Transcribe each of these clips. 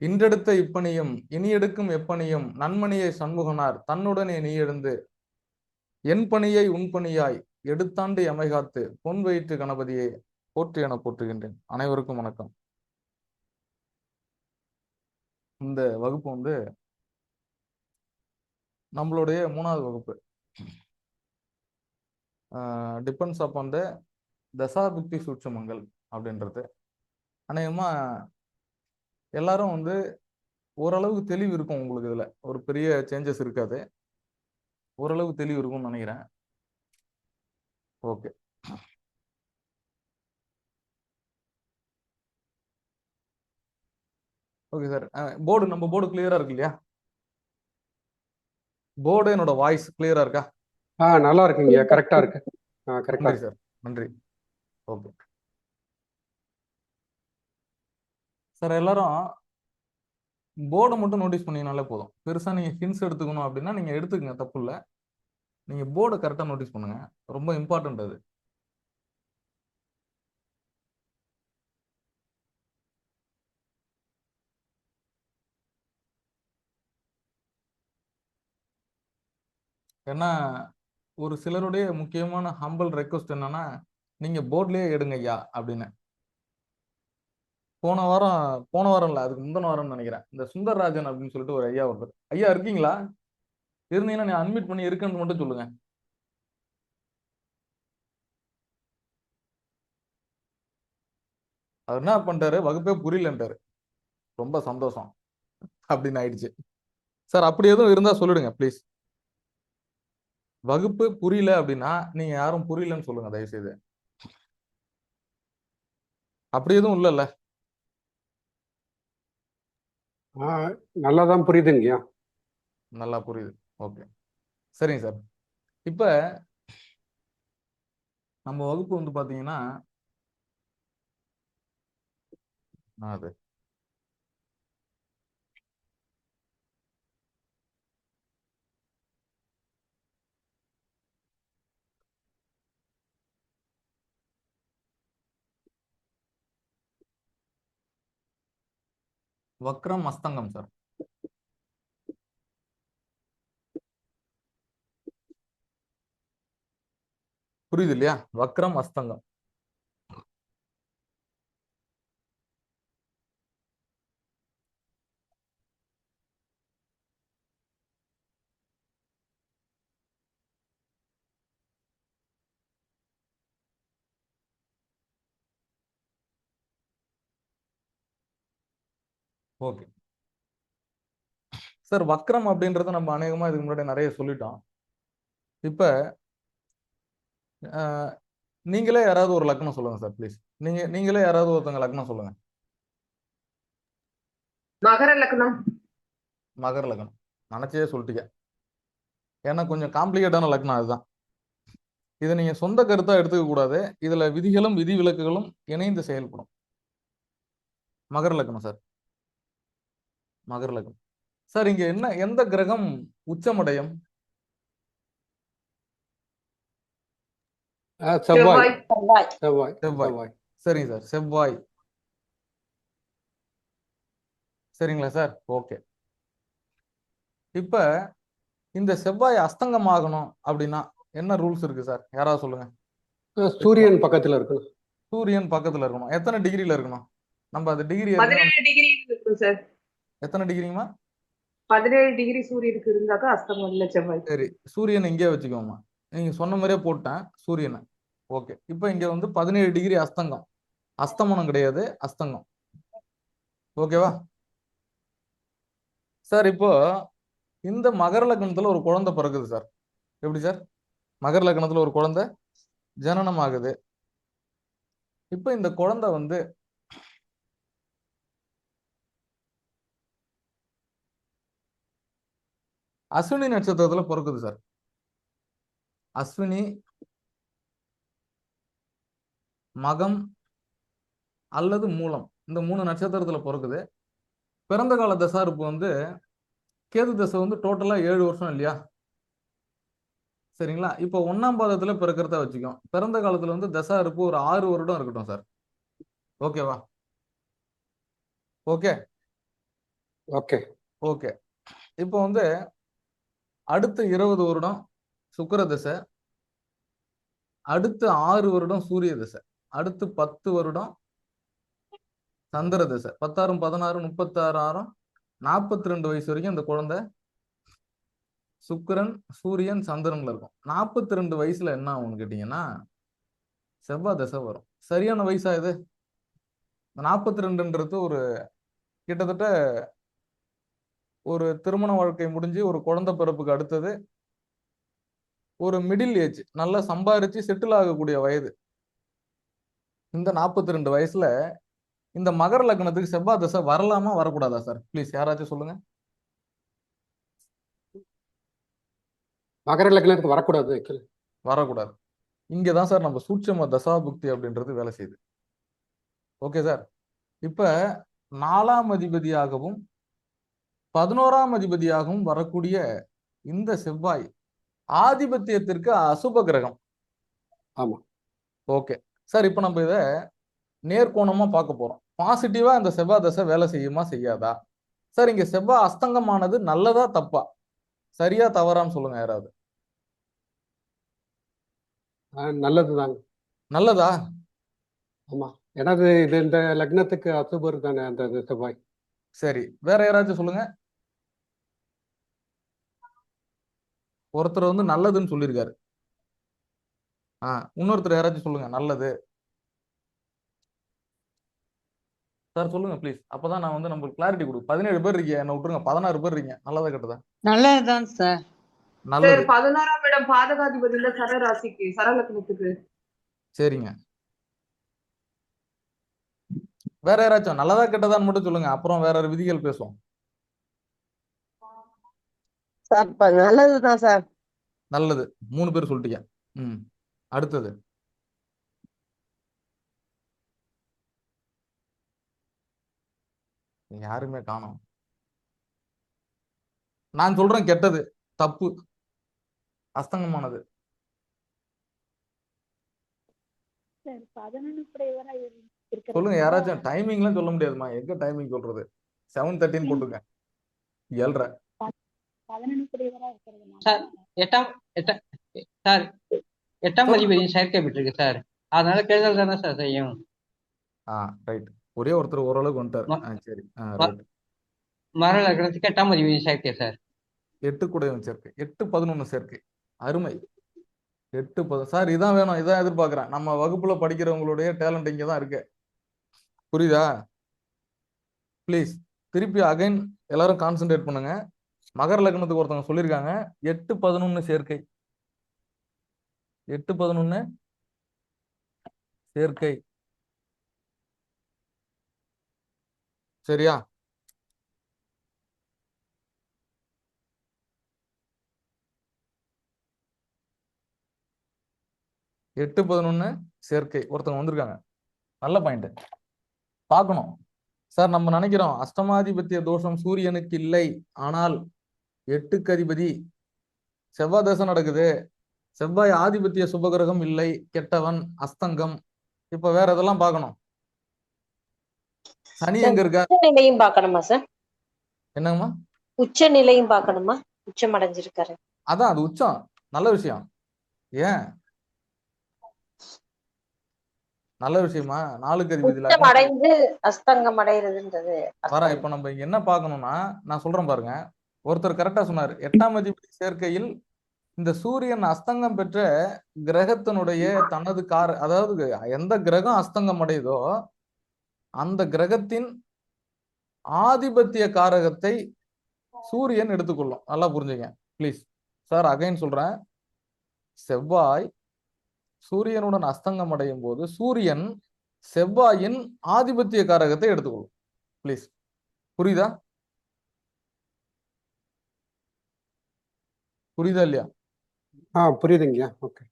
இன்றெடுத்த இப்பணியும் இனி எடுக்கும் எப்பணியும் நன்மணியை சண்முகனார் தன்னுடனே நீ எழுந்து என் பணியை உன் பணியாய் எடுத்தாண்டு எமைகாத்து பொன் வயிற்று கணபதியை போற்றி என போற்றுகின்றேன். அனைவருக்கும் வணக்கம். இந்த வகுப்பு வந்து நம்மளுடைய 3வது வகுப்பு. டிபெண்ட்ஸ் அப்பான் த தசாபுக்தி சூட்சமங்கள் அப்படின்றது. அநேகமா எல்லாரும் வந்து ஓரளவுக்கு தெளிவு இருக்கும் உங்களுக்கு. இதுல ஒரு பெரிய சேஞ்சஸ் இருக்காது, ஓரளவு தெளிவு இருக்கும்னு நினைக்கிறேன். Okay, okay sir. போர்டு நம்ம போர்டு கிளியரா இருக்கு இல்லையா? போர்டு என்னோட வாய்ஸ் கிளியரா இருக்கா? நல்லா இருக்குங்க, கரெக்டா இருக்கு. கரெக்டா நன்றி சார், நன்றி. ஓகே சார், எல்லாரும் போர்டை மட்டும் நோட்டீஸ் பண்ணீங்கனாலே போதும். பெருசா நீங்க ஹிண்ட்ஸ் எடுத்துக்கணும் அப்படின்னா நீங்க எடுத்துக்கங்க, தப்பு இல்லை. நீங்க போர்டை கரெக்டா நோட்டீஸ் பண்ணுங்க, ரொம்ப இம்பார்ட்டன்ட் அது. ஏன்னா ஒரு சிலருடைய முக்கியமான ஹம்பிள் ரெக்வஸ்ட் என்னன்னா, நீங்க போர்ட்லயே எடுங்க ஐயா அப்படின்னு. போன வாரம் இல்ல, அதுக்கு முந்தின வாரம்னு நினைக்கிறேன், இந்த சுந்தரராஜன் அப்படின்னு சொல்லிட்டு ஒரு ஐயா ஒருத்தர். ஐயா இருக்கீங்களா? இருந்தீங்கன்னா நீ அன்மியூட் பண்ணி இருக்குன்னு மட்டும் சொல்லுங்க. அவர் என்ன பண்ணிட்டாரு, வகுப்பே புரியலன்ட்டாரு. ரொம்ப சந்தோஷம் அப்படின்னு ஆயிடுச்சு. சார் அப்படி எதுவும் இருந்தா சொல்லிடுங்க ப்ளீஸ். வகுப்பு புரியல அப்படின்னா நீங்க யாரும் புரியலன்னு சொல்லுங்க தயவு செய்து. அப்படி எதுவும் இல்லைல்ல? நல்லாதான் புரியுதுங்கய்யா. நல்லா புரியுது. ஓகே, சரிங்க சார். இப்ப நம்ம வகுப்பு வந்து பாத்தீங்கன்னா அது வக்ரம் அஸ்தங்கம் சார். புரியுது இல்லையா? வக்ரம் அஸ்தங்கம். ஓகே சார், வக்ரம் அப்படின்றத நம்ம அநேகமா இதுக்கு முன்னாடி நிறைய சொல்லிட்டோம். இப்ப நீங்களே யாராவது ஒரு லக்னம் சொல்லுங்க சார் ப்ளீஸ். நீங்களே யாராவது ஒருத்தங்க லக்னம் சொல்லுங்க. மகர லக்னம். மகர லக்னம் நினைச்சே சொல்லிட்டீங்க. ஏன்னா கொஞ்சம் காம்ப்ளிகேட்டான லக்னம் அதுதான். இதை நீங்க சொந்த கருத்தா எடுத்துக்க கூடாது. இதுல விதிகளும் விதி விலக்குகளும் இணைந்து செயல்படும். மகர லக்னம் சார், மகர லக்னம். சார் இங்க என்ன, எந்த கிரகம் உச்சமடையும்? செவ்வாய். செவ்வாய். செவ்வாய். சரிங்க சார், செவ்வாய். சரிங்களா சார்? ஓகே. இப்ப இந்த செவ்வாய் அஸ்தங்கம் ஆகணும் அப்படின்னா என்ன ரூல்ஸ் இருக்கு சார்? யாராவது சொல்லுங்க. சூரியன் பக்கத்துல இருக்கணும். சூரியன் பக்கத்துல இருக்கணும். எத்தனை டிகிரில இருக்கணும்? நம்ம அது டிகிரி 17 டிகிரி இருக்கும் சார். எத்தனை டிகிரிமா? 17 டிகிரி சூரியனுக்கு இருந்தாக்கா அஸ்தமம் இல்ல செவ்வாய். சரி, சூரியன் இங்கே வச்சுக்கோமா. நீங்க சொன்ன மாதிரியே போட்டேன் சூரியனை. ஓகே, இப்போ இங்க வந்து 17 டிகிரி அஸ்தங்கம். அஸ்தமனம் கிடையாது, அஸ்தங்கம். ஓகேவா சார்? இப்போ இந்த மகர லக்னத்துல ஒரு குழந்தை பிறகுது சார். எப்படி சார்? மகர லக்னத்துல ஒரு குழந்தை ஜனனம் ஆகுது. இப்ப இந்த குழந்தை வந்து அஸ்வினி நட்சத்திரத்துல பிறக்குது சார். அஸ்வினி, மகம் அல்லது மூலம், இந்த 3 நட்சத்திரத்துல பிறக்குது. பிறந்த கால தசாருப்பு வந்து கேது தசை வந்து டோட்டலா 7 வருஷம் இல்லையா? சரிங்களா? இப்போ 1ஆம் பாதத்துல பிறக்கிறத வச்சுக்கோம். பிறந்த காலத்துல வந்து தசா இருப்பு ஒரு 6 வருடம் இருக்கட்டும் சார். ஓகேவா? Okay okay. ஓகே. இப்போ வந்து அடுத்த 20 வருடம் சுக்கிர தசை, அடுத்த 6 வருடம் சூரிய தசை, அடுத்து 10 வருடம் சந்திர தசை, 10 16 36 42 வயசு வரைக்கும் இந்த குழந்தை சுக்கிரன் சூரியன் சந்திரன்ல இருக்கும். 42 வயசுல என்ன ஆகும்னு கேட்டீங்கன்னா செவ்வாய் தசை வரும். சரியான வயசா இது? 42ன்றது ஒரு கிட்டத்தட்ட ஒரு திருமண வாழ்க்கை முடிஞ்சு ஒரு குழந்தை பிறப்புக்கு அடுத்தது ஒரு மிடில் ஏஜ், நல்லா சம்பாரிச்சு செட்டில் ஆகக்கூடிய வயது. இந்த 42 வயசுல இந்த மகர லக்னத்துக்கு செவ்வாய் தசை வரலாமா வரக்கூடாதா சார்? ப்ளீஸ் யாராச்சும் சொல்லுங்க. மகர லக்னத்துக்கு வரக்கூடாது actually. வரக்கூடாது. இங்கதான் சார் நம்ம சூட்சம தசாபுக்தி அப்படின்றது வேலை செய்யுது. Okay sir. இப்ப 4ஆம் அதிபதியாகவும் 11ஆம் அதிபதியாகவும் வரக்கூடிய இந்த செவ்வாய் ஆதிபத்தியத்திற்கு அசுப கிரகம். ஆமா. Okay sir. இப்ப நம்ம இத நேர்கோணமா பார்க்க போறோம். பாசிட்டிவா இந்த செவ்வாய் தசை வேலை செய்யுமா செய்யாதா? சார் இங்க செவ்வாய் அஸ்தங்கமானது நல்லதா தப்பா? சரியா தவறான்னு சொல்லுங்க யாராவது. நல்லதுதாங்க. நல்லதா? ஆமா. ஏன்னா இது இந்த லக்னத்துக்கு அசுபர் தானே அந்த செவ்வாய். சரி, வேற யாராச்சும் சொல்லுங்க. ஒருத்தர் வந்து நல்லதுன்னு சொல்லியிருக்காரு. இன்னொருத்தர் யாராச்சும் சொல்லுங்க நல்லது. சார் சொல்லுங்க ப்ளீஸ். அப்பதான் நான் வந்து நம்மளுக்கு கிளாரிட்டி கொடுக்கும். 17 பேர் இருக்கீங்க, என்ன விட்டுருங்க. 16 பேர் இருக்கீங்க. நல்லதா கெட்டதா? நல்லதுதான் சார். சார் நல்லது. 11ஆம் இடம் பாதகாதிபதியில சர ராசிக்கு சரலக்னத்துக்கு. சரிங்க. வேற யாராச்சும் நல்லதா கெட்டதான்னு மட்டும் சொல்லுங்க, அப்புறம் வேற ஒரு விதிகள் பேசுவோம். சார் நல்லதுதான் சார். நல்லது. 3 பேர் சொல்லிட்டீங்க. அடுத்தது யாருமே காணோம். நான் சொல்றேன் கெட்டது, தப்பு, அஸ்தங்கமானது. சொல்லுங்க யாராச்சும். டைமிங்லாம் சொல்ல முடியாதுமா. எங்க டைமிங் சொல்றது? 7:13 போட்டுங்க. 7:30. சார் எட்டாம் அதிபதியின் செயற்கை பெற்றிருக்கு சார். அதனால கெடுதல் தானே சார் செய்யும். ரைட். ஒரே ஒருத்தர் ஓரளவுக்கு வந்துட்டார். சரி, ரைட். மகர லக்னத்துக்கு 8ஆம் அதிபதியின் செயற்கை சார். 8 கூடயும் சேர்க்கை, 8-11 சேர்க்கை. அருமை. 8-10 சார். இதான் வேணும், இதான் எதிர்பார்க்கிறேன். நம்ம வகுப்புல படிக்கிறவங்களுடைய டேலண்ட் இங்க தான் இருக்கு. புரியுதா? ப்ளீஸ் திருப்பி அகைன் எல்லாரும் கான்சென்ட்ரேட் பண்ணுங்க. மகர லக்னத்துக்கு ஒருத்தவங்க சொல்லியிருக்காங்க 8-11 சேர்க்கை. 8-11 சேர்க்கை. சரியா? எட்டு 11 சேர்க்கை ஒருத்தவங்க வந்திருக்காங்க. நல்ல பாயிண்ட். பார்க்கணும் சார். நம்ம நினைக்கிறோம் அஷ்டமாதிபத்திய தோஷம் சூரியனுக்கு இல்லை, ஆனால் 8க்கு அதிபதி செவ்வாய் தசை நடக்குது. செவ்வாய் ஆதிபத்திய சுபகிரகம் இல்லை, கெட்டவன், அஸ்தங்கம். இப்ப வேற இதெல்லாம் பார்க்கணும். சனி எங்க இருக்கா? நிலையும் பார்க்கணுமா சார்? என்னங்கம்மா? உச்ச நிலையும் பார்க்கணுமா? உச்சம் அடைஞ்சிருக்காரு. அதான் அது உச்சம். நல்ல விஷயம். ஏன் நல்ல விஷயமா? 4க்கு அதிபதியில உச்சம் அடைந்து அஸ்தங்கம் அடைகிறதுன்றது வரேன். இப்ப நம்ம இங்க என்ன பார்க்கணும்னா, நான் சொல்றேன் பாருங்க. ஒருத்தர் கரெக்டா சொன்னார். 8ஆம் அதிபதி சேர்க்கையில் இந்த சூரியன் அஸ்தங்கம் பெற்ற கிரகத்தினுடைய தனது அதாவது எந்த கிரகம் அஸ்தங்கம் அடையுதோ அந்த கிரகத்தின் ஆதிபத்திய காரகத்தை சூரியன் எடுத்துக்கொள்ளும். நல்லா புரிஞ்சுங்க ப்ளீஸ். சார் அகைன் சொல்றேன். செவ்வாய் சூரியனுடன் அஸ்தங்கம் அடையும் போது சூரியன் செவ்வாயின் ஆதிபத்திய காரகத்தை எடுத்துக்கொள்ளும். ப்ளீஸ் புரியுதா? புரியுதா இல்லையா? புரியுதுங்க. ஓகே.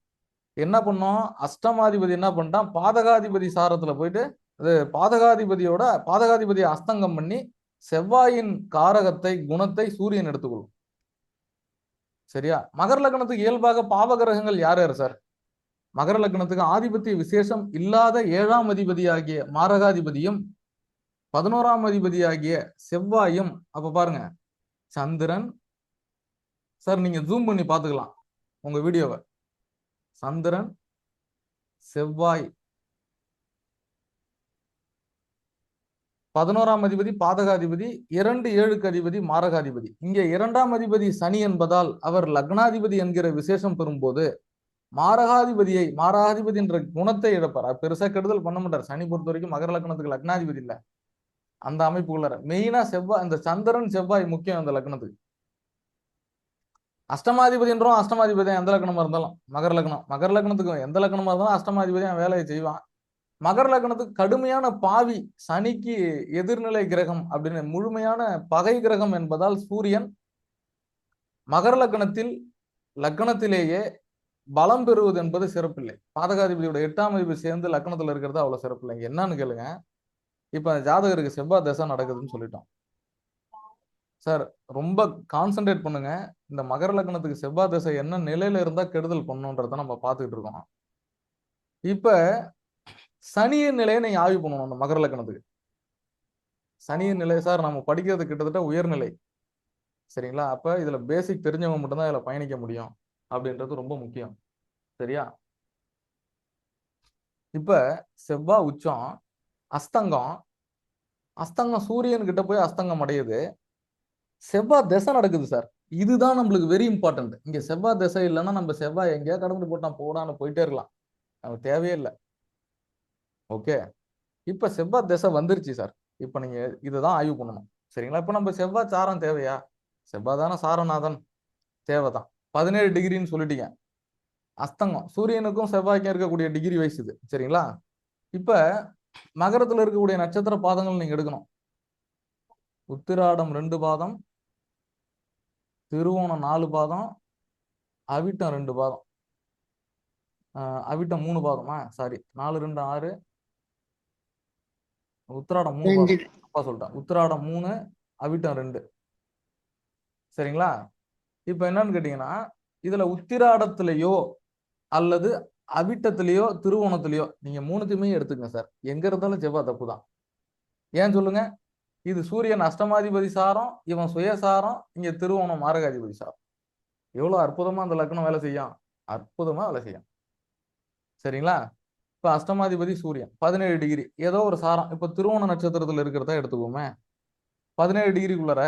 என்ன பண்ணோம்? அஷ்டமாதிபதி என்ன பண்ணிட்டான்? பாதகாதிபதி சாரத்துல போயிட்டு அது பாதகாதிபதி அஸ்தங்கம் பண்ணி செவ்வாயின் காரகத்தை குணத்தை சூரியன் எடுத்துக்கொள்ளும். சரியா? மகர லக்னத்துக்கு இயல்பாக பாவகிரகங்கள் யார் யார் சார்? மகர லக்னத்துக்கு ஆதிபத்திய விசேஷம் இல்லாத 7ஆம் அதிபதி ஆகிய மாரகாதிபதியும் 11ஆம் அதிபதியாகிய செவ்வாயும், அப்ப பாருங்க, சந்திரன், சார் நீங்க ஜூம் பண்ணி பார்த்துக்கலாம் உங்க வீடியோவை. சந்திரன், செவ்வாய், 11ஆம் அதிபதி பாதகாதிபதி, 2 7க்கு அதிபதி மாரகாதிபதி. இங்கே 2ஆம் அதிபதி சனி என்பதால் அவர் லக்னாதிபதி என்கிற விசேஷம் பெறும்போது மாரகாதிபதி என்ற குணத்தை இழப்பார். பெருசா கெடுதல் பண்ண மாட்டார். சனி பொறுத்த வரைக்கும் மகர லக்னத்துக்கு லக்னாதிபதி இல்ல, அந்த அமைப்புக்குள்ள மெயினா செவ்வாய், இந்த சந்திரன் செவ்வாய் முக்கியம் அந்த லக்னத்துக்கு. அஷ்டமாதிபதி என்றும் அஷ்டமாதிபதி எந்த லக்னமா இருந்தாலும், மகர லக்னத்துக்கு எந்த லக்னமா இருந்தாலும் அஷ்டமாதிபதி வேலையை செய்வான். மகர லக்னத்துக்கு கடுமையான பாவி, சனிக்கு எதிர்நிலை கிரகம் அப்படின்னு முழுமையான பகை கிரகம் என்பதால் சூரியன் மகர லக்னத்திலேயே பலம் பெறுவது என்பது சிறப்பில்லை. பாதகாதிபதியோட 8ஆம் அதிபதி சேர்ந்து லக்னத்துல இருக்கிறது அவ்வளவு சிறப்பில்லை. என்னன்னு கேளுங்க, இப்ப ஜாதகருக்கு செவ்வாய் தசை நடக்குதுன்னு சொல்லிட்டோம் சார். ரொம்ப கான்சென்ட்ரேட் பண்ணுங்க. இந்த மகர லக்னத்துக்கு செவ்வாய் தசை என்ன நிலையில இருந்தா கெடுதல் பண்ணுன்றத நம்ம பார்த்துக்கிட்டு இருக்கோம். இப்ப சனியின் நிலையை நீங்க ஆய்வு பண்ணணும். அந்த மகர லக்னத்துக்கு சனியின் நிலை சார் நம்ம படிக்கிறது கிட்டத்தட்ட உயர்நிலை, சரிங்களா? அப்ப இதுல பேசிக் தெரிஞ்சவங்க மட்டும்தான் இதுல பயணிக்க முடியும் அப்படின்றது ரொம்ப முக்கியம், சரியா? இப்ப செவ்வாய் உச்சம், அஸ்தங்கம் சூரியன் கிட்ட போய் அஸ்தங்கம் அடையுது. செவ்வாய் திசை நடக்குது சார். இதுதான் நம்மளுக்கு வெரி இம்பார்ட்டன்ட். இங்க செவ்வாய் திசை இல்லைன்னா நம்ம செவ்வாய் எங்கேயா கடந்து போட்டான் போடான்னு போயிட்டே இருக்கலாம், நமக்கு தேவையே இல்லை. ஓகே, இப்ப செவ்வாய் திசை வந்துருச்சு சார். இப்ப நீங்க இதுதான் ஆய்வு பண்ணணும், சரிங்களா? இப்ப நம்ம செவ்வாய் சாரம் தேவையா? செவ்வாய் தானே சாரநாதன், தேவைதான். 17 டிகிரின்னு சொல்லிட்டீங்க. அஸ்தங்கம் சூரியனுக்கும் செவ்வாய்க்கும் இருக்கக்கூடிய டிகிரி வைஸ் இது, சரிங்களா? இப்ப மகரத்துல இருக்கக்கூடிய நட்சத்திர பாதங்கள் நீங்க எடுக்கணும். உத்திராடம் 2 பாதம், திருவோணம் 4 பாதம், அவிட்டம் 2 பாதம், அவிட்டம் 3 பாதமா, சாரி 4 2 6, உத்திராடம் 3 பாதம், அப்பா சொல்லிட்டேன். உத்திராடம் 3, அவிட்டம் 2, சரிங்களா? இப்ப என்னன்னு கேட்டீங்கன்னா, இதுல உத்திராடத்திலேயோ அல்லது அவிட்டத்திலேயோ திருவோணத்திலேயோ நீங்க 3த்தையுமே எடுத்துங்க சார். எங்க இருந்தாலும் செவ்வாய் தப்பு தான். ஏன் சொல்லுங்க? இது சூரியன் அஷ்டமாதிபதி சாரம், இவன் சுயசாரம், இங்க திருவோணம் மாரகாதிபதி சாரம். எவ்வளவு அற்புதமா அந்த லக்னம் வேலை செய்யும், அற்புதமா வேலை செய்யும், சரிங்களா? இப்ப அஷ்டமாதிபதி சூரியன் 17 டிகிரி ஏதோ ஒரு சாரம். இப்ப திருவோண நட்சத்திரத்துல இருக்கிறதா எடுத்துக்கோமே, 17 டிகிரிக்குள்ளர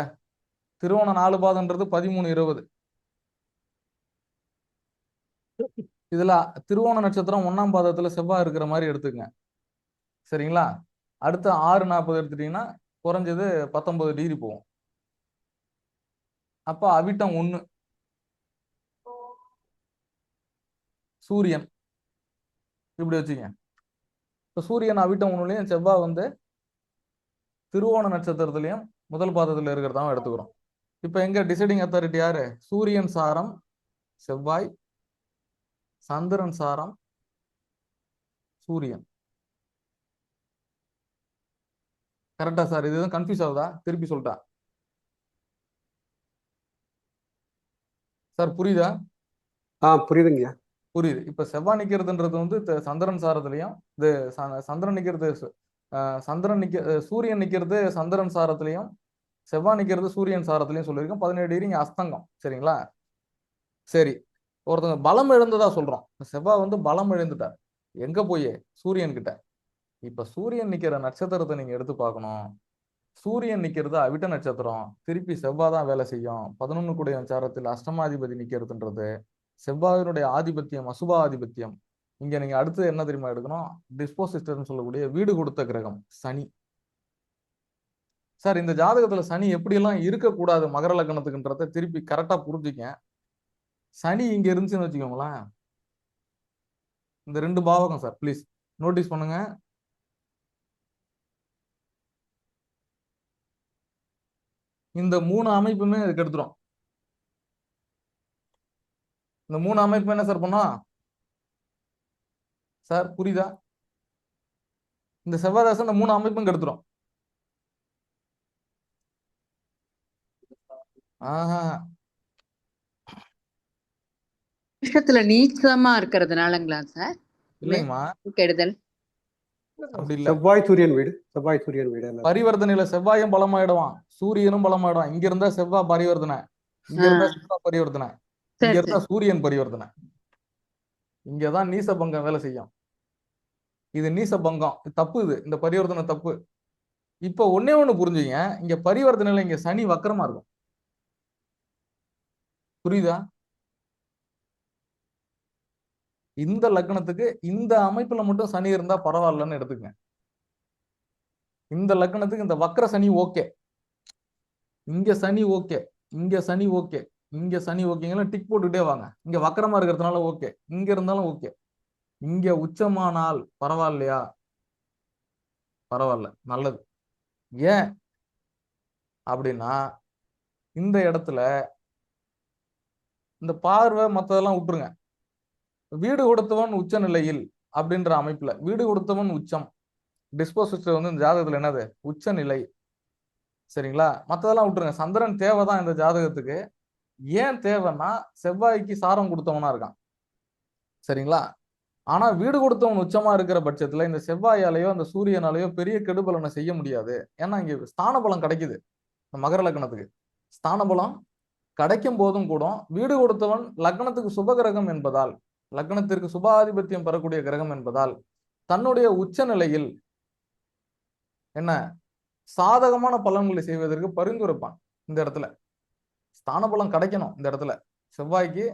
திருவோண 4 பாதம்ன்றது 13 20. இதுல திருவோண நட்சத்திரம் 1ஆம் பாதத்துல செவ்வாய் இருக்கிற மாதிரி எடுத்துக்கங்க, சரிங்களா? அடுத்து 6 40 எடுத்துட்டீங்கன்னா குறைஞ்சது 19 டிகிரி போகும். அப்ப அவிட்டம் 1 சூரியன் இப்படி வச்சுங்க. இப்ப சூரியன் அவிட்டம் 1லயும் செவ்வாய் வந்து திருவோண நட்சத்திரத்திலையும் முதல் பாதத்துல இருக்கிறதாவும் எடுத்துக்கிறோம். இப்ப எங்க டிசைடிங் அத்தாரிட்டி யாரு? சூரியன் சாரம் செவ்வாய், சந்திரன் சாரம் சூரியன். கரெக்டா சார்? இது எதுவும் கன்ஃபியூஸ் ஆகுதா? திருப்பி சொல்லிட்டா சார், புரியுதா? புரியுதுங்கய்யா. புரியுது. இப்ப செவ்வாய் நிக்கிறதுன்றது வந்து சந்திரன் சாரத்திலையும், இது சந்திரன் நிக்கிறது சூரியன் நிக்கிறது சந்திரன் சாரத்திலையும், செவ்வாய் நிக்கிறது சூரியன் சாரத்திலையும் சொல்லியிருக்கோம். 17 டிகிரி இங்க அஸ்தங்கம், சரிங்களா? சரி, ஒருத்தங்க பலம் இழந்ததா சொல்றோம். செவ்வாய் வந்து பலம் இழந்துட்டார். எங்க போய்? சூரியன் கிட்ட. இப்ப சூரியன் நிக்கிற நட்சத்திரத்தை நீங்க எடுத்து பார்க்கணும். சூரியன் நிக்கிறது அவிட்ட நட்சத்திரம், திருப்பி செவ்வாய் தான் வேலை செய்யும். 11 கூடிய சாரத்தில் அஷ்டமாதிபதி நிக்கிறதுன்றது செவ்வாயினுடைய ஆதிபத்தியம், அசுப ஆதிபத்தியம். இங்க நீங்க அடுத்து என்ன தெரியுமா எடுக்கணும்? டிஸ்போசிஸ்டர்னு சொல்லக்கூடிய வீடு கொடுத்த கிரகம் சனி. சார், இந்த ஜாதகத்துல சனி எப்படியெல்லாம் இருக்கக்கூடாது மகர லக்னத்துக்குன்றத திருப்பி கரெக்டா புரிஞ்சுக்க. சனி இங்க இருந்துச்சுன்னு வச்சுக்கோங்களேன், இந்த 2 பாவகம் சார் ப்ளீஸ் நோட்டீஸ் பண்ணுங்க. இந்த 3 அமைப்புமே இதுக்கு எடுத்துரும். இந்த 3 அமைப்பு என்ன சார் பண்ணோம் சார்? புரியுதா? இந்த செவ்வாய் தசை இந்த 3 அமைப்பும் கெடுத்துரும். ஆஹா, விஷயத்துல நீச்சமா இருக்கிறதுனாலங்களா சார் இல்லைங்கம்மா. கெடுதல்? அப்படி இல்ல. செவ்வாய் சூரியன் வீடு எல்லாம். பரிவர்த்தனையில செவ்வாயும் பலமாயிடுவான், சூரியனும் பலமாயிடுவான். இங்க இருந்தா செவ்வாய் பரிவர்த்தனை, இங்க இருந்தா செவ்வாய் பரிவர்த்தனை, இங்க சரி இருந்தா சரி சூரியன் பரிவர்த்தனை. இங்கதான் நீச பங்கம் வேலை செய்யும். இது நீச பங்கம், இது தப்பு. இது இந்த பரிவர்த்தனை தப்பு. இப்ப ஒண்ணே ஒண்ணு புரிஞ்சுங்க, இங்க பரிவர்த்தனையில இங்க சனி வக்கரமா இருக்கும். புரியுதா? இந்த லக்னத்துக்கு இந்த அமைப்புல மட்டும் சனி இருந்தா பரவாயில்லன்னு எடுத்துக்கங்க. இந்த லக்னத்துக்கு இந்த வக்கர சனி ஓகே, இங்க சனி ஓகே, இங்க சனி ஓகே, இங்க சனி ஓகேங்களா, டிக் போட்டுக்கிட்டே வாங்க. இங்க வக்கரமா இருக்கிறதுனால ஓகே, இங்க இருந்தாலும் ஓகே. இங்க உச்சமானால் பரவாயில்லையா? பரவாயில்ல, நல்லது. ஏன் அப்படின்னா இந்த இடத்துல இந்த பார்வை மத்ததெல்லாம் விட்டுருங்க. வீடு கொடுத்தவன் உச்ச நிலையில் அப்படின்ற அமைப்புல வீடு கொடுத்தவன் உச்சம், டிஸ்போசிட் வந்து இந்த ஜாதகத்துல என்னது? உச்ச நிலை. சரிங்களா? மத்ததெல்லாம் விட்டுருங்க. சந்திரன் தேவைதான் இந்த ஜாதகத்துக்கு. ஏன் தேவைன்னா செவ்வாய்க்கு சாரம் கொடுத்தவனா இருக்கான். சரிங்களா? ஆனா வீடு கொடுத்தவன் உச்சமா இருக்கிற பட்சத்துல இந்த செவ்வாயாலேயோ அந்த சூரியனாலேயோ பெரிய கெடுபலனை செய்ய முடியாது. ஏன்னா இங்க ஸ்தான பலம் கிடைக்குது. இந்த மகர லக்னத்துக்கு ஸ்தான பலம் கிடைக்கும் போதும் கூட வீடு கொடுத்தவன் லக்னத்துக்கு சுப கிரகம் என்பதால், லக்னத்திற்கு சுபாதிபத்தியம் பெறக்கூடிய கிரகம் என்பதால் தன்னுடைய உச்ச நிலையில் என்ன சாதகமான பலன்களை செய்வதற்கு பரிந்துரைப்பான். இந்த இடத்துல ஸ்தான பலம் கிடைக்கணும். இந்த இடத்துல செவ்வாய்க்கு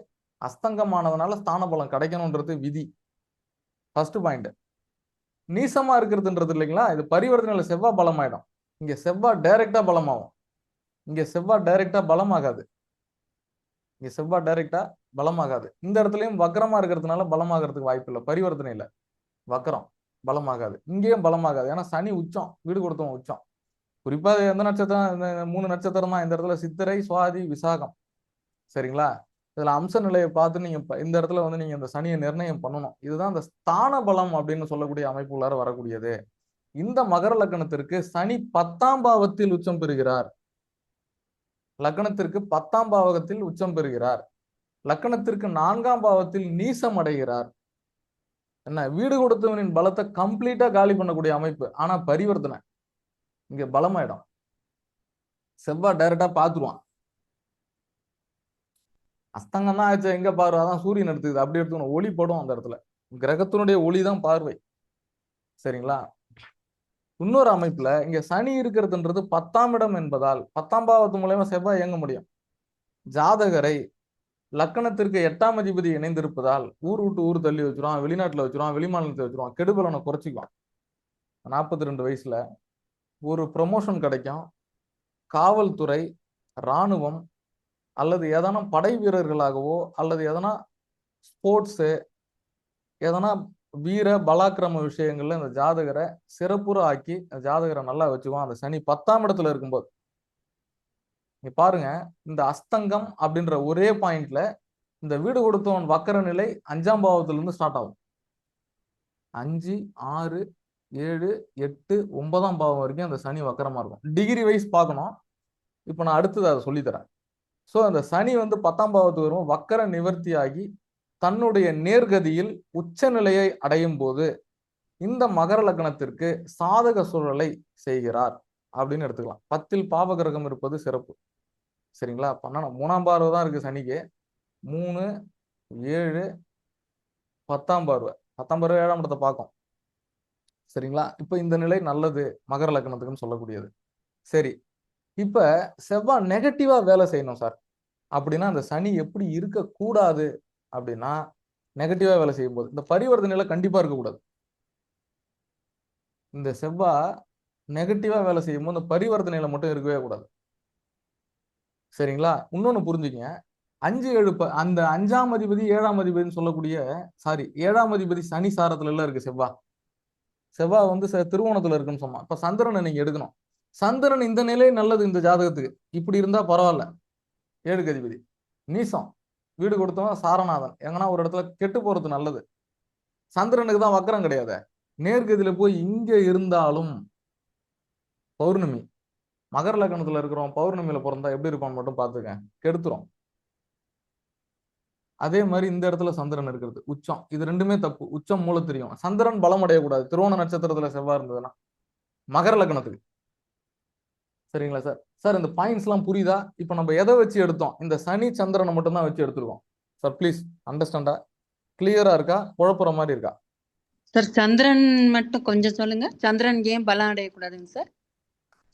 அஸ்தங்கமானதுனால ஸ்தான பலம் கிடைக்கணும்ன்றது விதி. First point. நீசமா இருக்கிறதுன்றது இல்லைங்களா, இது பரிவர்த்தனையில செவ்வாய் பலமாயிடும். இங்க செவ்வாய் டைரக்டா பலமாகும், இங்க செவ்வாய் டைரக்டா பலமாகாது. இங்க செவ்வாய் டைரக்டா பலமாகாது. இந்த இடத்துலயும் வக்கரமா இருக்கிறதுனால பலமாகிறதுக்கு வாய்ப்பு இல்லை. பரிவர்த்தனையில வக்கரம் பலமாகாது, இங்கேயும் பலமாகாது. ஏன்னா சனி உச்சம், வீடு கொடுத்தவன் உச்சம். குறிப்பா எந்த நட்சத்திரம்? இந்த 3 நட்சத்திரம் தான் இந்த இடத்துல: சித்திரை, சுவாதி, விசாகம். சரிங்களா? இதுல அம்ச நிலையை பார்த்து நீங்க இந்த இடத்துல வந்து நீங்க இந்த சனியை நிர்ணயம் பண்ணணும். இதுதான் இந்த ஸ்தான பலம் அப்படின்னு சொல்லக்கூடிய அமைப்புள்ளார வரக்கூடியது. இந்த மகர லக்னத்திற்கு சனி 10ஆம் பாவத்தில் உச்சம் பெறுகிறார். லக்னத்திற்கு 10ஆம் பாவகத்தில் உச்சம் பெறுகிறார். லக்னத்திற்கு 4ஆம் பாவத்தில் நீசம் அடைகிறார். என்ன, வீடு கொடுத்தவனின் பலத்தை கம்ப்ளீட்டா காலி பண்ணக்கூடிய அமைப்பு. ஆனா பரிவர்த்தனை இங்க பலமாயிடும். செவ்வாய் டைரக்டா பாத்துருவான். அஸ்தங்கம் தான் ஆச்சு, எங்க பார்வை? அதான் சூரியன் எடுத்துக்குது. அப்படி எடுத்துக்கணும். ஒளி படும் அந்த இடத்துல. கிரகத்தினுடைய ஒளி தான் பார்வை. சரிங்களா? இன்னொரு அமைப்புல இங்க சனி இருக்கிறதுன்றது 10ஆம் இடம் என்பதால் 10ஆம் பாவத்து மூலமா செவ்வாய் இயங்க முடியும். ஜாதகரை லக்கணத்திற்கு 8ஆம் அதிபதி இணைந்திருப்பதால் ஊர் விட்டு ஊர் தள்ளி வச்சிருவான், வெளிநாட்டுல வச்சிருவான், வெளிமாநிலத்தை வச்சிருவான், கெடுபலனை குறைச்சிக்குவான். 42 வயசுல ஒரு ப்ரமோஷன் கிடைக்கும். காவல்துறை, இராணுவம் அல்லது எதனா படை வீரர்களாகவோ அல்லது எதனா ஸ்போர்ட்ஸு, எதனா வீர பலாக்கிரம விஷயங்கள்ல இந்த ஜாதகரை சிறப்புற ஆக்கி ஜாதகரை நல்லா வச்சுக்குவான். அந்த சனி 10ஆம் இடத்துல இருக்கும்போது. நீ பாருங்க, இந்த அஸ்தங்கம் அப்படின்ற ஒரே பாயிண்ட்ல இந்த வீடு கொடுத்தவன் வக்கர நிலை 5ஆம் பாவத்துல இருந்து ஸ்டார்ட் ஆகும். 5, 6, 7, 8, 9ஆம் பாவம் வரைக்கும் அந்த சனி வக்கரமா இருக்கும். டிகிரி வைஸ் பார்க்கணும். இப்ப நான் அடுத்தது அதை சொல்லித்தரேன். ஸோ அந்த சனி வந்து 10ஆம் பாவத்துக்கு வரும், வக்கர நிவர்த்தி ஆகி தன்னுடைய நேர்கதியில் உச்ச நிலையை அடையும் போது இந்த மகர லக்னத்திற்கு சாதக சூழலை செய்கிறார் அப்படின்னு எடுத்துக்கலாம். 10ல் பாவகிரகம் இருப்பது சிறப்பு. சரிங்களா? 3ஆம் பார்வை தான் இருக்கு சனிக்கு. 3, 7, 10ஆம் பார்வை. 10ஆம் பார்வை 7ஆம் இடத்தை பார்க்கும். சரிங்களா? இப்ப இந்த நிலை நல்லது மகர லக்னத்துக்குன்னு சொல்லக்கூடியது. சரி, இப்ப செவ்வாய் நெகட்டிவா வேலை செய்யணும் சார் அப்படின்னா அந்த சனி எப்படி இருக்கக்கூடாது அப்படின்னா, நெகட்டிவா வேலை செய்யும் போது இந்த பரிவர்த்தனையில கண்டிப்பா இருக்கக்கூடாது. இந்த செவ்வாய் நெகட்டிவா வேலை செய்யும் போது இந்த பரிவர்த்தனையில மட்டும் இருக்கவே கூடாது. சரிங்களா? இன்னொன்னு புரிஞ்சுக்கங்க. 5, 7 அந்த 5ஆம் அதிபதி 7ஆம் அதிபதினு சொல்லக்கூடிய, சாரி, 7ஆம் அதிபதி சனி சாரத்துல எல்லாம் இருக்கு செவ்வாய். செவ்வாய் வந்து திருவோணத்துல இருக்குன்னு சொன்னான். இப்ப சந்திரனை நீங்க எடுக்கணும். சந்திரன் இந்த நிலை நல்லது இந்த ஜாதகத்துக்கு. இப்படி இருந்தா பரவாயில்ல. 7க்கு அதிபதி நீசம், வீடு கொடுத்தவன் சாரநாதன், எங்கன்னா ஒரு இடத்துல கெட்டு போறது நல்லது. சந்திரனுக்கு தான் வக்கரம் கிடையாது. நேர்கதியில போய் இங்க இருந்தாலும் பௌர்ணமி, மகர லக்னத்துல இருக்கிறோம், பௌர்ணமியில பிறந்தா எப்படி இருப்பான்னு மட்டும் பார்த்துக்க, கெடுத்துரும். அதே மாதிரி இந்த இடத்துல சந்திரன் இருக்கிறது உச்சம், இது ரெண்டுமே தப்பு. உச்சம் மூல தெரியும், சந்திரன் பலம் அடையக்கூடாது திருவோண நட்சத்திரத்துல செவ்வாய் இருந்ததுன்னா. மகர லக்னத்துக்கு. சரிங்களா சார்? சார் இந்த பாயிண்ட்ஸ் எல்லாம் புரியுதா? இப்ப நம்ம எதை வச்சு எடுத்தோம்? இந்த சனி சந்திரனை மட்டும் தான் வச்சு எடுத்துருக்கோம் சார். ப்ளீஸ் அண்டர்ஸ்டாண்டா? கிளியரா இருக்கா? குழப்புற மாதிரி இருக்கா? சார் சந்திரன் மட்டும் கொஞ்சம் சொல்லுங்க. சந்திரன் ஏன் பலம் அடையக்கூடாதுங்க சார்?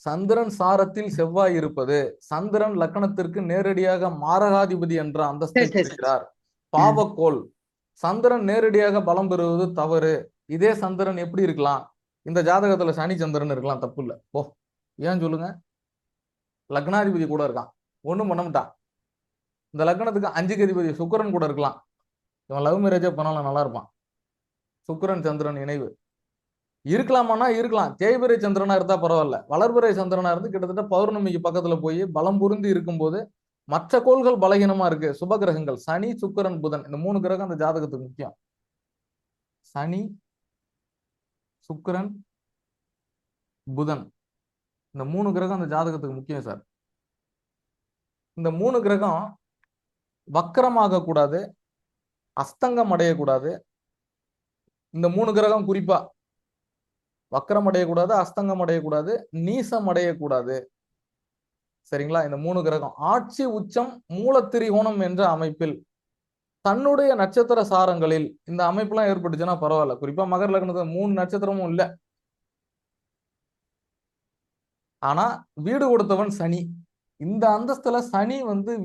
சந்திரன் சாரத்தில் செவ்வாய் இருப்பது, சந்திரன் லக்னத்திற்கு நேரடியாக மாரகாதிபதி என்ற அந்தஸ்தை சரி, சரி, சரி. குறிக்கிறார். பாவக்கோள். சந்திரன் நேரடியாக பலம் பெறுவது தவறு. இதே சந்திரன் எப்படி இருக்கலாம்? இந்த ஜாதகத்துல சனி சந்திரன் இருக்கலாம், தப்பு இல்ல. ஓ, ஏன் சொல்லுங்க? லக்னாதிபதி கூட இருக்கான், ஒண்ணும் பண்ண மாட்டான். இந்த லக்னத்துக்கு 5க்கு அதிபதி சுக்கிரன் கூட இருக்கலாம். இவன் லவ் மேரேஜே பண்ணாலும் நல்லா இருப்பான். சுக்கிரன் சந்திரன் இணைவு இருக்கலாமான்னா இருக்கலாம். தேய்பிரை சந்திரனா இருந்தா பரவாயில்ல. வளர்பிறை சந்திரனா இருந்து கிட்டத்தட்ட பௌர்ணமிக்கு பக்கத்துல போய் பலம் பொருந்தி இருக்கும்போது மற்ற கோள்கள் பலகீனமா இருக்கு. சுப கிரகங்கள் சனி சுக்கிரன் புதன், இந்த 3 கிரகம் அந்த ஜாதகத்துக்கு முக்கியம். சனி சுக்கிரன் புதன், இந்த 3 கிரகம் அந்த ஜாதகத்துக்கு முக்கியம் சார். இந்த 3 கிரகம் வக்கரமாக கூடாது, அஸ்தங்கம் அடையக்கூடாது. இந்த 3 கிரகம் குறிப்பா வக்கரம் அடையக்கூடாது, அஸ்தங்கம் அடையக்கூடாது, நீசம் அடையக்கூடாது. சரிங்களா? இந்த 3 கிரகம் ஆட்சி உச்சம் மூலத்திரிகோணம் என்ற அமைப்பில் தன்னுடைய நட்சத்திர சாரங்களில் இந்த அமைப்புலாம் ஏற்பட்டுச்சுன்னா பரவாயில்ல. குறிப்பா மகர லக்னத்துல 3 நட்சத்திரமும் இல்ல, ஆனா வீடு கொடுத்தவன் சனி. இந்த அந்தஸ்துல சனி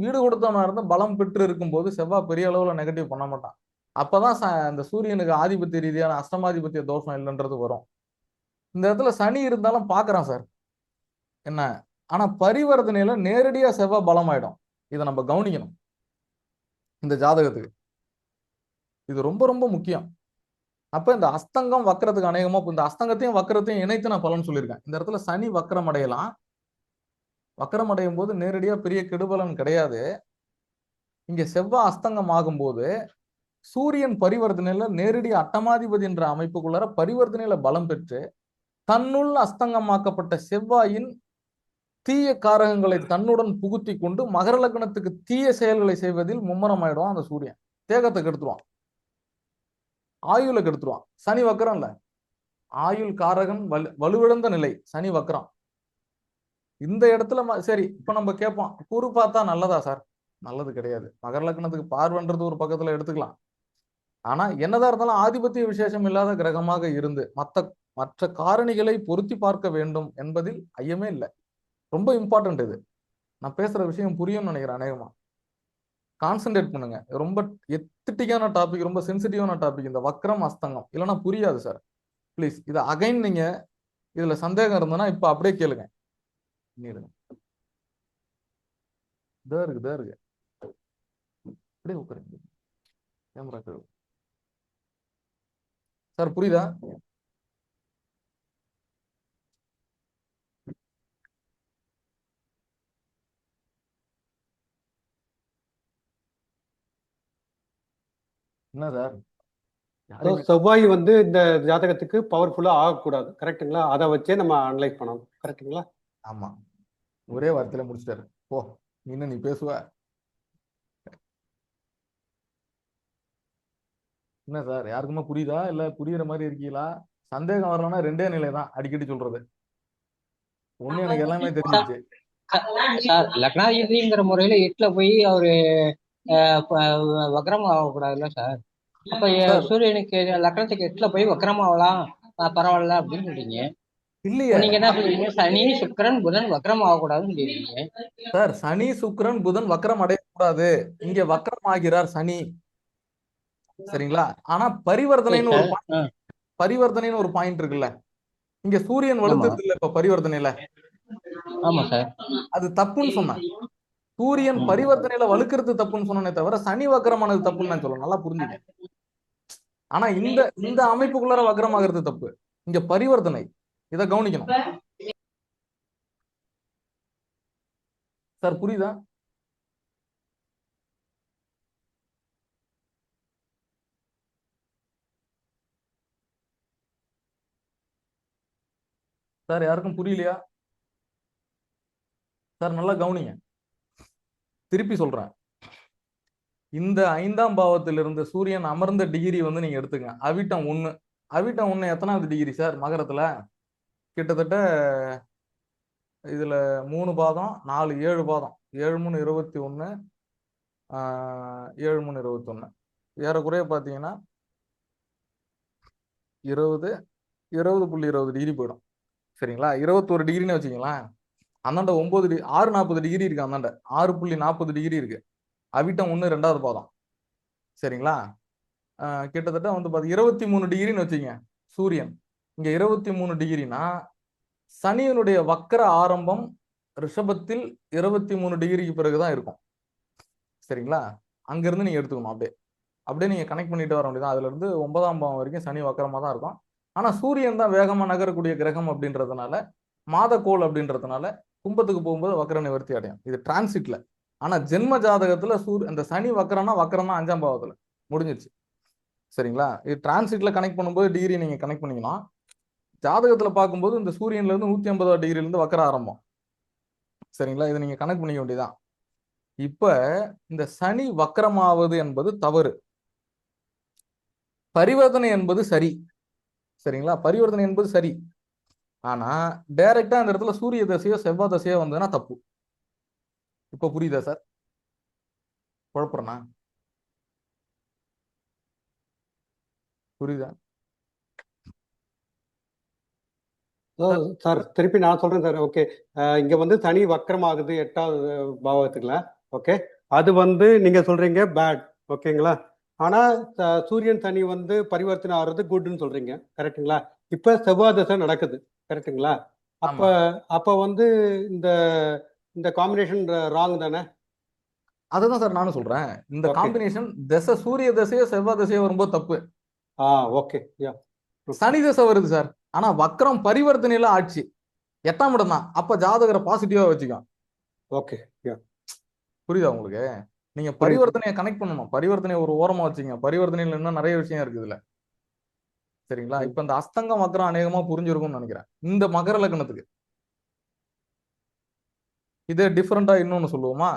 வீடு கொடுத்தவனா இருந்து பலம் பெற்று இருக்கும்போது செவ்வாய் பெரிய அளவுல நெகட்டிவ் பண்ண மாட்டான். அப்பதான் இந்த சூரியனுக்கு ஆதிபத்திய ரீதியான அஷ்டமாதிபத்திய தோஷம் இல்லைன்றது வரும். இந்த இடத்துல சனி இருந்தாலும் பாக்குறான் சார் என்ன. ஆனா பரிவர்த்தனையில நேரடியா செவ்வாய் பலம் ஆயிடும். இதை நம்ம கவனிக்கணும் இந்த ஜாதகத்துக்கு. இது ரொம்ப ரொம்ப முக்கியம். அப்ப இந்த அஸ்தங்கம் வக்கரத்துக்கு அநேகமா இந்த அஸ்தங்கத்தையும் வக்கரத்தையும் இணைத்து நான் பலன் சொல்லியிருக்கேன். இந்த இடத்துல சனி வக்கரம் அடையலாம். வக்கரம் அடையும் போது நேரடியா பெரிய கெடுபலன் கிடையாது. இங்க செவ்வாய் அஸ்தங்கம் ஆகும்போது சூரியன் பரிவர்த்தனையில நேரடி அட்டமாதிபதி என்ற அமைப்புக்குள்ளார பரிவர்த்தனையில பலம் பெற்று தன்னுள் அஸ்தங்கமாக்கப்பட்ட செவ்வாயின் தீய காரகங்களை தன்னுடன் புகுத்தி கொண்டு மகர லக்னத்துக்கு தீய செயல்களை செய்வதில் மும்முரம் ஆயிடுவான். அந்த சூரியன் தேகத்தை கெடுத்துருவான், ஆயுளை கெடுத்துருவான். சனி வக்கரம் இல்ல, ஆயுள் காரகன் வலுவிழந்த நிலை சனி வக்கரம். இந்த இடத்துல சரி, இப்ப நம்ம கேட்போம், குரு பார்த்தா நல்லதா சார்? நல்லது கிடையாது. மகர லக்னத்துக்கு பார்வைன்றது ஒரு பக்கத்துல எடுத்துக்கலாம். ஆனா என்னதான் இருந்தாலும் ஆதிபத்திய விசேஷம் இல்லாத கிரகமாக இருந்து மற்ற காரணிகளை பொருத்தி பார்க்க வேண்டும் என்பதில் ஐயமே இல்லை. ரொம்ப இம்பார்ட்டன்ட் இது. நான் பேசுற விஷயம் புரியும்னு நினைக்கிறேன். அநேகமா கான்சென்ட்ரேட் பண்ணுங்க. ரொம்ப எத்திட்டிக்கான டாபிக், ரொம்ப சென்சிட்டிவான டாபிக் இந்த வக்ரம் அஸ்தங்கம். இல்லைன்னா புரியாது சார். ப்ளீஸ் இதை அகைன் நீங்க இதுல சந்தேகம் இருந்ததுன்னா இப்ப அப்படியே கேளுங்க. இருக்கு அப்படியே உட்காருங்க. கேமரா சார் புரியுதா? என்ன சார்? செவ்வாய் இந்த ஜாதகத்துக்கு பவர்ஃபுல்லா ஆகக்கூடாது, கரெக்டுங்களா? அதை வச்சே நம்ம அனலைஸ் பண்ணணும், கரெக்டுங்களா? ஆமா, ஒரே வார்த்தையில முடிச்சிட்டாரு. போ, இன்னும் நீ பேசுவ. என்ன சார், யாருக்குமே புரியுதா? இல்ல புரியுற மாதிரி இருக்கீங்களா? சந்தேகம் வரலன்னா 2டே நிலை தான் அடிக்கடி சொல்றது. ஒண்ணு எனக்கு எல்லாமே தெரிஞ்சிச்சு சார். லக்னாதிபதிங்கிற முறையில 8ல போய் அவரு வக்ரம் ஆகக்கூடாதுல்ல சார்? அப்ப சூரியனுக்கு லக்னத்துக்கு 8ல போய் வக்ரம் ஆகலாம், பரவாயில்ல அப்படின்னு சொல்றீங்க. இல்லையே. நீங்க என்ன சொல்றீங்க? சனி சுக்கிரன் புதன் வக்ரம் ஆகக்கூடாதுன்னு சொல்றீங்க சார். சனி சுக்கிரன் புதன் வக்ரம் அடையக்கூடாது. இங்க வக்ரம் ஆகிறார் சனி, சரிங்களா? ஆனா பரிவர்த்தனைன்னு ஒரு பாயிண்ட் இருக்குல்ல. இங்க சூரியன் வலுத்தது இல்ல இப்ப பரிவர்த்தனையில. ஆமா சார், அது தப்புன்னு சொன்னேன். சூரியன் பரிவர்த்தனையில வலுக்கிறது தப்புன்னு சொன்னே தவிர சனி வக்கரமானது தப்புன்னு நான் சொல்ல, நல்லா புரிஞ்சுங்க. ஆனா இந்த அமைப்புக்குள்ளார வக்கரமாகிறது தப்பு. இங்க பரிவர்த்தனை, இதை கவனிக்கணும் சார். புரியுதா சார்? யாருக்கும் புரியலையா சார்? நல்லா கவனிங்க, திருப்பி சொல்றேன். இந்த 5ஆம் பாவத்தில் இருந்த சூரியன் அமர்ந்த டிகிரி வந்து நீங்க எடுத்துங்க. அவிட்டம் 1. அவிட்டம் 1 எத்தனாவது டிகிரி சார் மகரத்துல? கிட்டத்தட்ட இதுல 3 பாதம் 4 7 பாதம் 7 3 21 7 3 21 ஏறக்குறைய பார்த்தீங்கன்னா 20 20.20 டிகிரி போயிடும். சரிங்களா? 21 டிகிரின்னு வச்சுக்கலாம். அந்தாண்ட 9 டிகிரி 6.40 டிகிரி இருக்கு. அந்தாண்ட 6.40 டிகிரி இருக்கு. அவிட்டம் 1 2வது பாதம். சரிங்களா? கிட்டத்தட்ட வந்து 23 டிகிரின்னு வச்சுங்க சூரியன். இங்க 23 டிகிரினா சனியினுடைய வக்கர ஆரம்பம் ரிஷபத்தில் 23 டிகிரிக்கு பிறகுதான் இருக்கும். சரிங்களா? அங்கிருந்து நீங்க எடுத்துக்கணும். அப்படியே நீங்க கனெக்ட் பண்ணிட்டு வர வேண்டியதான். அதுல இருந்து 9ஆம் பாவம் வரைக்கும் சனி வக்கரமா தான் இருக்கும். ஆனா சூரியன் தான் வேகமா நகரக்கூடிய கிரகம் அப்படின்றதுனால, மாதக்கோள் அப்படின்றதுனால கும்பத்துக்கு போகும்போது வக்கர நிவர்த்தி அடையும். இது டிரான்சிட்ல. ஆனா ஜென்ம ஜாதகத்துல அந்த சனி வக்கரம்னா வக்கரம் தான் 5ஆம் பாவத்துல முடிஞ்சிருச்சு. சரிங்களா? இது டிரான்சிட்ல கனெக்ட் பண்ணும்போது டிகிரி நீங்க கனெக்ட் பண்ணீங்கன்னா, ஜாதகத்துல பார்க்கும்போது இந்த சூரியன்ல இருந்து 150 டிகிரில இருந்து வக்கர ஆரம்பம். சரிங்களா? இதை நீங்க கனெக்ட் பண்ணிக்க வேண்டியதான். இப்ப இந்த சனி வக்கரமாவது என்பது தவறு. பரிவர்த்தனை என்பது சரி. சரிங்களா? பரிவர்த்தனை என்பது சரி. ஆனா டைரக்டா அந்த இடத்துல சூரிய தசையோ செவ்வாய் தசையோ வந்ததுன்னா தப்பு. இப்ப புரியுதா சார்? குழப்பறனா? புரியுதா? சார் திருப்பி நான் சொல்றேன் சார். ஓகே, இங்க வந்து சனி வக்கரம் ஆகுது 8வது பாவத்துக்குல. ஓகே, அது வந்து நீங்க சொல்றீங்க பேட். ஓகேங்களா? ஆனா சூரியன் சனி வந்து பரிவர்த்தனை ஆகுறது குட்னு சொல்றீங்க. கரெக்டுங்களா? இப்ப செவ்வாய் தசை நடக்குது. கரெக்டுங்களா? அப்ப ஆமா. அப்ப வந்து இந்த இந்த காம்பினேஷன் ராங் தானே? அதுதான் சார் நானும் சொல்றேன். இந்த ஓகே. காம்பினேஷன் தசை சூரிய தசையோ செவ்வாய் தசையோ வரும்போது தப்பு. ஓகே. யா. சனி தசை வருது சார். ஆனா வக்ரம் பரிவர்த்தனையில ஆட்சி 8ஆம் இடம் தான். அப்ப ஜாதகரை பாசிட்டிவா வச்சுக்கோ. ஓகே. யா. புரியுதா உங்களுக்கு? நீங்க புரியுது. பரிவர்த்தனையை கனெக்ட் பண்ணணும். பரிவர்த்தனை ஒரு ஓரமா வச்சுங்க. பரிவர்த்தனையில இன்னும் நிறைய விஷயம் இருக்கு இதுல. சரிங்களா? இப்ப இந்த அஸ்தங்கம் வக்ரம் அநேகமா புரிஞ்சிருக்கும்னு நினைக்கிறேன். இந்த மகர லக்னத்துக்கு இதே டிஃபரெண்டா இன்னொன்னு சொல்லுவோமா?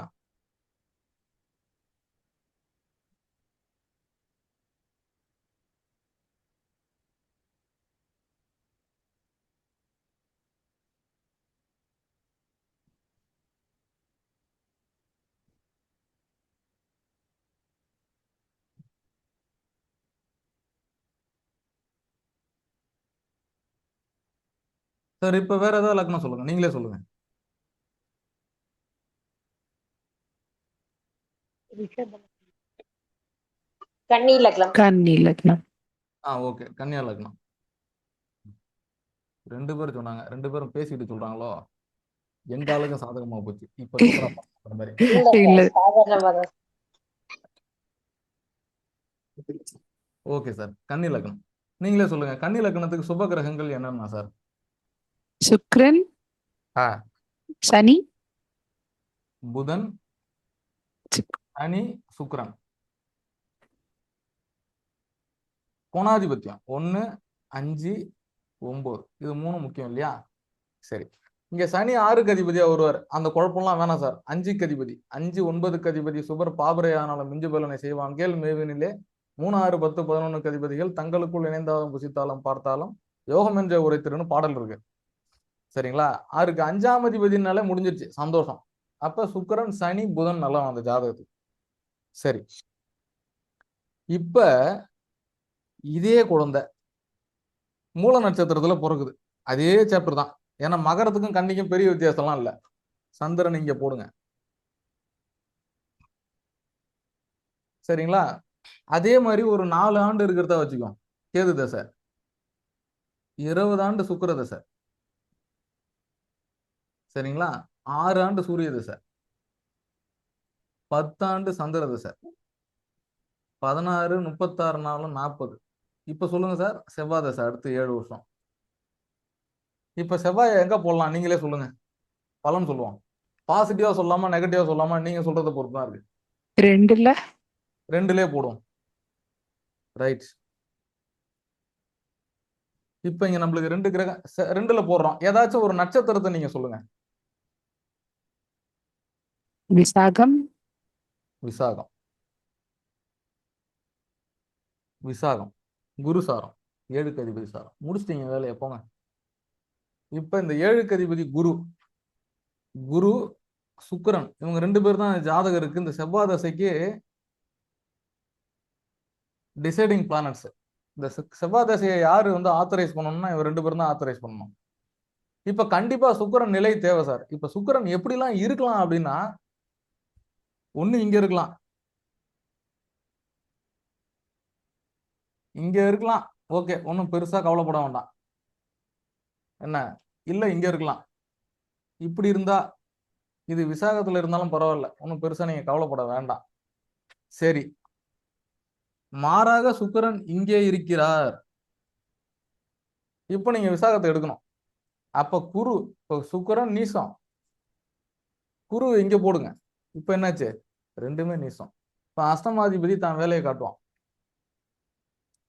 சார் இப்ப வேற ஏதாவது லக்னம் சொல்லுங்க. நீங்களே சொல்லுங்க. கன்னி லக்னம். கன்னி லக்னம். ஓகே. கன்னியா லக்னம். 2 பேரும் சொன்னாங்க. 2 பேரும் பேசிட்டு சொல்றாங்களோ? எங்க ஆளுக்கும் சாதகமா போச்சு. இப்ப சொல்ற மாதிரி. இல்ல சார், சாதாரணமா தான். Okay sir. கன்னி லக்னம். நீங்களே சொல்லுங்க. கன்னி லக்னத்துக்கு சுப கிரகங்கள் என்னன்னா சார்? சுக்கிரன், ஆ, சனி, புதன், சுக்- சனி, சுக்கிரன். கோணாதிபத்தியம் 1 5 9 இது 3 முக்கியம் இல்லையா? சரி. இங்க சனி 6க்கு அதிபதியா வருவார். அந்த குழப்பம்லாம் வேணாம் சார். 5க்கு அதிபதி 5 9க்கு அதிபதி சுபர் பாபரையானாலும் மிஞ்சு பலனை செய்வான் கேள் மேவினிலே 3 6 10 11க்கு அதிபதிகள் தங்களுக்குள் இணைந்தாலும் புசித்தாலும் பார்த்தாலும் யோகம் என்ற உரைத்திருன்னு பாடல் இருக்கு. சரிங்களா? 6க்கு 5ஆம் அதிபதினாலே முடிஞ்சிருச்சு. சந்தோஷம். அப்ப சுக்கிரன் சனி புதன் நல்லா அந்த ஜாதகத்துக்கு. சரி. இப்ப இதே குழந்தை மூல நட்சத்திரத்துல பிறகுது. அதே சாப்டர் தான். ஏன்னா மகரத்துக்கும் கன்னிக்கும் பெரிய வித்தியாசம்லாம் இல்ல. சந்திரன் இங்க போடுங்க. சரிங்களா? அதே மாதிரி ஒரு 4 ஆண்டு இருக்கிறதா வச்சுக்கோ. கேது தசை 20 ஆண்டு சுக்கிர தசை. சரிங்களா? 6 ஆண்டு சூரிய தசை 10 ஆண்டு சந்திர தசை 16 36 நாளும் 40. இப்ப சொல்லுங்க சார். செவ்வாய் தசை அடுத்து 7 வருஷம். இப்ப செவ்வாயை எங்க போடலாம்? நீங்களே சொல்லுங்க. பலன் சொல்லுவோம். பாசிட்டிவா சொல்லாம நெகட்டிவா சொல்லாம நீங்க சொல்றதை பொறுத்து தான் இருக்கு. 2ல 2லே போடுவோம். ரைட். இப்ப இங்க நம்மளுக்கு 2 கிரகம் 2ல போடுறோம். ஏதாச்சும் ஒரு நட்சத்திரத்தை நீங்க சொல்லுங்க. விசாகம், விசாகம். விசாகம், குரு சாரம், 7க்கு அதிபதி சாரம். முடிச்சிட்டீங்க வேலையை, போங்க. இப்ப இந்த 7க்கு அதிபதி குரு, குரு சுக்கிரன், இவங்க 2 பேர் தான் ஜாதகம் இருக்கு. இந்த செவ்வாய் தசைக்கு டிசைடிங் பிளானட்ஸ். இந்த செவ்வாய் தசையை யாரு வந்து ஆத்தரைஸ் பண்ணணும்னா இவங்க 2 பேரும் தான் ஆத்தரைஸ் பண்ணணும். இப்ப கண்டிப்பா சுக்கிரன் நிலை தேவை சார். இப்ப சுக்கிரன் எப்படிலாம் இருக்கலாம் அப்படின்னா, ஒண்ணு இங்க இருக்கலாம், இங்க இருக்கலாம், ஓகே, ஒன்றும் பெருசா கவலைப்பட வேண்டாம். என்ன, இல்ல இங்க இருக்கலாம். இப்படி இருந்தா, இது விசாகத்துல இருந்தாலும் பரவாயில்ல, ஒன்றும் பெருசா நீங்க கவலைப்பட வேண்டாம். சரி, மாறாக சுக்கிரன் இங்கே இருக்கிறார். இப்ப நீங்க விசாகத்தை எடுக்கணும். அப்ப குரு, இப்போ சுக்கிரன் நீசம், குரு இங்க போடுங்க. இப்ப என்னாச்சு, 2மே நீசம். இப்ப அஷ்டமாதிபதி தான் வேலையை காட்டுவான்.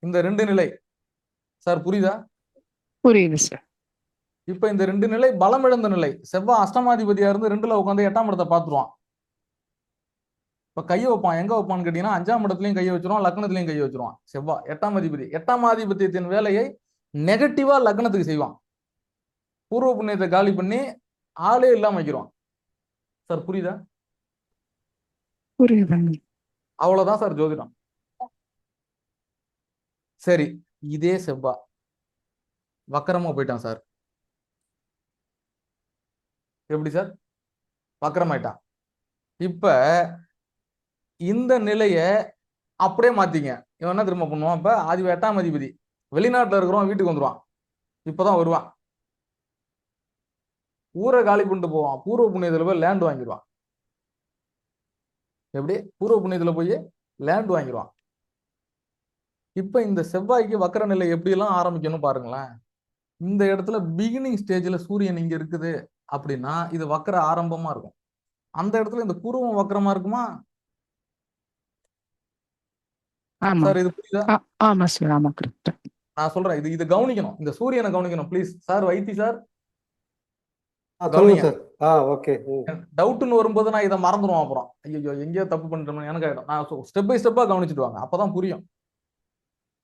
இந்த 2 நிலை சார் புரியுதா? புரியுது சார். இப்ப இந்த 2 நிலை பலம் இழந்த நிலை. செவ்வாய் அஷ்டமாதிபதியா இருந்து 2ல உட்காந்து 8ஆம் இடத்தை பார்த்துருவான். இப்ப கையை வைப்பான், எங்க வைப்பான்னு கேட்டீங்கன்னா 5ஆம் இடத்துலயும் கையை வச்சிருவான், லக்னத்திலையும் கையை வச்சிருவான். செவ்வாய் 8ஆம் அதிபதி. 8ஆம் ஆதிபத்தியத்தின் வேலையை நெகட்டிவா லக்னத்துக்கு செய்வான். பூர்வ புண்ணியத்தை காலி பண்ணி ஆளே இல்லாம வைக்கிறான். சார் புரியுதா? புரியுதுங்க. அவ்வளவுதான் சார் ஜோதிடம். சரி, இதே செவ்வாய் வக்கரமா போயிட்டான் சார். எப்படி சார் வக்கரமாயிட்டான்? இப்ப இந்த நிலைய அப்படியே மாத்திங்க. இவன் என்ன திரும்ப பண்ணுவான், இப்ப 8ஆம் அதிபதி வெளிநாட்டுல இருக்கிறவன் வீட்டுக்கு வந்துருவான். இப்பதான் வருவான், ஊரை காலி பண்ணிட்டு போவான். பூர்வ புண்ணியத்துல போய் லேண்ட் வாங்கிடுவான். எப்படி, பூர்வ புண்ணியத்துல போய் லேண்ட் வாங்கிடுவான். இப்ப இந்த செவ்வாய்க்கு வக்கர நிலை எப்படி எல்லாம் ஆரம்பிக்கணும் பாருங்களேன். இந்த இடத்துல பிகினிங் ஸ்டேஜ்ல சூரியன் இங்க இருக்குது அப்படின்னா இது வக்கர ஆரம்பமா இருக்கும். அந்த இடத்துல இந்த பூர்வம் வக்கரமா இருக்குமா ஆமா. சார்? இது புரியுதா? ஆமா சார், ஆமா, கரெக்ட். நான் சொல்றேன், இது கவனிக்கணும், இந்த சூரியனை கவனிக்கணும் ப்ளீஸ் சார். வைத்தி சார் சொல்லுங்க கவனிங்க. சார். ஓகே. டவுட்னு வரும்போது நான் இதை மறந்துடுவோம். அப்புறம் ஐயோ எங்கேயோ தப்பு பண்ணிட்டோம்னு எனக்கு ஆயிடும். நான் ஸ்டெப் பை ஸ்டெப்பா கவனிச்சுட்டு வாங்க, அப்பதான் புரியும்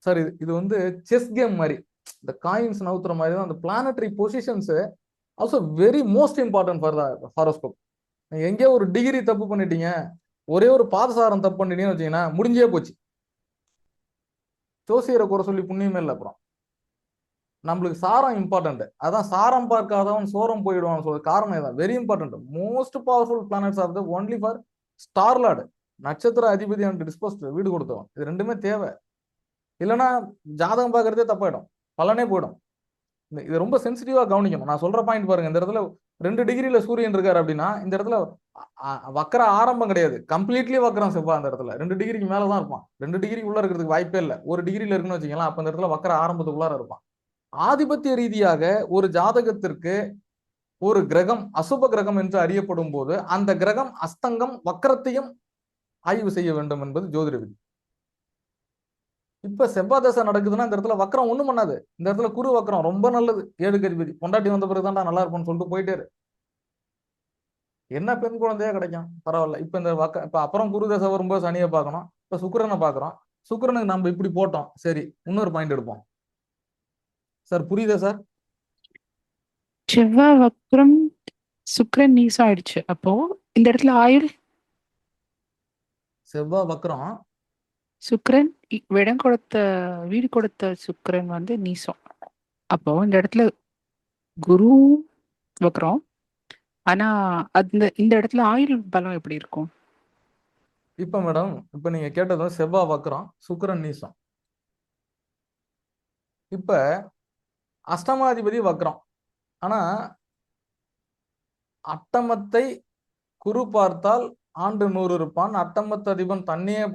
சார். இது வந்து செஸ் கேம் மாதிரி, இந்த காயின்ஸ் நவுத்துற மாதிரி தான். அந்த planetary positions also very most important for the horoscope. நீங்க எங்கேயோ ஒரு டிகிரி தப்பு பண்ணிட்டீங்க, ஒரே ஒரு பாதசாரம் தப்பு பண்ணிட்டீங்கன்னு வச்சீங்கன்னா முடிஞ்சே போச்சு. ஜோசியரை குறை சொல்லி புண்ணியமே இல்லை. அப்புறம் நம்மளுக்கு சாரம் இம்பார்ட்டன்ட். அதான் சாரம் பார்க்காதவன் சோரம் போயிடுவான் சொல்ற காரணம் இதான். Very important. Most powerful planets R the only for star Lord, நட்சத்திர அதிபதி அண்ட் டிஸ்போஸ்ட், வீடு கொடுத்தவன். இது 2மே தேவை. இல்லைன்னா ஜாதகம் பார்க்கறதே தப்பாயிடும், பலனே போயிடும். இது ரொம்ப சென்சிட்டிவா கவனிக்கணும். நான் சொல்ற பாயிண்ட் பாருங்க. இந்த இடத்துல 2 டிகிரில சூரியன் இருக்காரு அப்படின்னா இந்த இடத்துல வக்கர ஆரம்பம் கிடையாது, கம்ப்ளீட்லி வக்கரம் செவ்வாய். அந்த இடத்துல 2 டிகிரிக்கு மேலதான் இருப்பான். 2 டிகிரி உள்ள இருக்கிறதுக்கு வாய்ப்பே இல்லை. 1 டிகிரில இருக்குன்னு வச்சுக்கலாம், அப்ப இந்த இடத்துல வக்கர ஆரம்பத்துக்கு உள்ளார இருப்பான். ஆதிபத்திய ரீதியாக ஒரு ஜாதகத்திற்கு ஒரு கிரகம் அசுப கிரகம் என்று அறியப்படும் போது அந்த கிரகம் அஸ்தங்கம் வக்கரத்தையும் ஆய்வு செய்ய வேண்டும் என்பது ஜோதிட விதி. இப்ப செவ்வாய் தசை நடக்குதுன்னா இந்த இடத்துல வக்கரம் ஒண்ணும் பண்ணாது. இந்த இடத்துல குரு வக்கரம் ரொம்ப நல்லது. 7க்கு அதிபதி. பொண்டாட்டி வந்த பிறகுதான்டா நல்லா இருப்போம்னு சொல்லிட்டு போயிட்டே இரு. என்ன பெண் குழந்தையா கிடைக்கும், பரவாயில்ல. இப்ப இந்த இப்ப அப்புறம் குரு தசை வரும்போது சனியை பார்க்கணும். இப்ப சுக்கிரனை பார்க்கறோம். சுக்கிரனுக்கு நம்ம இப்படி போட்டோம். சரி, இன்னொரு பாயிண்ட் எடுப்போம் சார். புரியுதா சார்? செவ்வாய் வக்ரம், சுக்கிரன் நீசம் ஆயிடுச்சு. அப்போ இந்த இடத்துல ஆயுள் செவ்வாய் வக்கரம், சுக்கிரன் இடம் கொடுத்த வீடு கொடுத்த சுக்கிரன் வந்து நீசம். அப்போ இந்த இடத்துல குரு வக்ரம், ஆனா இந்த இடத்துல ஆயுள் பலம் எப்படி இருக்கும்? இப்ப மேடம், இப்ப நீங்க கேட்டதும் செவ்வாய் வக்கரம், சுக்கிரன் நீசம். இப்ப அஷ்டமாதிபதி வக்கரம், ஆனா அட்டமத்தை குரு பார்த்தால் ஆண்டு 100 இருப்பான். அட்டமத்து அதிபன் தன்னையே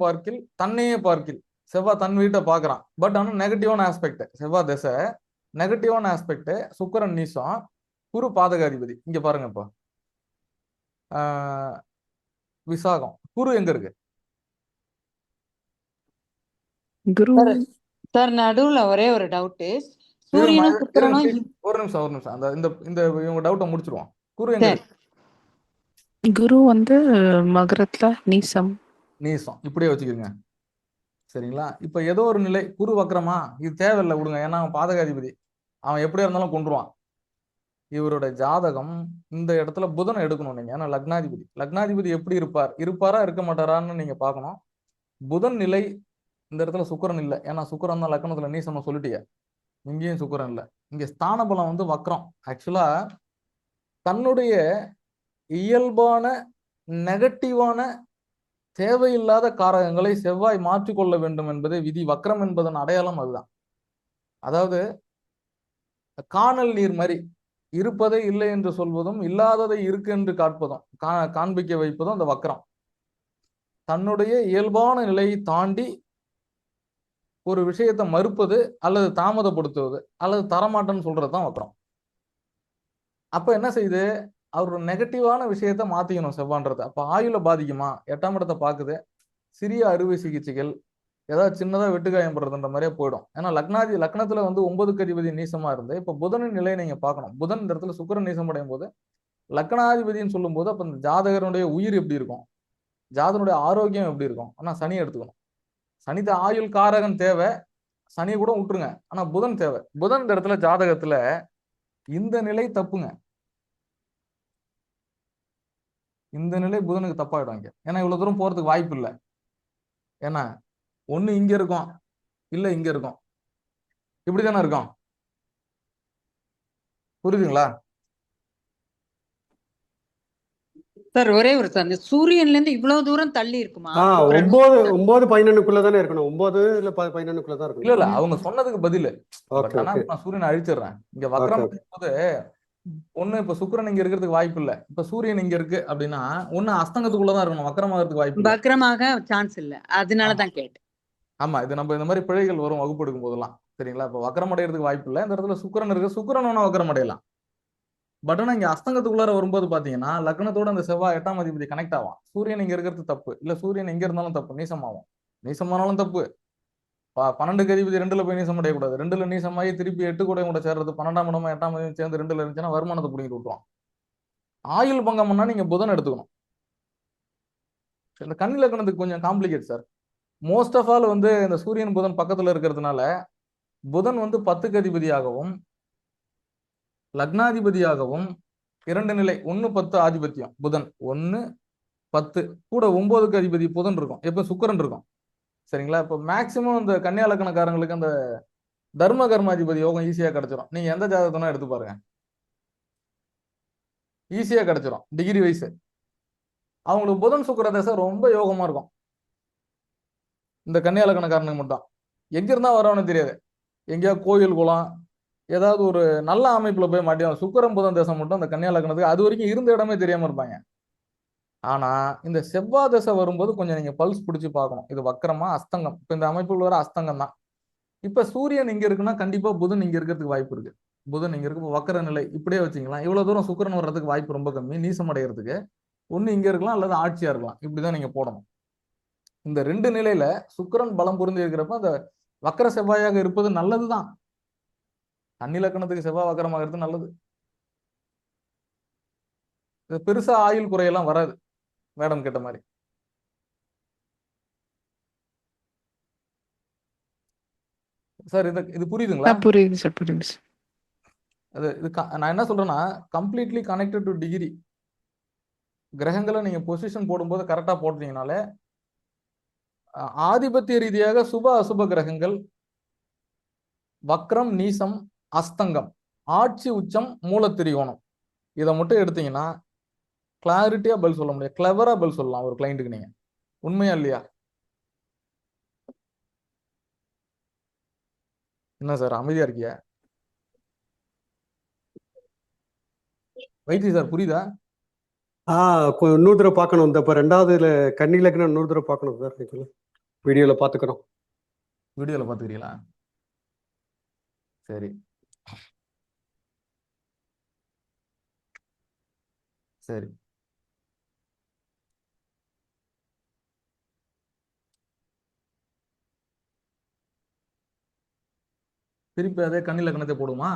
பார்க்கில் செவ்வாய் தன் வீட்டை பார்க்கறான். பட் ஆனா நெகட்டிவான ஆஸ்பெக்ட் செவ்வாய் தசை, நெகட்டிவான ஆஸ்பெக்ட். சுக்கிரன் நீசம், குரு பாதகாதிபதி. இங்க பாருங்க, இப்போ விசாகம், குரு எங்க இருக்கு? குரு சார் நடுவுல ஒரே ஒரு டவுட். சூரியனும் சுக்கிரனும் ஒரு நிமிஷம் அந்த இந்த இவங்க டவுட்டை முடிச்சிருவோம். குரு எங்க இருக்கு? குரு வந்து மகரத்துல நீசம். இப்படியே வச்சுக்கோங்க. சரிங்களா? இப்ப ஏதோ ஒரு நிலை குரு வக்ரமா, இது தேவையில்லை விடுங்க. ஏன்னா அவன் பாதகாதிபதி, அவன் எப்படியா இருந்தாலும் கொண்டுருவான். இவரோட ஜாதகம் இந்த இடத்துல புதனை எடுக்கணும் நீங்க. ஏன்னா லக்னாதிபதி, லக்னாதிபதி எப்படி இருப்பார், இருப்பாரா இருக்க மாட்டாரான்னு நீங்க பார்க்கணும். புதன் நிலை இந்த இடத்துல சுக்கிரன் இல்லை. ஏன்னா சுக்கிரன் தான் லக்னத்துல நீசமா சொல்லிட்டீங்க. இங்கேயும் சுக்கிரன் இல்லை. இங்க ஸ்தான பலம் வந்து வக்ரம். ஆக்சுவலா தன்னுடைய இயல்பான நெகட்டிவான தேவையில்லாத காரகங்களை செவ்வாய் மாற்றிக்கொள்ள வேண்டும் என்பதே விதி. வக்ரம் என்பதன் அடையாளம் அதுதான். அதாவது காணல் நீர் மாதிரி இருப்பதை இல்லை என்று சொல்வதும் இல்லாததை இருக்கு என்று காட்பதும் காண்பிக்க வைப்பதும் அந்த வக்ரம். தன்னுடைய இயல்பான நிலையை தாண்டி ஒரு விஷயத்தை மறுப்பது அல்லது தாமதப்படுத்துவது அல்லது தரமாட்டேன்னு சொல்றது தான் வக்ரம். அப்ப என்ன செய்யுது, அவர் நெகட்டிவான விஷயத்த மாத்திக்கணும் செவ்வான்றது. அப்ப ஆயுள பாதிக்குமா, 8ஆம் இடத்தை பாக்குது, சிறிய அறுவை சிகிச்சைகள், ஏதாவது சின்னதா வெட்டுக்காயம் படுறதுன்ற மாதிரியே போயிடும். ஏன்னா லக்னத்துல வந்து 9க்கு அதிபதி நீசமா இருந்து இப்ப புதனின் நிலையை நீங்க பார்க்கணும். புதன் இந்த இடத்துல சுக்கிரன் நீசம் அடையும் போது லக்னாதிபதினு சொல்லும் போது அப்ப இந்த ஜாதகருடைய உயிர் எப்படி இருக்கும், ஜாதனுடைய ஆரோக்கியம் எப்படி இருக்கும். ஆனா சனி எடுத்துக்கணும். சனி ஆயுள் காரகன் தேவை, சனியை கூட விட்டுருங்க. ஆனா புதன் தேவை. புதன் இந்த இடத்துல ஜாதகத்துல இந்த நிலை தப்புங்க. இந்த நிலை புதனுக்கு தப்பாயிடும் இங்க. ஏன்னா இவ்வளவு தூரம் போறதுக்கு வாய்ப்பு இல்லை. ஏன்னா ஒண்ணு இங்க இருக்கும், இல்ல இங்க இருக்கும். இப்படிதானே இருக்கும். புரியுதுங்களா? சார் ஒரே ஒரு சார், இந்த சூரியன்ல இருந்து இவ்வளவு தூரம் தள்ளி இருக்குமா சுக்கிரன்? 9 11க்குள்ள தானே இருக்கணும். 9 இல்ல 11க்குள்ள தான் இல்ல இல்ல இருக்கணும். அவங்க சொன்னதுக்கு பதில். பட் ஓகே ஆனா ஓகே நான் சூரியனை அழிச்சிடுறேன். இங்க ஓகே வக்ரம் ஓகே போது ஒண்ணு இப்ப சுக்கிரன் இங்க இருக்கிறதுக்கு வாய்ப்பு இல்லை. இப்ப சூரியன் இங்க இருக்கு அப்படின்னா ஒண்ணு அஸ்தங்கத்துக்குள்ளதான் இருக்கணும், வக்ரமாகிறதுக்கு வாய்ப்பு இல்லை. வக்ரமாக சான்ஸ் இல்ல, ஆமா அதனாலதான் கேட்டேன். ஆமா, இது நம்ம இந்த மாதிரி பிழைகள் வரும் வகுப்பு எடுக்கும் போதெல்லாம். சரிங்களா? இப்ப வக்ரம் அடைகிறதுக்கு வாய்ப்பு இல்லை. இந்த இடத்துல சுக்கிரன் இருக்கு, சுக்கிரன் வேணா வக்ரம் அடையலாம். பட் ஆனா இங்க அஸ்தங்கத்துக்குள்ளார வரும்போது பாத்தீங்கன்னா லக்னத்தோட அந்த செவ்வாய் 8ஆம் அதிபதி கனெக்ட் ஆகும். சூரியன் இங்க இருக்கிறது தப்பு, இல்ல சூரியன் எங்க இருந்தாலும் தப்பு, நீசமாகும். நீசமானாலும் தப்பு. 12க்கு அதிபதி 2ல போய் நீசம் அடையக்கூடாது. 2ல நீசமாகி திருப்பி 8 கூட கூட சேர்றது, 12ஆம் இடமா 8ஆம் அதிபதி சேர்ந்து 2ல இருந்துச்சுன்னா வருமானத்தை பிடிங்கிட்டு விட்டுருவான். ஆயுள் பங்கம் பண்ணா நீங்க புதன் எடுத்துக்கணும். இந்த கன்னி லக்னத்துக்கு கொஞ்சம் complicate sir. Most of all வந்து இந்த சூரியன் புதன் பக்கத்துல இருக்கிறதுனால புதன் வந்து 10க்கு அதிபதியாகவும் லக்னாதிபதியாகவும் 2 நிலை 1 10 ஆதிபத்தியம். புதன் 1 10 கூட 9க்கு அதிபதி புதன் இருக்கும், எப்ப சுக்கிரன் இருக்கும். சரிங்களா? இப்போ மேக்சிமம் இந்த கன்னியா லக்னக்காரங்களுக்கு அந்த தர்ம கர்மாதிபதி யோகம் ஈஸியா கிடைச்சிடும். நீங்க எந்த ஜாதகத்தினா எடுத்து பாருங்க, ஈஸியா கிடைச்சிடும் டிகிரி வைஸ். அவங்களுக்கு புதன் சுக்கிர தசை ரொம்ப யோகமா இருக்கும். இந்த கன்னியா லக்னக்காரனுக்கு மட்டும் எங்க இருந்தா வரவனு தெரியாது. எங்கேயா கோயில் குளம் ஏதாவது ஒரு நல்ல அமைப்புல போய் மாட்டியும். சுக்கிரன் புதன் தசை மட்டும் அந்த கன்னியா லக்னத்துக்கு அது வரைக்கும் இருந்த இடமே தெரியாம இருப்பாங்க. ஆனா இந்த செவ்வாய் தசை வரும்போது கொஞ்சம் நீங்க பல்ஸ் பிடிச்சு பார்க்கணும், இது வக்கரமா அஸ்தங்கம். இப்ப இந்த அமைப்புல வர அஸ்தங்கம் தான். இப்ப சூரியன் இங்க இருக்குன்னா கண்டிப்பா புதன் இங்க இருக்கிறதுக்கு வாய்ப்பு இருக்கு. புதன் இங்க இருக்கு, வக்கர நிலை இப்படியே வச்சுக்கலாம். இவ்வளவு தூரம் சுக்கிரன் வர்றதுக்கு வாய்ப்பு ரொம்ப கம்மி. நீசம் அடைகிறதுக்கு ஒண்ணு இங்க இருக்கலாம் அல்லது ஆட்சியா இருக்கலாம். இப்படிதான் நீங்க போடணும். இந்த 2 நிலையில சுக்கிரன் பலம் பொருந்தி இருக்கிறப்ப அந்த வக்கர செவ்வாயாக இருப்பது நல்லதுதான். கன்னி லக்னத்துக்கு செவ்வாய் வக்கரமாகிறது நல்லது. இது பெருசா ஆயுள் குறையெல்லாம் வராது மேடம் கேட்ட மாதிரி. சார் இது புரியுதுங்களா? புரியுது சார், புரியுது சார். நான் என்ன சொல்றேன்னா கம்ப்ளீட்லி கனெக்டட் டு டிகிரி. கிரகங்களை நீங்க பொசிஷன் போடும்போது கரெக்டா போட்டீங்கனாலே ஆதிபத்திய ரீதியாக சுப அசுப கிரகங்கள் வக்ரம் நீசம் அஸ்தங்கம் ஆட்சி உச்சம் மூலத்திரிகோணம் இதை மட்டும் எடுத்தீங்கன்னா கிளாரிட்டியா பதில் சொல்ல முடியும், கிளவரா பதில் சொல்லலாம் ஒரு கிளைண்ட்டுக்கு. நீங்க உண்மையா இல்லையா? என்ன சார் அமைதியா இருக்கியா? வைத்தி சார் புரியுதா? இன்னொரு தடவை பார்க்கணும். இந்த இப்போ 2வதுல கன்னி லக்னம் இன்னொரு தடவை பார்க்கணும் சார். வீடியோல பார்த்துக்கிறோம். வீடியோல பாத்துக்கிறீங்களா? சரி சரி. திருப்பி அதே கன்னி லக்னத்தை போடுமா,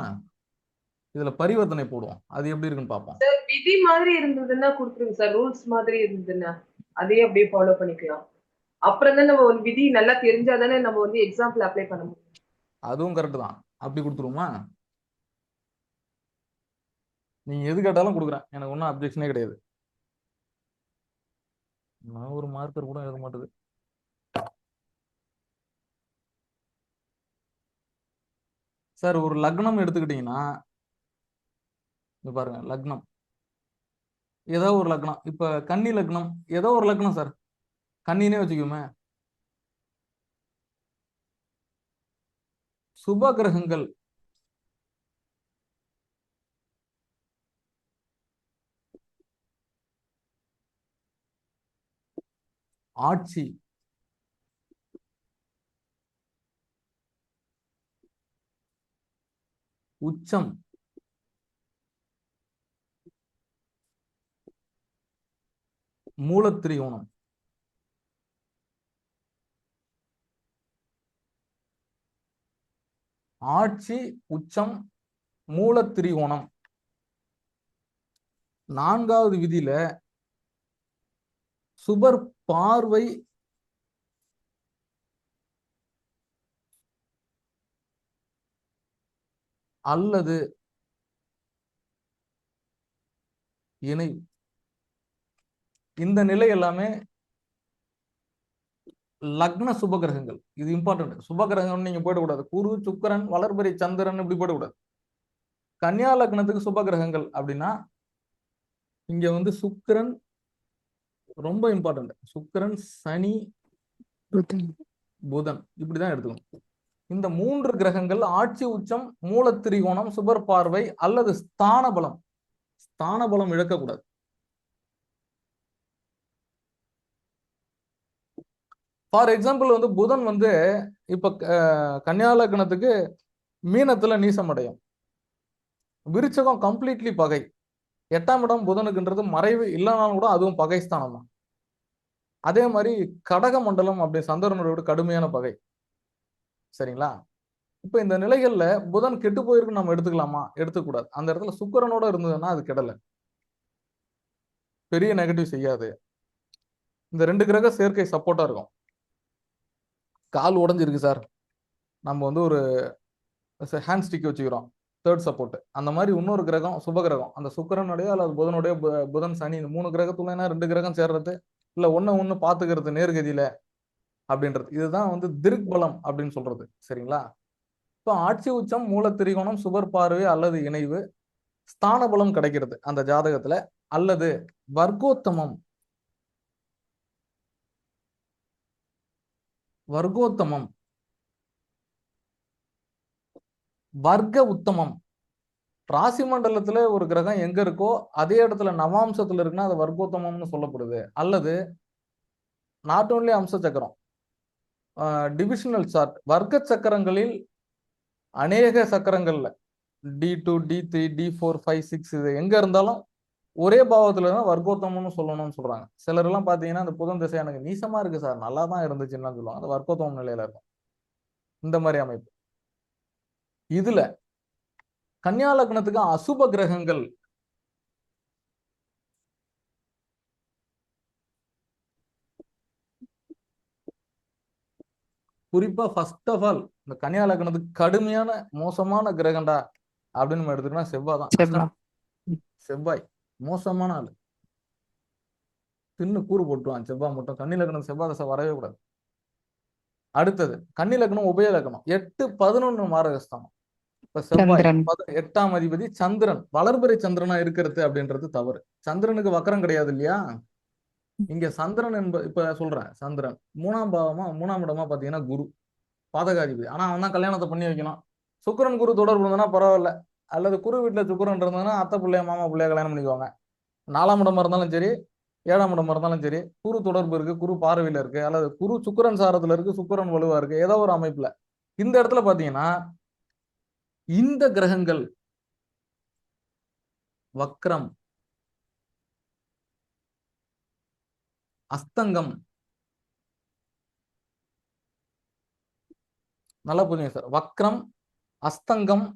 இதுல பரிவர்த்தனை போடுவோம். அது எப்படி இருக்குன்னு பார்ப்போம். சார் விதி மாதிரி இருந்ததுன்னா கொடுத்துருங்க சார். ரூல்ஸ் மாதிரி இருந்ததுன்னா அதையே அப்படியே ஃபாலோ பண்ணிக்கலாம். அப்புறம் தான் நம்ம ஒரு விதி நல்லா தெரிஞ்சாதானே நம்ம வந்து எக்ஸாம்பிள் அப்ளை பண்ண முடியும். அதுவும் கரெக்ட் தான். அப்படி கொடுத்துருமா? நீங்க எது கேட்டாலும் கொடுக்குறேன், எனக்கு ஒன்றும் அப்ஜெக்ஷனே கிடையாது. நான் ஒரு மார்க்கர் கூட எழுத மாட்டேது. சார் ஒரு லக்னம் எடுத்துக்கிட்டீங்கன்னா இங்க பாருங்க, லக்னம் ஏதோ ஒரு லக்னம், இப்ப கன்னி லக்னம் ஏதோ ஒரு லக்னம் சார், கன்னினே வச்சுக்கோமே. சுப கிரகங்கள் ஆட்சி, உச்சம், மூலத்திரிகோணம், ஆட்சி, உச்சம், மூலத்திரிகோணம். 4வது விதியில சுபர் பார்வை அல்லது இணை, இந்த நிலை எல்லாமே லக்ன சுபகிரகங்கள். இது இம்பார்ட்டன்ட். சுபகிரகம் நீங்க போயிடக்கூடாது. குரு, சுக்கிரன், வளர்பிறை சந்திரன் இப்படி போயிடக்கூடாது. கன்னியா லக்னத்துக்கு சுபகிரகங்கள் அப்படின்னா இங்க வந்து சுக்கிரன் ரொம்ப இம்பார்ட்டன்ட். சுக்கிரன், சனி, புதன். புதன் இப்படிதான் எடுத்துக்கணும். இந்த 3 கிரகங்கள் ஆட்சி, உச்சம், மூலத்திரிகோணம், சுபர் பார்வை அல்லது ஸ்தான பலம். ஸ்தான பலம் இழக்கக்கூடாது. ஃபார் எக்ஸாம்பிள் வந்து புதன் வந்து இப்ப கன்னியா லக்னத்துக்கு மீனத்துல நீசம் அடையும். விருச்சகம் கம்ப்ளீட்லி பகை. 8ஆம் இடம் புதனுக்குன்றது மறைவு இல்லைனாலும் கூட அதுவும் பகை ஸ்தானம் தான். அதே மாதிரி கடக மண்டலம் அப்படி சந்திரனோட கடுமையான பகை. சரிங்களா? இப்ப இந்த நிலைகள்ல புதன் கெட்டு போயிருக்கு நம்ம எடுத்துக்கலாமா? எடுத்துக்கூடாது. அந்த இடத்துல சுக்கிரனோட இருந்ததுன்னா அது கெடல, பெரிய நெகட்டிவ் செய்யாது. இந்த 2 கிரக சேர்க்கை சப்போர்ட்டா இருக்கும். கால் உடைஞ்சிருக்கு சார், நம்ம வந்து ஒரு ஹேண்ட் ஸ்டிக் வச்சுக்கிறோம், தேர்ட் சப்போர்ட். அந்த மாதிரி இன்னொரு கிரகம் சுப கிரகம், அந்த சுக்கிரனுடைய அல்லது புதனுடைய, புதன் சனி, இந்த 3 கிரகத்துல 2 கிரகம் சேர்றது இல்ல ஒண்ணு பாத்துக்கிறது நேர்கதியில அப்படின்றது, இதுதான் வந்து திருக்கு பலம் அப்படின்னு சொல்றது. சரிங்களா? இப்போ ஆட்சி, உச்சம், மூலத்திரிகோணம், சுபர் பார்வை அல்லது இணைவு, ஸ்தான பலம் கிடைக்கிறது அந்த ஜாதகத்துல, அல்லது வர்க்கோத்தமம். வர்க்கோத்தமம், வர்க்க உத்தமம். ராசி மண்டலத்துல ஒரு கிரகம் எங்க இருக்கோ அதே இடத்துல நவாம்சத்துல இருக்குன்னா அது வர்க்கோத்தமம்னு சொல்லப்படுது. அல்லது நாட் ஓன்லி அம்ச சக்கரம், டிவிஷனல் சார்ட், வர்க்க சக்கரங்களில் அநேக சக்கரங்கள்ல D2, D3, D4, 5, 6 இது எங்க இருந்தாலும் ஒரே பாவத்துல தான் வர்க்கோத்தமம்னு சொல்லணும்னு சொல்றாங்க. சிலர் எல்லாம் பாத்தீங்கன்னா அந்த புதன் திசை எனக்கு நீசமா இருக்கு சார், நல்லா தான் இருந்துச்சுன்னு சொல்லுவாங்க. அது வர்க்கோத்தமம் நிலையில இருக்கும். இந்த மாதிரி அமைப்பு. இதுல கன்னியா லக்னத்துக்கு அசுப கிரகங்கள் குறிப்பா ஃபர்ஸ்ட் ஆஃப் ஆல் இந்த கன்னியா லக்னத்துக்கு கடுமையான மோசமான கிரகண்டா அப்படின்னு நம்ம எடுத்துக்கிட்டோம்னா செவ்வாய் தான். செவ்வாய். செவ்வாய் மோசமான ஆளு, தின்னு கூறு போட்டுவான் செவ்வாய் மட்டும். கன்னி லக்னம் செவ்வாய் தசை வரவே கூடாது. அடுத்தது கன்னி லக்னம் உபய லக்னம் 8, 11 மாரகஸ்தானம். இப்ப செவ்வாய் சந்திரன். 8ஆம் அதிபதி சந்திரன், வளர்பிறை சந்திரனா இருக்கிறது அப்படின்றது தவறு. சந்திரனுக்கு வக்கரம் கிடையாது இல்லையா? இங்க சந்திரன் இப்ப சொல்றேன், சந்திரன் 3ஆம் பாவமா 3ஆம் இடமா பாத்தீங்கன்னா குரு பாதகாதிபதி. ஆனா அவன் தான் கல்யாணத்தை பண்ணி வைக்கணும். சுக்கிரன் குரு தொடர்பு இருந்ததுன்னா பரவாயில்ல, அல்லது குரு வீட்டுல சுக்கிரன் இருந்ததுன்னா அத்தை பிள்ளைய மாமா பிள்ளைய கல்யாணம் பண்ணிக்குவாங்க. 4ஆம் இடமா இருந்தாலும் சரி, 7ஆம் இடமா இருந்தாலும் சரி, குரு தொடர்பு இருக்கு, குரு பார்வையில இருக்கு, அல்லது குரு சுக்கிரன் சாரத்துல இருக்கு, சுக்கிரன் வலுவா இருக்கு, ஏதோ ஒரு அமைப்புல இந்த இடத்துல பாத்தீங்கன்னா இந்த கிரகங்கள் வக்ரம், அஸ்தங்கம், நல்லா புரியுங்க சார், வக்ரம், அஸ்தங்கம்,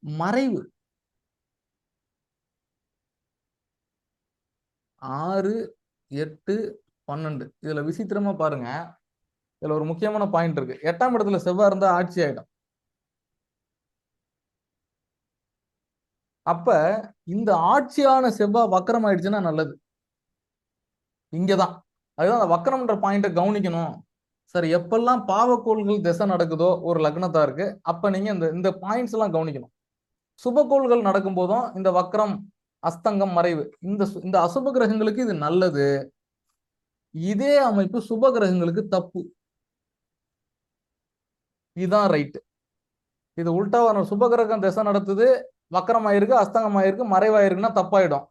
மறைவு 6, 8, 12. இதுல விசித்திரமா பாருங்க, இதுல ஒரு முக்கியமான பாயிண்ட் இருக்கு. 8ஆம் இடத்துல செவ்வாய் இருந்தா ஆட்சி ஆயிடும். அப்ப இந்த ஆட்சியான செவ்வாய் வக்கரம் ஆயிடுச்சுன்னா நல்லது. இங்கதான் அதுதான் அந்த வக்கரம்ன்ற பாயிண்ட கவனிக்கணும். சரி, எப்பெல்லாம் பாவக்கோள்கள் திசை நடக்குதோ ஒரு லக்னத்தாருக்கு, அப்ப நீங்க இந்த இந்த பாயிண்ட்ஸ் எல்லாம் கவனிக்கணும். சுபக்கோள்கள் நடக்கும் போதும் இந்த வக்கரம், அஸ்தங்கம், மறைவு, இந்த அசுப கிரகங்களுக்கு இது நல்லது. இதே அமைப்பு சுப கிரகங்களுக்கு தப்பு. இதுதான் ரைட். இது உல்டா வரும். சுப கிரகம் திசை நடத்துது, வக்கரமாயிருக்கு, அஸ்தங்கமாயிருக்கு, மறைவாயிருக்குன்னா தப்பாயிடும்.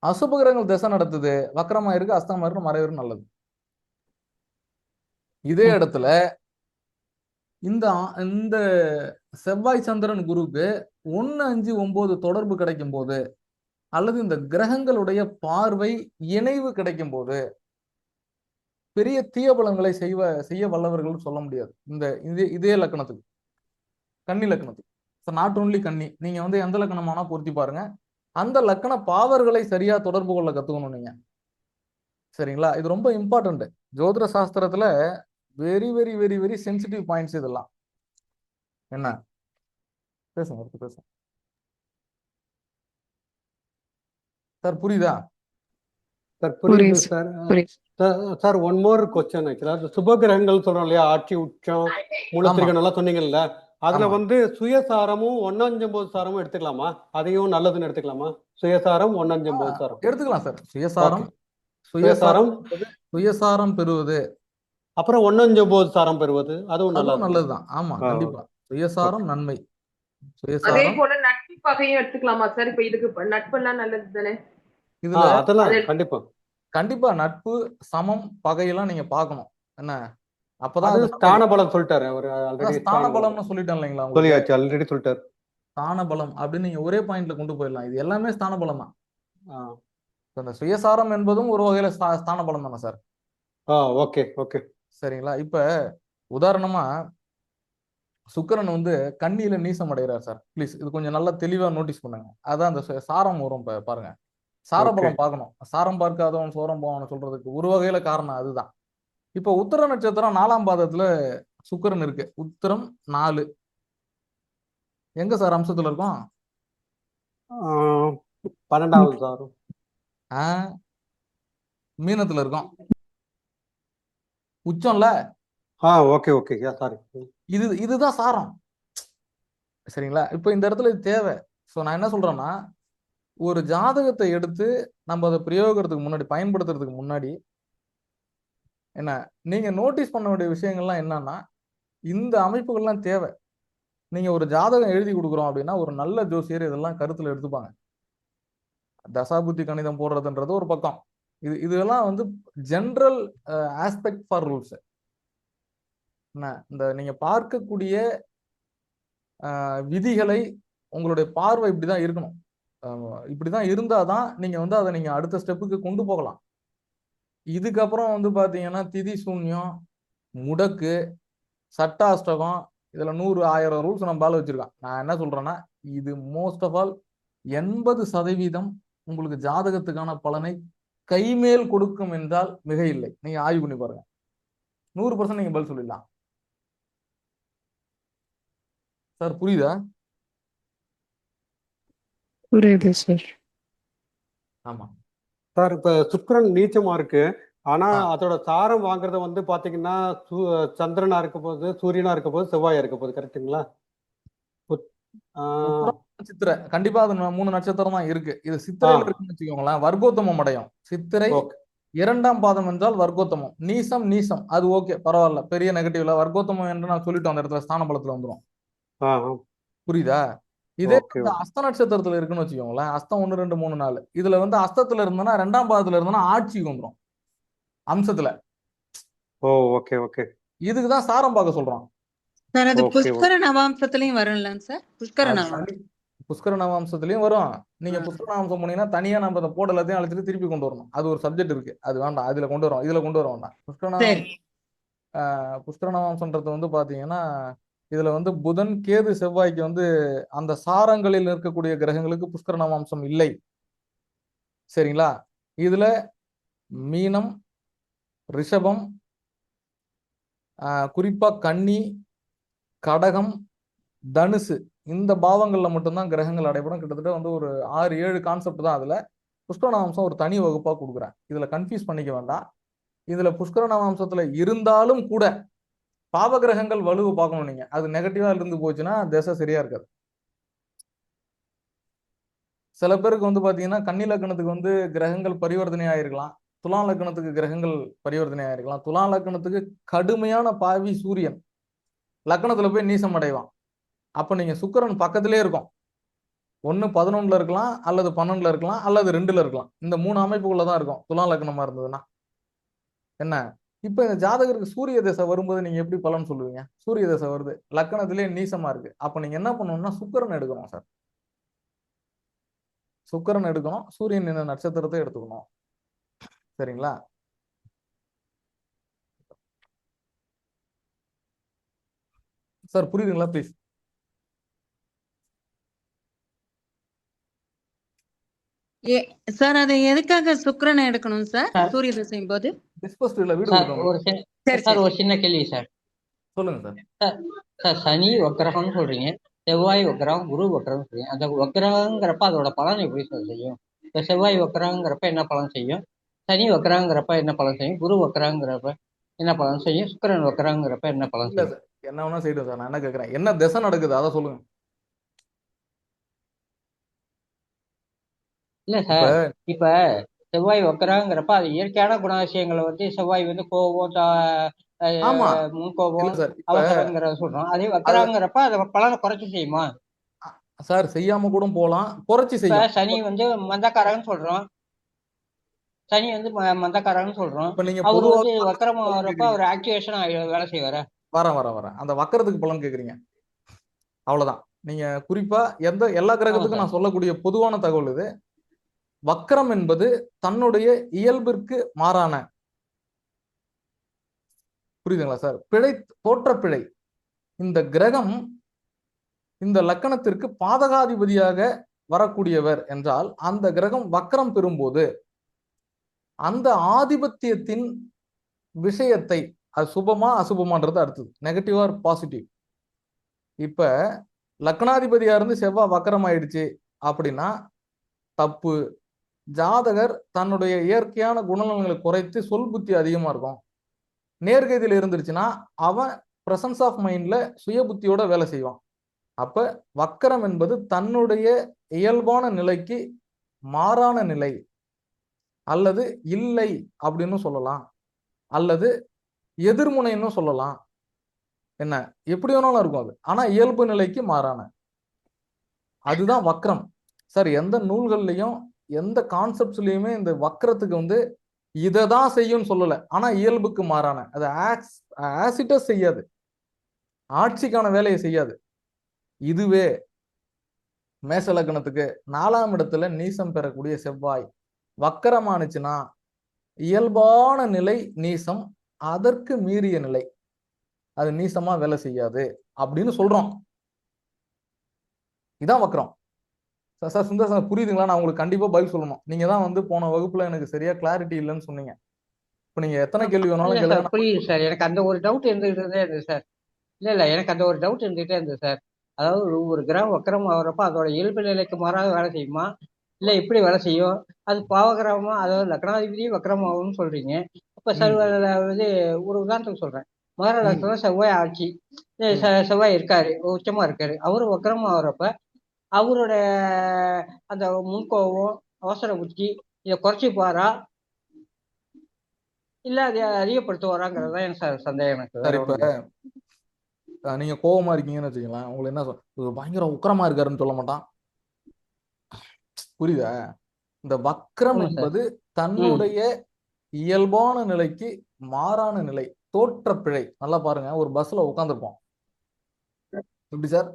அசுப கிரகங்கள் திசை நடத்துது, வக்கரமாயிருக்கு, அஸ்தங்கமாயிருக்கு, மறைவாயிருக்கு, நல்லது. இதே இடத்துல இந்த இந்த செவ்வாய் சந்திரன் குருக்கு 1, 5, 9 தொடர்பு கிடைக்கும் போது, அல்லது இந்த கிரகங்களுடைய பார்வை இணைவு கிடைக்கும் போது பெரிய தீய பலன்களை செய்ய வல்லவர்கள் சொல்ல முடியாது. இதே லக்கணத்துக்கு, கன்னி லக்கணத்துக்கு, நாட் ஓன்லி கன்னி, நீங்க வந்து எந்த லக்கணமானா பொருத்தி பாருங்க. அந்த லக்கண பாவர்களை சரியா தொடர்பு கொள்ள கத்துக்கணும் நீங்க. சரிங்களா? இது ரொம்ப இம்பார்ட்டன்ட். ஜோதிட சாஸ்திரத்துல very very very very sensitive points இதெல்லாம். என்ன பேசுங்க சார், புரியுதா? சார் புரியுது புரியுது சார். புரியுது. சார் ஒன் மோர் கொஸ்டின் ஆக்சுவலா, சுப கிரகங்கள் சொல்றோம் இல்லையா, ஆட்சி உச்சம் மூலத்திரிகன் எல்லாம் சொன்னீங்கல்ல, அதுல ஆமா. வந்து சுயசாரமும் 159 சாரமும் எடுத்துக்கலாமா? அதையும் நல்லதுன்னு எடுத்துக்கலாமா? சுயசாரம் 159 சாரம் எடுத்துக்கலாம் சார். சுயசாரம் Okay. சுயசாரம் சுயசாரம் பெறுவது, அப்புறம் 159 சாரம் பெறுவது, அதுவும் அதுவும் நல்லது. நல்லதுதான். ஆமா, கண்டிப்பா. சுயசாரம் நன்மை. அதே சுயசாரம் போல நட்பு பகையும் எடுத்துக்கலாமா சார்? இப்ப இதுக்கு நட்பெல்லாம் நல்லது தானே? இதுல அதெல்லாம் அது- கண்டிப்பா. கண்டிப்பா நட்பு, சமம், பகையெல்லாம் நீங்க பார்க்கணும். என்ன, அப்பதான் அது அது ஸ்தான பலம் சொல்லிட்டாரு அவர் அதான் ஆல்ரெடி. ஸ்தான பலம்னு சொல்லிட்டேன் இல்லைங்களா உங்களுக்கு. சொல்லியாச்சு, ஆல்ரெடி சொல்லிட்டாரு. ஸ்தான பலம் அப்படின்னு நீங்க ஒரே பாயிண்ட்ல கொண்டு போயிடலாம். இது எல்லாமே ஸ்தான பலம் தான். ஆ. இந்த சுயசாரம் என்பதும் ஒரு வகையில ஸ்தான பலம் தானே சார். Okay okay. சரிங்களா? இப்ப உதாரணமா சுக்கிரன் வந்து கன்னியில நீசம் அடைகிறார் சார். ப்ளீஸ் இது கொஞ்சம் நல்லா தெளிவா நோட்டீஸ் பண்ணுங்க. அதான் அந்த சாரம் வரும் பாருங்க. சாரபலம் பார்க்கணும். சாரம் பார்க்காதவன் சோரம் போவான்னு சொல்றதுக்கு ஒரு வகையில காரணம் அதுதான். இப்ப உத்திர நட்சத்திரம் 4ஆம் பாதத்துல சுக்கிரன் இருக்கு. உத்திரம் 4 எங்க சார் அம்சத்துல இருக்கும்? 12வது சாரம் மீனத்துல இருக்கும். உச்சம்ல. Okay okay. சாரி. இதுதான் சாரம். சரிங்களா? இப்ப இந்த இடத்துல இது தேவை. சோ நான் என்ன சொல்றேன்னா, ஒரு ஜாதகத்தை எடுத்து நம்ம அதை பிரயோகத்துக்கு முன்னாடி, பயன்படுத்துறதுக்கு முன்னாடி என்ன நீங்க நோட்டீஸ் பண்ண வேண்டிய விஷயங்கள்லாம் என்னன்னா, இந்த அமைப்புகள்லாம் தேவை. நீங்க ஒரு ஜாதகம் எழுதி கொடுக்குறோம் அப்படின்னா ஒரு நல்ல ஜோசியர் இதெல்லாம் கருத்துல எடுத்துப்பாங்க. தசாபுத்தி கணிதம் போடுறதுன்றது ஒரு பக்கம். இதெல்லாம் வந்து ஜெனரல் ஆஸ்பெக்ட் ஃபார் ரூல்ஸ். இந்த நீங்க பார்க்கக்கூடிய விதிகளை உங்களுடைய பார்வை இப்படிதான் இருக்கணும். இப்படிதான் இருந்தாதான் நீங்க வந்து அதை நீங்க அடுத்த ஸ்டெப்புக்கு கொண்டு போகலாம். இதுக்கப்புறம் வந்து பாத்தீங்கன்னா திதி சூன்யம், முடக்கு, சட்டாஷ்டகம், இதுல 100, 1000 ரூல்ஸ் நம்ம பால வச்சிருக்கான். நான் என்ன சொல்றேன்னா, இது மோஸ்ட் ஆஃப் ஆல் 80% உங்களுக்கு ஜாதகத்துக்கான பலனை கைமேல் கொடுக்கும் என்றால் மிக இல்லை. நீங்க ஆய்வு பண்ணி பாருங்க. 100% நீங்க பதில் சொல்லிடலாம் சார். புரியுதா? புரியுது சார். ஆமா சார், இப்ப சுக்கிரன் நீச்சமா இருக்கு, ஆனா அதோட சாரம் வாங்குறது வந்து பாத்தீங்கன்னா சந்திரனா இருக்க போது, சூரியனா இருக்க போது, செவ்வாயா இருக்க போது, கரெக்டுங்களா? சித்திரை கண்டிப்பா அது 3 நட்சத்திரம் தான் இருக்கு. இது சித்திரையில இருக்குன்னு வச்சுக்கோங்களேன், வர்க்கோத்தமம் அடையும். சித்திரை 2ஆம் பாதம் என்றால் வர்க்கோத்தமம். நீசம் அது ஓகே, பரவாயில்ல, பெரிய நெகட்டிவ்ல. வர்க்கோத்தமம் என்று நான் சொல்லிட்டோம், அந்த இடத்துல ஸ்தான பலத்துல வந்துடும். புரியுதா? இதே அஸ்த நட்சத்திரத்துல இருக்குன்னு வச்சுக்கோங்களேன், அஸ்தம் 1, 2, 3, 4, இதுல வந்து அஸ்தத்துல இருந்தோம்னா 2ஆம் பாதத்துல இருந்தோம்னா ஆட்சிக்கு வந்துடும் அம்சத்துல. Okay okay. இதுக்குதான் சாரம் பார்க்க சொல்றோம் சார். அது புஷ்கர நவாம்சத்திலயும் வரும்ல சார்? புஷ்கர நவாம்சத்திலயும் வரும். நீங்க புஷ்கர நவாம்சம் போனீங்கன்னா தனியா நம்ம அந்த போர்டு எல்லாத்தையும் அழைச்சிட்டு திருப்பி கொண்டு வரணும். அது ஒரு சப்ஜெக்ட் இருக்கு, அது வேண்டாம். இதுல கொண்டு வரோம், இதுல கொண்டு வர வேண்டாம். புஷ்கர நவாம்சம்ன்றது வந்து பாத்தீங்கன்னா, இதுல வந்து புதன், கேது, செவ்வாய்க்கு வந்து அந்த சாரங்களில் இருக்கக்கூடிய கிரகங்களுக்கு புஷ்கர நவாம்சம் இல்லை. சரிங்களா? இதுல மீனம், ரிஷபம், குறிப்பா கன்னி, கடகம், தனுசு இந்த பாவங்கள்ல மட்டும்தான் கிரகங்கள் அடைபடும். கிட்டத்தட்ட வந்து ஒரு 6-7 கான்செப்ட் தான் அதுல. புஷ்கரணாம்சம் ஒரு தனி வகுப்பா கொடுக்குறேன். இதுல கன்ஃபியூஸ் பண்ணிக்க வேண்டாம். இதுல புஷ்கரணாம்சத்துல இருந்தாலும் கூட பாவகிரகங்கள் வலுவை பார்க்கணும் நீங்க. அது நெகட்டிவா இருந்து போச்சுன்னா திசை சரியா இருக்காது. சில பேருக்கு வந்து பாத்தீங்கன்னா கன்னி லக்னத்துக்கு வந்து கிரகங்கள் பரிவர்த்தனை ஆயிருக்கலாம். துலாம் லக்னத்துக்கு கிரகங்கள் பரிவர்த்தனை ஆயிருக்கலாம். துலாம் லக்னத்துக்கு கடுமையான பாவி சூரியன் லக்னத்துல போய் நீசம் அடைவான். அப்ப நீங்க சுக்கிரன் பக்கத்திலே இருக்கும். ஒன்னு 11ல இருக்கலாம், அல்லது 12ல இருக்கலாம், அல்லது 2ல இருக்கலாம். இந்த 3 அமைப்புக்குள்ள தான் இருக்கும் துலாம் லக்னமா இருந்ததுன்னா. என்ன இப்ப இந்த ஜாதகருக்கு சூரிய தசை வரும்போது நீங்க எப்படி பலன் சொல்லுவீங்க? சூரிய தசை வருது, லக்னத்திலே நீசமா இருக்கு. அப்ப நீங்க என்ன பண்ணணும்னா சுக்கிரன் எடுக்கணும் சார். சுக்கிரன் எடுக்கணும், சூரியன் என்ன நட்சத்திரத்தை எடுத்துக்கணும். சரிங்களா? சார் புரியுதுங்களா? ப்ளீஸ். சார் அது எதுக்காக சுக்கிரனை எடுக்கணும் சார் சார் சூரிய தசையும் போது? டிஸ்போஸ்ட்ல வீடு சார் கொடுக்கணும். ஒரு சின்ன சரி சார் சரி. ஒரு சின்ன கேள்வி சார். சொல்லுங்க சார். சார் சார் சனி வக்கரகம்னு சொல்றீங்க, செவ்வாய் வக்கரம், குரு வக்கரம்னு சொல்றீங்க. அந்த வக்கரங்கிறப்ப அதோட பலன் எப்படி சார் செய்யும்? இப்போ செவ்வாய் வக்கரங்கிறப்ப என்ன பலன் செய்யும்? சனி வக்கரங்கிறப்ப என்ன பலன் செய்யும்? குரு வக்கரங்கிறப்ப என்ன பலன் செய்யும்? சுக்கிரன் வக்கரங்கிறப்ப என்ன பலன் இல்ல செய்யும்? சார், என்ன வேணா செய்யட்டும் சார். நான் என்ன கேட்கறேன், என்ன திசை நடக்குது அதை சொல்லுங்க. இல்ல இப்ப சார், இப்ப செவ்வாய் வக்கரங்கிறப்ப அது இயற்கையான குணாதிசயங்களை வந்து செவ்வாய் வந்து கோபம், ஆமா இல்ல முன்கோபம், சார், இப்ப அவசரங்கிறத சொல்றோம். அதே அது வக்கரங்கிறப்ப அதை பலனை குறைச்சி செய்யுமா? சார் செய்யாம கூட போலாம், குறைச்சி இப்ப செய்யும். சனி வந்து மந்தக்காரன்னு சொல்றோம், சனி வந்து மந்தக்காரன்னு சொல்றோம். இப்ப நீங்க அவர் வந்து பொதுவாக வக்கரமா பலன் வர்றப்ப கேக்குறீங்க. அவர் ஆக்டிவேஷன் வேலை செய்வார. வரேன் அந்த வக்கரத்துக்கு பலன் கேக்குறீங்க. அவ்வளவுதான். நீங்க குறிப்பா எல்லா ஆமா கிரகத்துக்கும் சார். நான் சொல்லக்கூடிய பொதுவான தகவல் இது. வக்கரம் என்பது தன்னுடைய இயல்பிற்கு மாறான, புரியுதுங்களா சார், பிழை, தோற்ற பிழை. இந்த கிரகம் இந்த லக்கணத்திற்கு பாதகாதிபதியாக வரக்கூடியவர் என்றால் அந்த கிரகம் வக்கரம் பெறும்போது அந்த ஆதிபத்தியத்தின் விஷயத்தை, அது சுபமா அசுபமான்றது அடுத்தது, நெகட்டிவா பாசிட்டிவ். இப்ப லக்னாதிபதியா இருந்து செவ்வாய் வக்கரம் ஆயிடுச்சு அப்படின்னா தப்பு. ஜாதகர் தன்னுடைய இயற்கையான குணநலன்களை குறைத்து சொல் புத்தி அதிகமா இருக்கும். நேர்கதியில் இருந்துருச்சுன்னா அவன் பிரசன்ஸ் ஆஃப் மைண்ட்ல சுய புத்தியோட வேலை செய்வான். அப்ப வக்கரம் என்பது தன்னுடைய இயல்பான நிலைக்கு மாறான நிலை, அல்லது இல்லை அப்படின்னு சொல்லலாம், அல்லது எதிர்முனைன்னு சொல்லலாம். என்ன எப்படி வேணாலும் இருக்கும் அது, ஆனா இயல்பு நிலைக்கு மாறான, அதுதான் வக்ரம் சார். எந்த நூல்கள்லையும் எந்த கான்செப்ட்ஸ்லயுமே இந்த வக்ரத்துக்கு வந்து இதை தான் செய்யும் சொல்லல, ஆனா இயல்புக்கு மாறான, அது ஆசிட்டஸ் செய்யாது, ஆட்சிக்கான வேலையை செய்யாது. இதுவே மேச லக்னத்துக்கு 4ஆம் இடத்துல நீசம் பெறக்கூடிய செவ்வாய் வக்கரமானுச்சுன்னா இயல்பான நிலை நீசம், அதற்கு மீறிய நிலை, அது நீசமா வேலை செய்யாது அப்படின்னு சொல்றோம். இதான் வக்கரம். சார் சுந்தர் சார் புரியுதுங்களா? நான் உங்களுக்கு கண்டிப்பா பதில் சொல்லணும். நீங்க தான் வந்து போன வகுப்புல எனக்கு சரியா கிளாரிட்டி இல்லைன்னு சொன்னீங்க. இப்ப நீங்க எத்தனை கேள்வி இல்ல வேணாலும் சார், கேளுங்க. புரியுது சார். எனக்கு அந்த ஒரு டவுட் இருந்துகிட்டே இருந்தது சார். இல்ல எனக்கு அந்த ஒரு டவுட் இருந்துகிட்டே இருந்தது சார். அதாவது ஒரு கிரகம் வக்கரம் ஆகுறப்ப அதோட இயல்பு நிலைக்கு மாறாக வேலை செய்யுமா, இல்ல எப்படி வேலை செய்யும்? அது பாவகிரகமா, அதாவது லக்னாதிபதி வக்கரம் ஆகும்னு சொல்றீங்க. அப்ப வந்து ஒரு உதாரணத்துக்கு சொல்றேன். மகர லக்னத்துல செவ்வாய் ஆட்சி, செவ்வாய் இருக்காரு, உச்சமா இருக்காரு. அவரு வக்கரம் ஆகுறப்ப அவரோட அந்த முன்கோபம், அவசர புத்தி இதை குறைச்சிப்பாரா, இல்ல அதை அதிகப்படுத்துவாராங்கிறது தான் எனக்கு சந்தேகம். எனக்கு வேற சார் இப்ப ஒண்ணும் இல்ல. நீங்க கோவமா இருக்கீங்கன்னு வச்சுக்கலாம், உங்களுக்கு என்ன இவர் பயங்கர உக்கிரமா இருக்காருன்னு சொல்ல மாட்டான். புரியுதா? இந்த வக்ரம் ஆமா சார். என்பது தன்னுடைய இயல்பான நிலைக்கு மாறான நிலை, தோற்ற பிழை. நல்லா பாருங்க, ஒரு பஸ்ல உட்காந்துருப்போம். எப்படி சார்?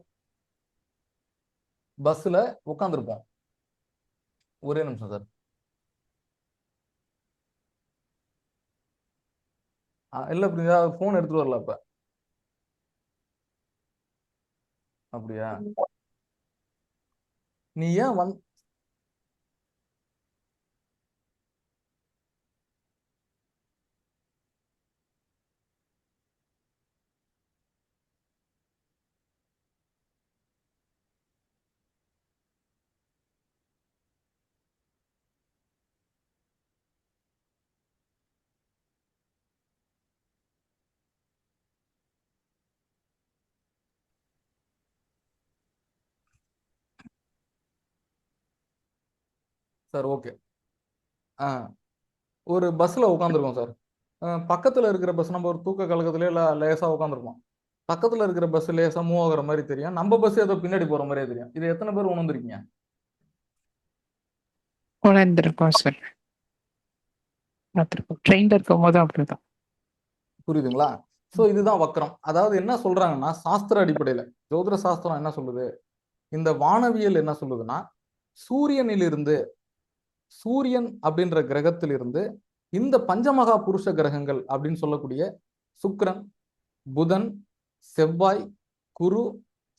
பஸ்ல உட்காந்துருப்போம். ஒரே நிமிஷம் சார். இல்ல புரியுதா? போன் எடுத்துட்டு வரல அப்ப. அப்படியா? நீ ஏன் சார் ஓகே. ஒரு பஸ்ஸில் உட்காந்துருக்கோம் சார். பக்கத்தில் இருக்கிற பஸ் நம்ம ஒரு தூக்க கலக்கத்துலேயே லேசாக உட்காந்துருப்போம். பக்கத்தில் இருக்கிற பஸ் லேசாக மூவ் ஆகுற மாதிரி தெரியும். நம்ம பஸ் ஏதோ பின்னாடி போகிற மாதிரியே தெரியும். இது எத்தனை பேர் உணர்ந்துருக்கீங்க? உணர்ந்திருக்கோம் சார். பார்த்துருக்கோம். ட்ரெயினில் இருக்கும் போதும் அப்படிதான். புரியுதுங்களா? ஸோ இதுதான் வக்ரம். அதாவது என்ன சொல்றாங்கன்னா, சாஸ்திர அடிப்படையில் ஜோதிட சாஸ்திரம் என்ன சொல்லுது, இந்த வானவியல் என்ன சொல்லுதுன்னா, சூரியன் அப்படின்ற கிரகத்திலிருந்து இந்த பஞ்சமகா புருஷ கிரகங்கள் அப்படின்னு சொல்லக்கூடிய சுக்கிரன், புதன், செவ்வாய், குரு,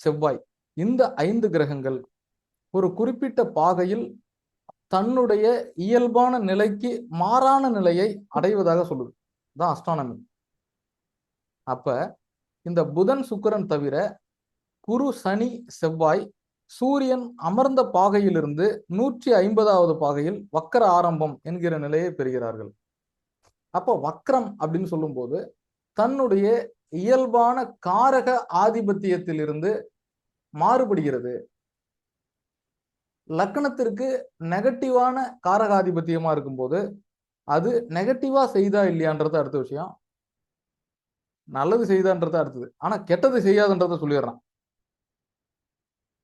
செவ்வாய், இந்த 5 கிரகங்கள் ஒரு குறிப்பிட்ட பாகையில் தன்னுடைய இயல்பான நிலைக்கு மாறான நிலையை அடைவதாக சொல்லுது. தான் அஸ்ட்ரானமி. அப்ப இந்த புதன், சுக்கிரன் தவிர குரு, சனி, செவ்வாய், சூரியன் அமர்ந்த பாகையிலிருந்து 150வது பாகையில் வக்கர ஆரம்பம் என்கிற நிலையை பெறுகிறார்கள். அப்போ வக்ரம் அப்படின்னு சொல்லும்போது தன்னுடைய இயல்பான காரக ஆதிபத்தியத்திலிருந்து மாறுபடுகிறது. லக்னத்திற்கு நெகட்டிவான காரகாதிபத்தியமா இருக்கும்போது அது நெகட்டிவா செய்தா இல்லையான்றது அடுத்த விஷயம். நல்லது செய்தான்றது அடுத்தது. ஆனா கெட்டது செய்யாதுன்றத சொல்லிடுறான்.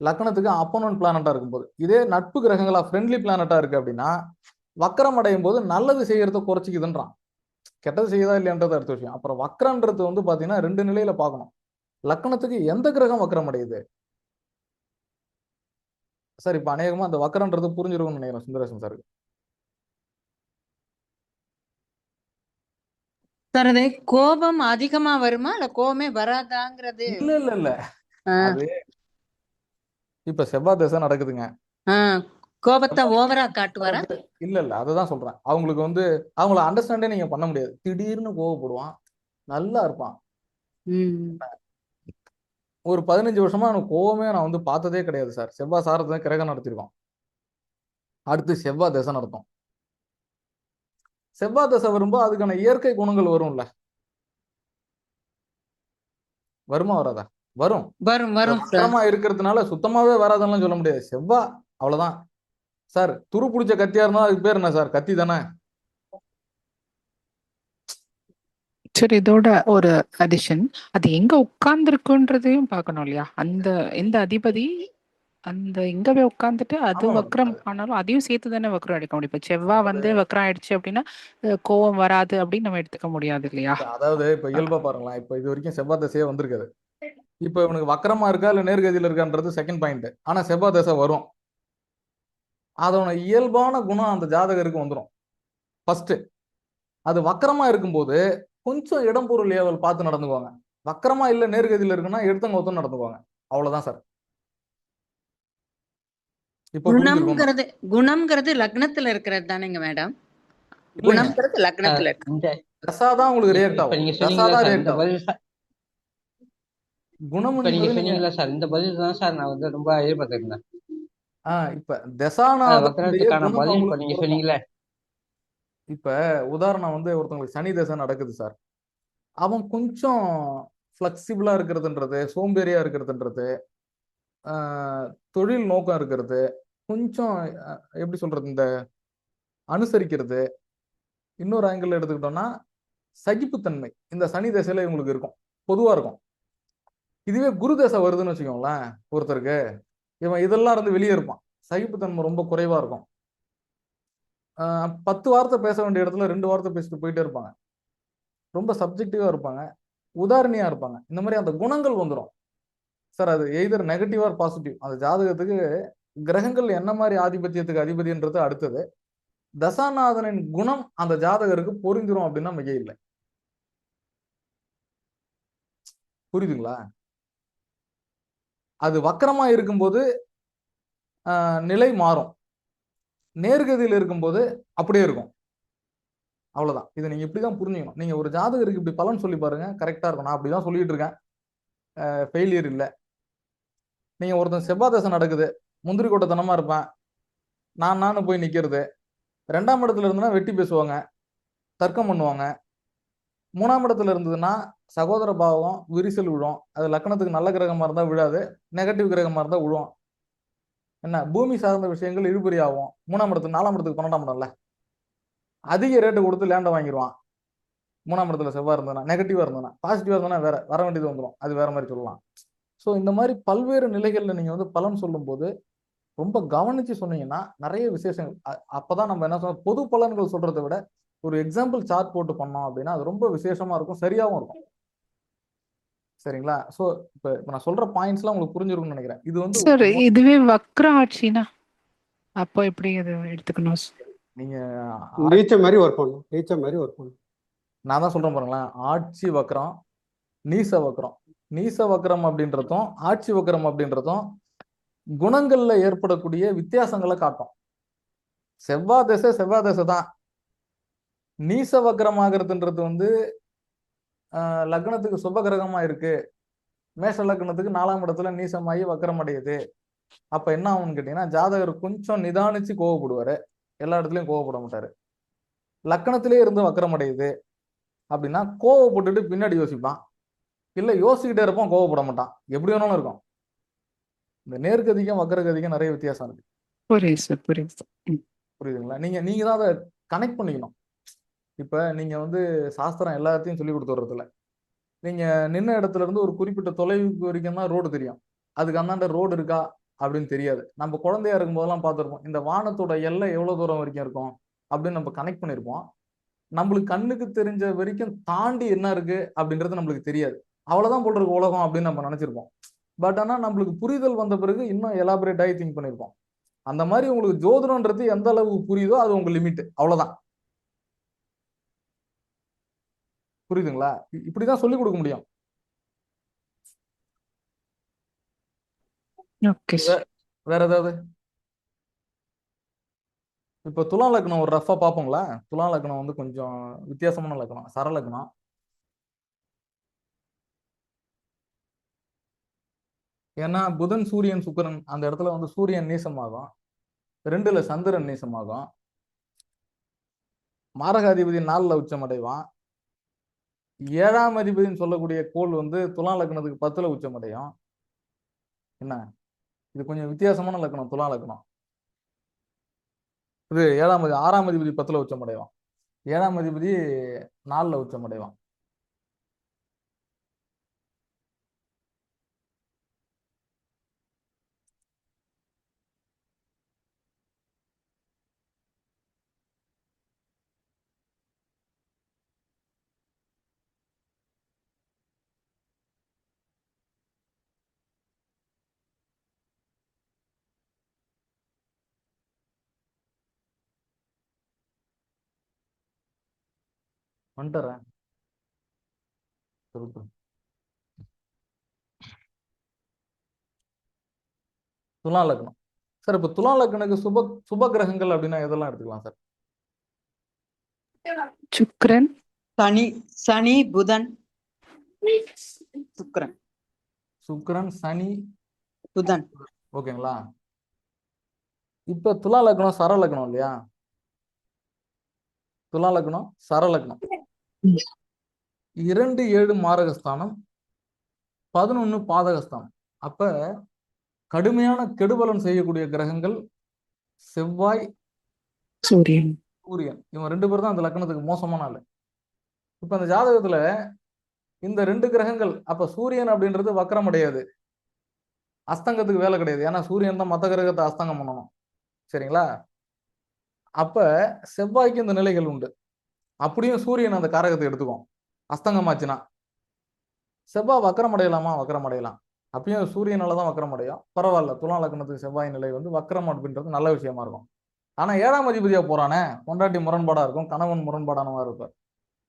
லக்னத்துக்கு அப்போனன்ட் பிளானட்டா இருக்கும்போது, இதே நட்பு கிரகங்களா ஃப்ரெண்ட்லி பிளானட்டா இருக்கு அப்படின்னா வக்கரம் அடையும் போது நல்லது செய்யறத குறைச்சிக்குதுன்றான். கெட்டது செய்யுதா இல்லையான்றது அடுத்த விஷயம். அப்புறம் வக்கரன்றது வந்து பாத்தீங்கன்னா 2 நிலையில பார்க்கணும். லக்னத்துக்கு எந்த கிரகம் வக்கரம் அடையுது சார்? இப்ப அநேகமா அந்த வக்கரன்றது புரிஞ்சிருக்கும்னு நினைக்கிறேன் சுந்தரேசன் சார். சார் அது கோபம் அதிகமா வருமா இல்ல கோபமே வராதாங்கிறது? இல்ல அது இப்ப செவ்வாய் தசை நடக்குதுங்க. கோபத்தை ஓவரா காட்டுவாரா? இல்ல அதுதான் சொல்றேன். அவங்களுக்கு வந்து அவங்கள அண்டர்ஸ்டாண்டே நீங்க பண்ண முடியாது. திடீர்னு கோவப்படுவான், நல்லா இருப்பான். ஒரு 15 வருஷமா எனக்கு கோவமே நான் வந்து பார்த்ததே கிடையாது சார். செவ்வாய் சாரத்தை கிரகம் நடத்திருக்கோம். அடுத்து செவ்வாய் தசை நடத்தும். செவ்வாய் தசை வரும்போது அதுக்கான இயற்கை குணங்கள் வரும்ல. வருமா வராதா? வரும். வக்கரமா இருக்கிறதுனால சுத்தமாவே வராதுன்னு சொல்ல முடியாது. செவ்வாய் அவ்வளவுதான் சார். துரு பிடிச்ச கத்தியா இருந்தா அதுக்கு பேர் என்ன சார்? கத்தி தானே. சரி, இதோட ஒரு அடிஷன், அது எங்க உட்கார்ந்துருக்குன்றதையும் பார்க்கணும் இல்லையா? அந்த எந்த அதிபதி அந்த எங்கவே உட்கார்ந்துட்டு அது வக்ரம் ஆனாலும் அதையும் சேர்த்து தானே வக்ரம் எடுக்க முடியும். இப்ப செவ்வாய் வந்து வக்ரம் ஆயிடுச்சு அப்படின்னா கோவம் வராது அப்படின்னு நம்ம எடுத்துக்க முடியாது இல்லையா? அதாவது இப்ப இயல்பா பாருங்களேன். இப்ப இது வரைக்கும் செவ்வாய் தசையே வந்திருக்காது. இப்ப இவனுக்கு வக்கரமா இருக்கா இல்ல நேர்கதியில இருக்கான்றது செகண்ட் பாயிண்ட். ஆனா செவ்வாய் தசை வரும். அதோட இயல்பான குணம் அந்த ஜாதகருக்கு வந்துடும். ஃபர்ஸ்ட் அது வக்கரமா இருக்கும்போது கொஞ்சம் இடம் பொருள் ஏவல் பார்த்து நடந்துக்குவாங்க. வக்கரமா இல்ல நேர்கதியில இருக்குன்னா எடுத்தவங்க ஒருத்தம் நடந்துக்குவாங்க. அவ்வளவுதான் சார். இப்ப குணம்ங்கிறது லக்னத்துல இருக்கிறது தானேங்க மேடம்? குணம்ங்கிறது லக்னத்துல இருக்கு. தசாதான் உங்களுக்கு ரியாக்ட் ஆகும். நீங்க சொன்னீங்களா சார் இந்த பதில் குணம் நீங்க சொன்னீங்களா சார் இந்த பதில் தான் சார் நான் வந்து ரொம்ப எதிர்பார்த்திருந்தேன். இப்ப தசானாதனுக்கான பதில் இப்ப நீங்க சொன்னீங்களே. இப்ப உதாரணம் வந்து ஒருத்தவங்களுக்கு சனி தசை நடக்குது சார். அவன் கொஞ்சம் ஃபிளெக்சிபிளா இருக்கிறதுன்றது, சோம்பேறியா இருக்கிறதுன்றது, தொழில் நோக்கம் இருக்கிறது, கொஞ்சம் எப்படி சொல்றது, இந்த அனுசரிக்கிறது, இன்னொரு ஆங்கிள் எடுத்துக்கிட்டோம்னா சகிப்புத்தன்மை இந்த சனி தசையில இவங்களுக்கு இருக்கும், பொதுவா இருக்கும். இதுவே குரு தசை வருதுன்னு வச்சுக்கோங்களேன், ஒருத்தருக்கு இவன் இதெல்லாம் இருந்து வெளியே இருப்பான். சகிப்புத்தன்மை ரொம்ப குறைவா இருக்கும். 10 வார்த்தை பேச வேண்டிய இடத்துல 2 வார்த்தை பேசிட்டு போயிட்டே இருப்பாங்க. ரொம்ப சப்ஜெக்டிவா இருப்பாங்க, உதாரணியா இருப்பாங்க. இந்த மாதிரி அந்த குணங்கள் வந்துடும் சார். அது எய்தர் நெகட்டிவ் ஆர் பாசிட்டிவ். அந்த ஜாதகத்துக்கு கிரகங்கள் என்ன மாதிரி ஆதிபத்தியத்துக்கு அதிபதின்றது அடுத்தது. தசாநாதனின் குணம் அந்த ஜாதகருக்கு பொருந்திரும் அப்படின்னா மிக இல்லை. புரியுதுங்களா? அது வக்கரமா இருக்கும்போது நிலை மாறும், நேர்கதியில் இருக்கும்போது அப்படியே இருக்கும். அவ்வளவுதான். இதை நீங்க இப்படிதான் புரிஞ்சுக்கணும். நீங்க ஒரு ஜாதகருக்கு இப்படி பலன் சொல்லி பாருங்க, கரெக்டா இருக்கும். நான் அப்படிதான் சொல்லிட்டு இருக்கேன், ஃபெயிலியர் இல்லை. நீங்க ஒருத்தன் செவ்வாய் தசை நடக்குது, முந்திரி கொட்டத்தனமா இருப்பேன், நானும் போய் நிக்கிறது. 2ஆம் இடத்துல இருந்துன்னா வெட்டி பேசுவாங்க, தர்க்கம் பண்ணுவாங்க. 3ஆம் இடத்துல இருந்ததுன்னா சகோதர பாவம், விரிசல் விழும். அது லக்னத்துக்கு நல்ல கிரகமா இருந்தா விழாது, நெகட்டிவ் கிரகமா இருந்தா விழும். என்ன பூமி சார்ந்த விஷயங்கள் இழுபறி ஆகும். 3ஆம் இடத்துக்கு 4ஆம் இடத்துக்கு 12ஆம் இடம்ல, அதிக ரேட்டு கொடுத்து லேண்டை வாங்கிடுவான். 3ஆம் இடத்துல செவ்வாய் இருந்ததுன்னா, நெகட்டிவா இருந்ததுன்னா. பாசிட்டிவா இருந்ததுன்னா வேற வர வேண்டியது வந்துடும், அது வேற மாதிரி சொல்லலாம். ஸோ இந்த மாதிரி பல்வேறு நிலைகள்ல நீங்க வந்து பலன் சொல்லும் போது ரொம்ப கவனிச்சு சொன்னீங்கன்னா நிறைய விசேஷங்கள் அப்பதான் நம்ம என்ன சொல்றோம், பொது பலன்கள் சொல்றதை விட ஒரு எக்ஸாம்பிள் சார்ட் போட்டு பண்ணோம் அப்படின்னா அது ரொம்ப விசேஷமா இருக்கும், சரியாவும் இருக்கும். சரிங்களா? ஸோ இப்போ நான் சொல்ற பாயிண்ட்ஸ்லாம் உங்களுக்கு புரிஞ்சிருக்கும்னு நினைக்கிறேன். இது வந்து சார் இதுவே வக்ர ஆட்சினா அப்போ எப்படி அதை எடுத்துக்கணும்? நீங்க நீச்சம் மாதிரி ஒர்க் பண்ணும், நீச்சம் மாதிரி ஒர்க் பண்ணும். நான் தான் சொல்றேன் பாருங்களேன், ஆட்சி வக்ரம், நீச வக்ரம். நீச வக்ரம் அப்படின்றதும் ஆட்சி வக்ரம் அப்படின்றதும் குணங்கள்ல ஏற்படக்கூடிய வித்தியாசங்களை காட்டும். செவ்வாய் தசை தான். நீச வக்ரம் ஆகிறதுன்றது வந்து லக்னத்துக்கு சுப கிரகமா இருக்கு, மேஷ லக்னத்துக்கு 4ஆம் இடத்துல நீசமாகி வக்ரம் அடையுது. அப்ப என்ன ஆகும்னு கேட்டீங்கன்னா, ஜாதகர் கொஞ்சம் நிதானிச்சு கோவப்படுவாரு, எல்லா இடத்துலயும் கோவப்பட மாட்டாரு. லக்னத்திலே இருந்து வக்ரம் அடையுது அப்படின்னா கோவப்பட்டுட்டு பின்னாடி யோசிப்பான், இல்ல யோசிக்கிட்டே இருப்பான், கோவப்பட மாட்டான். எப்படி வேணாலும் இருக்கும். இந்த நேர்கதிக்கும் வக்ரகதிக்கும் நிறைய வித்தியாசம் இருக்கு. புரியுது சார், புரியுது சார். புரியுதுங்களா? நீங்க தான் அதை கனெக்ட் பண்ணிக்கணும். இப்ப நீங்க வந்து சாஸ்திரம் எல்லாத்தையும் சொல்லி கொடுத்துறதுல, நீங்க நின்ன இடத்துல இருந்து ஒரு குறிப்பிட்ட தொலைவுக்கு வரைக்கும் தான் ரோடு தெரியும், அதுக்கு அந்தாண்ட ரோடு இருக்கா அப்படின்னு தெரியாது. நம்ம குழந்தையா இருக்கும் போதெல்லாம் பார்த்துருப்போம், இந்த வானத்தோட எல்லை எவ்வளவு தூரம் வரைக்கும் இருக்கும் அப்படின்னு நம்ம கனெக்ட் பண்ணியிருப்போம். நம்மளுக்கு கண்ணுக்கு தெரிஞ்ச வரைக்கும் தாண்டி என்ன இருக்கு அப்படின்றது நம்மளுக்கு தெரியாது. அவ்வளவுதான் போல் இருக்கு உலகம் அப்படின்னு நம்ம நினைச்சிருப்போம். பட் ஆனா நம்மளுக்கு புரிதல் வந்த பிறகு இன்னும் எலாபரேட் ஆகி திங்க் பண்ணியிருப்போம். அந்த மாதிரி உங்களுக்கு ஜோதிடம்ன்றது எந்த அளவுக்கு புரியுதோ அது உங்க லிமிட், அவ்வளவுதான். புரியுதுங்களா? இப்படிதான் சொல்லி கொடுக்க முடியும். Okay sir. வேற ஏதாவது? இப்ப துலா லக்னம் ஒரு ரஃபா பார்ப்போங்களா? துலா லக்னம் வந்து கொஞ்சம் வித்தியாசமான லக்னம், சர லக்னம். ஏன்னா புதன் சூரியன் சுக்கிரன் அந்த இடத்துல வந்து சூரியன் நீசமாகும், 2ல சந்திரன் நீசமாகும், மாரகாதிபதி 4ல உச்சம் அடைவான், 7ஆம் அதிபதினு சொல்லக்கூடிய கோள் வந்து துலா லக்னத்துக்கு 10ல உச்சம் அடையும். என்ன இது கொஞ்சம் வித்தியாசமான லக்னம் துலா லக்னம். இது 6ஆம் அதிபதி 10ல உச்சம் அடைவான், 7ஆம் அதிபதி 4ல உச்சம் அடைவான். வந்துட்டுறேன். துலா லக்னம் சார். இப்ப துலா லக்னுக்கு சுப கிரகங்கள் அப்படின்னா எதெல்லாம் எடுத்துக்கலாம் சார்? சுக்கிரன், சனி புதன் சுக்கிரன் சுக்கிரன், சனி, புதன். ஓகேங்களா? இப்ப துலா லக்னம் சர லக்னம் இல்லையா? துலா லக்னம் சர லக்னம். 2 7 மாரகஸ்தானம், 11 பாதகஸ்தானம். அப்ப கடுமையான கெடுபலன் செய்யக்கூடிய கிரகங்கள் செவ்வாய், சூரியன். சூரியன். இவங்க 2 பேரும் தான் அந்த லக்னத்துக்கு மோசமான ஆளு. இப்ப அந்த ஜாதகத்துல இந்த 2 கிரகங்கள், அப்ப சூரியன் அப்படின்றது வக்ரம் அடையாது, அஸ்தங்கத்துக்கு வேலை கிடையாது. ஏன்னா சூரியன் தான் மத்த கிரகத்தை அஸ்தங்கம் பண்ணணும். சரிங்களா? அப்ப செவ்வாய்க்கு இந்த நிலைகள் உண்டு. அப்படியும் சூரியன் அந்த காரகத்தை எடுத்துக்கும், அஸ்தங்கமாச்சுன்னா. செவ்வாய் வக்ரம் அடையலாமா? வக்ரம் அடையலாம். அப்பயும் சூரியனாலதான் வக்ரம் அடையும், பரவாயில்ல. துலா லக்னத்துக்கு செவ்வாய் நிலை வந்து வக்ரம் அப்படின்றது நல்ல விஷயமா இருக்கும். ஆனா 7ஆம் அதிபதியா போறானே, பொண்டாட்டி முரண்பாடா இருக்கும், கணவன் முரண்பாடானவா இருப்பார்.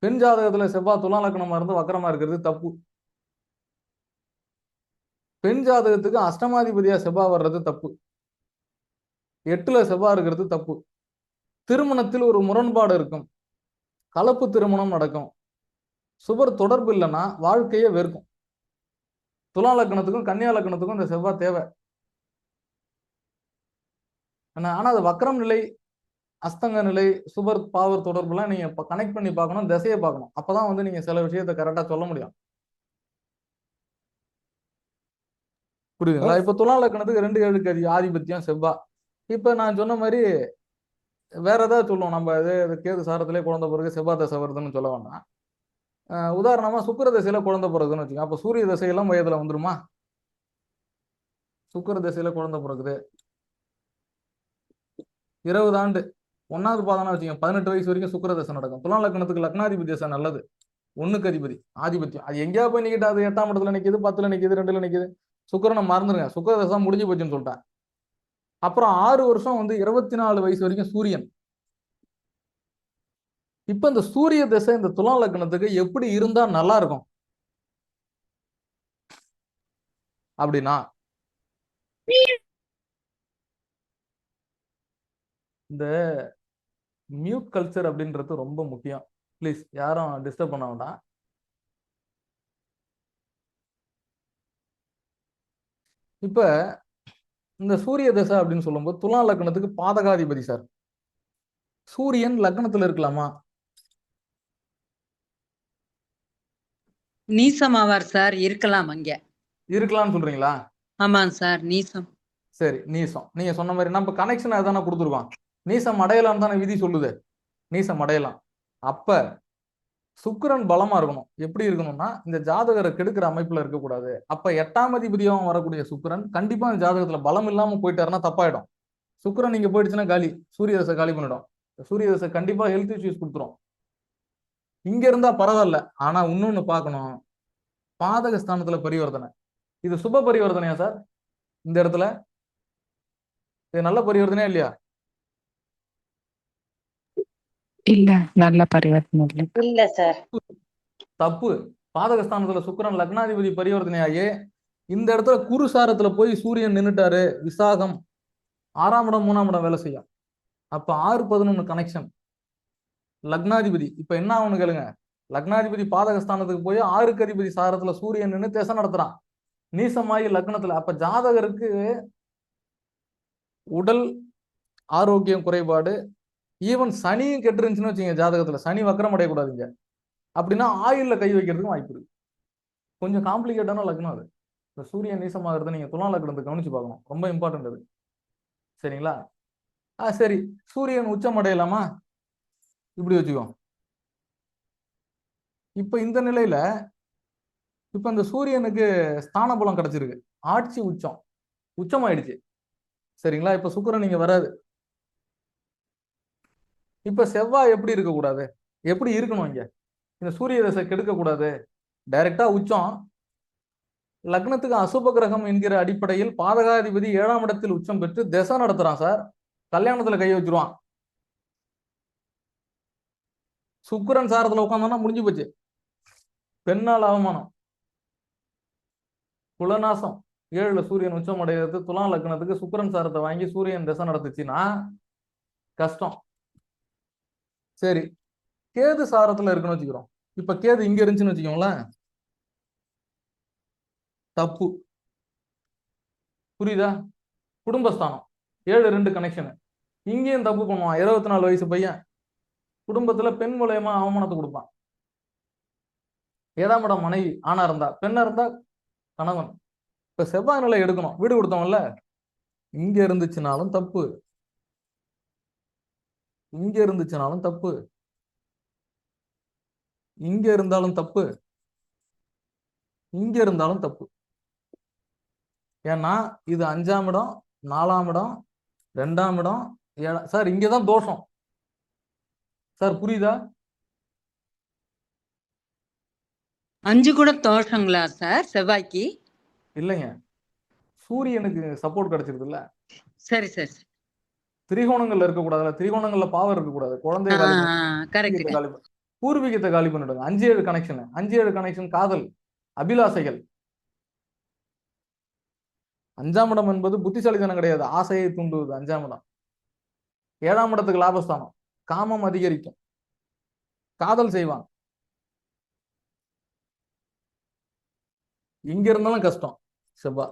பெண் ஜாதகத்துல செவ்வாய் துலா லக்னமா இருந்து வக்ரமா இருக்கிறது தப்பு. பெண் ஜாதகத்துக்கு அஷ்டமாதிபதியா செவ்வாய் வர்றது தப்பு, 8ல செவ்வாய் இருக்கிறது தப்பு. திருமணத்தில் ஒரு முரண்பாடு இருக்கும், கலப்பு திருமணம் நடக்கும், சுபர் தொடர்பு இல்லைன்னா வாழ்க்கையே வெறுக்கும். துலா லக்னத்துக்கும் கன்னியா லக்னத்துக்கும் இந்த செவ்வாய் தேவை. ஆனா அது வக்ரம் நிலை, அஸ்தங்க நிலை, சுபர் பாவர் தொடர்புலாம் நீங்க கனெக்ட் பண்ணி பார்க்கணும், திசையை பார்க்கணும். அப்பதான் வந்து நீங்க சில விஷயத்தை கரெக்டா சொல்ல முடியும். புரியுதுங்களா? இப்ப துலா லக்னத்துக்கு 2 7 ஆதிபத்தியம் செவ்வாய். இப்ப நான் சொன்ன மாதிரி வேற ஏதாவது சொல்லுவோம். நம்ம இது கேது சாரத்திலே குழந்தை பிறகு செவ்வாய் தசை வருதுன்னு சொல்ல வேண்டாம். உதாரணமா சுக்கிர தசையில குழந்தை பிறகுன்னு வச்சுக்கோங்க. அப்ப சூரிய தசையெல்லாம் வயதுல வந்துருமா? சுக்கிர தசையில குழந்தை பிறகுது 20 ஆண்டு 1வது பாதம்னா வச்சுக்கோங்க, 18 வயசு வரைக்கும் சுக்கிர தசை நடக்கும். துலா லக்னத்துக்கு லக்னாதிபதி தசை நல்லது. 1க்கு அதிபதி ஆதிபத்தியம். அது எங்கேயா போய் நிக்கிட்டு, அது 8ஆம் இடத்துல நிக்குது, 10ல நிக்குது, 2ல நிக்குது. சுக்கிரனை மறந்துருங்க, சுக்கிர தசை முடிஞ்சு போச்சுன்னு சொல்லிட்டேன். அப்புறம் 6 வருஷம் வந்து 24 வயசு வரைக்கும் சூரியன். இப்ப இந்த சூரிய தசை இந்த துலா லக்னத்துக்கு எப்படி இருந்தா நல்லா இருக்கும் அப்படின்னா, இந்த மியூட் கல்ச்சர் அப்படின்றது ரொம்ப முக்கியம். ப்ளீஸ் யாரும் டிஸ்டர்ப் பண்ண வேண்டாம். இப்ப இந்த சூரிய தசை அப்படின்னு சொல்லும்போது துலா லக்னத்துக்கு பாதகாதிபதி சார். சூரியன் லக்னத்துல இருக்கலாமா? நீசமாவார் சார், இருக்கலாம் அங்க. இருக்கலாம்னு சொல்றீங்களா? ஆமாங்க சார், நீசம். சரி, நீசம். நீங்க சொன்ன மாதிரி நம்ம கனெக்ஷன் அதானே கொடுத்துருக்கோம். நீசம் அடையலாம் தானே விதி சொல்லுது. நீசம் அடையலாம். அப்ப சுக்கிரன் பலமா இருக்கணும். எப்படி இருக்கணும்னா, இந்த ஜாதகரை கெடுக்கிற அமைப்புல இருக்கக்கூடாது. அப்ப 8ஆம் அதிபதியாகவும் வரக்கூடிய சுக்கிரன் கண்டிப்பா இந்த ஜாதகத்துல பலம் இல்லாம போயிட்டாருன்னா தப்பாயிடும். சுக்கிரன் இங்க போயிடுச்சுன்னா காலி, சூரிய தசை காலி பண்ணிடும். சூரிய தசை கண்டிப்பா ஹெல்த் இஷ்யூஸ் கொடுத்துரும். இங்க இருந்தா பரவாயில்ல. ஆனா இன்னொன்னு பார்க்கணும், பாதக ஸ்தானத்துல பரிவர்த்தனை. இது சுப பரிவர்த்தனையா சார்? இந்த இடத்துல இது நல்ல பரிவர்த்தனையா இல்லையா? இல்ல, நல்ல பரிவர்த்தனை இல்லை. இல்ல சார். தப்பு. பாதகஸ்தானத்துல சுக்கிரன் லக்னாதிபதி பரிவர்த்தனையாகி இந்த இடத்துல குரு சாரத்துல போய் சூரியன் நின்னுட்டாரு. விசாகம் 6ஆம் இடம் 3ஆம் இடம் வேலை செய்யும். அப்ப 6-11 கனெக்ஷன். லக்னாதிபதி இப்ப என்ன ஆகும்னு கேளுங்க. லக்னாதிபதி பாதகஸ்தானத்துக்கு போய் 6க்கு அதிபதி சாரத்துல சூரியன் நின்று திசை நடத்துறான். நீசமாயி லக்னத்துல. அப்ப ஜாதகருக்கு உடல் ஆரோக்கியம் குறைபாடு, ஈவன் சனியும் கெட்டு இருந்துச்சுன்னு வச்சுங்க. ஜாதகத்துல சனி வக்கரம் அடையக்கூடாதுங்க. அப்படின்னா ஆயுள்ல கை வைக்கிறதுக்கும் வாய்ப்பு இருக்கு. கொஞ்சம் காம்ப்ளிகேட்டான லக்னம் அது. இந்த சூரியன் நீசமாகிறது நீங்க துலா லக்னத்தை கவனிச்சு பார்க்கணும். ரொம்ப இம்பார்ட்டன்ட் அது. சரிங்களா? சரி, சூரியன் உச்சம் அடையலாமா? இப்படி வச்சுக்கோ. இப்ப இந்த நிலையில இப்ப இந்த சூரியனுக்கு ஸ்தான பலம் கிடைச்சிருக்கு. ஆட்சி உச்சம், உச்சம் ஆயிடுச்சு. சரிங்களா? இப்ப சுக்கிரன் இங்க வராது. இப்ப செவ்வாய் எப்படி இருக்க கூடாது? எப்படி இருக்கணும் இங்க? இந்த சூரிய தசை கெடுக்க கூடாது. டைரக்டா உச்சம். லக்னத்துக்கு அசுப கிரகம் என்கிற அடிப்படையில் பாதகாதிபதி 7ஆம் இடத்தில் உச்சம் பெற்று திசை நடத்துறான் சார். கல்யாணத்துல கை வச்சிருவான். சுக்கிரன் சாரத்துல உட்கார்ந்தானா முடிஞ்சு போச்சு. பெண்ணால் அவமானம், குலநாசம். 7ல சூரியன் உச்சம் அடைகிறது துலா லக்னத்துக்கு சுக்கிரன் சாரத்தை வாங்கி சூரியன் திசை நடத்துச்சுன்னா கஷ்டம். சரி, கேது சாரத்துல இருக்குன்னு வச்சுக்கிறோம். இப்ப கேது இங்க இருந்துச்சுன்னு வச்சுக்கோங்களேன், தப்பு. புரியுதா? குடும்பஸ்தானம் 7-2 கனெக்ஷன். இங்கேயும் தப்பு பண்ணுவான். 24 வயசு பையன் குடும்பத்துல பெண் மூலயமா அவமானத்தை கொடுப்பான். 7ஆம் இடம் மனைவி ஆணா இருந்தா, பெண்ணா இருந்தா கணவன். இப்ப செவ்வாய் நிலை எடுக்கணும். வீடு கொடுத்தவன்ல, இங்க இருந்துச்சுனாலும் தப்பு, இங்க இருந்துச்சுனாலும் தப்பு, இங்க இருந்தாலும் தப்பு, இங்க இருந்தாலும் தப்பு. ஏன்னா இது 5ஆம் இடம், 4ஆம் இடம், 2ஆம் இடம், சார் இங்கதான் தோஷம் சார். புரியுதா? 5 கூட தோஷங்களா சார் செவ்வாய்க்கு? இல்லைங்க, சூரியனுக்கு சப்போர்ட் கிடைச்சிருது இல்ல. சரி சரி. திரிகோணங்கள்ல இருக்கக்கூடாதுல. திரிகோணங்கள்ல பாவர் இருக்கக்கூடாது. குழந்தைய காலி கரெக்ட். காலி பூர்வீகத்தை காலி பண்ணிடுங்க. 5-7 கனெக்ஷன். 5-7 கனெக்ஷன் காதல், அபிலாசைகள். 5ஆம் இடம் என்பது புத்திசாலித்தனம் கிடையாது, ஆசையை தூண்டுவது 5ஆம் இடம். 7ஆம் இடத்துக்கு லாபஸ்தானம். காமம் அதிகரிக்கும், காதல் செய்வான். இங்க இருந்தாலும் கஷ்டம். செவ்வா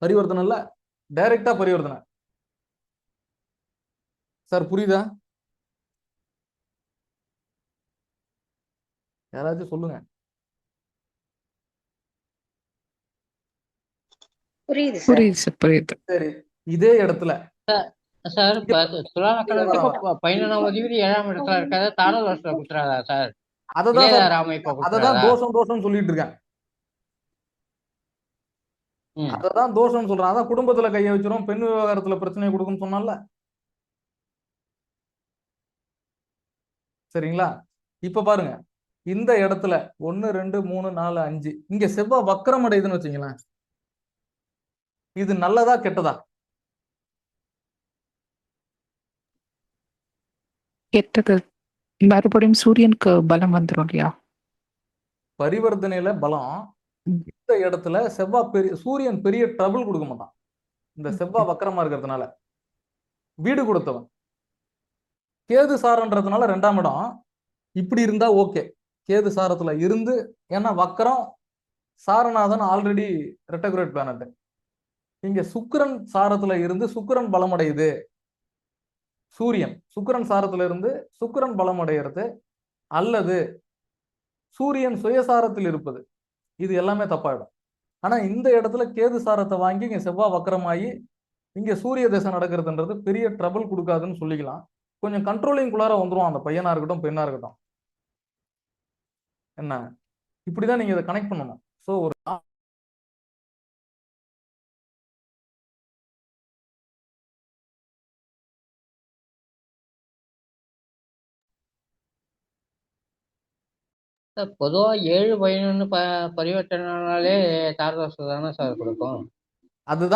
பரிவர்த்தனை இல்ல, டைரக்டா பரிவர்த்தனை. சார் புரியுதா? யாராச்சும் சொல்லுங்க. புரியுது சார். புரியுது சார், புரியுது. சரி, இதே இடத்துல சார் இங்க இப்போ துலா லக்னத்துக்கு வர 11ஆம் அதிபதி 7ஆம் இடத்துல இருக்காது, தான வருஷத்துல கொடுத்துறாதா சார்? அததான் சார் இளையதார அமைப்பை அததான் கொடுத்துறாதா? தோஷம் சொல்லிட்டு இருக்கேன். ம். அததான் தோஷம்னு சொல்றேன். அதான் குடும்பத்துல கையை வச்சிரும், பெண் விவகாரத்துல பிரச்சனை கொடுக்குன்னு சொன்னால. சரிங்களா? இப்ப பாருங்க, இந்த இடத்துல 1 2 3 4 5 இங்க செவ்வாய் வக்ரம் அடையுதுன்னு வச்சுங்களேன், இது நல்லதா கெட்டதா? கெட்டது. மறுபடியும் சூரியனுக்கு பலம் வந்துரும் இல்லையா? பரிவர்த்தனையில பலம். ம். இந்த இடத்துல செவ்வாய் சூரியன் பெரிய ட்ரபிள் கொடுக்க மாட்டான். இந்த ஓகே. செவ்வாய் வக்கரமா இருக்கிறதுனால வீடு கொடுத்தவன். கேது சாரன்றதுனால 2ஆம் இடம் இப்படி இருந்தா ஓகே. கேது சாரத்துல இருந்து, ஏன்னா வக்கரம் சாரநாதன் ஆல்ரெடி ரெட்டகுரேட் பிளானட். இங்க சுக்கிரன் சாரத்துல இருந்து சுக்கிரன் பலமடையுது. சுக்கிரன் சாரத்துல இருந்து சுக்கிரன் பலம் அடைகிறது, அல்லது சூரியன் சுயசாரத்தில் இருப்பது, இது எல்லாமே தப்பாயிடும். ஆனா இந்த இடத்துல கேது சாரத்தை வாங்கி இங்க செவ்வாய் வக்கரமாகி இங்க சூரிய தசை நடக்கிறதுன்றது பெரிய ட்ரபிள் கொடுக்காதுன்னு சொல்லிக்கலாம். கொஞ்சம் கண்ட்ரோலிங் குள்ளார வந்துரும் அந்த பையனா இருக்கட்டும் பெண்ணா இருக்கட்டும். என்ன, இப்படிதான் நீங்க இதை கனெக்ட் பண்ணணும். ஸோ ஒரு சார் பொதுவாக 7 11 பரிவர்த்தனைனாலே தாரதோஷம் தானே சார் கொடுக்கும்? அதுக்கு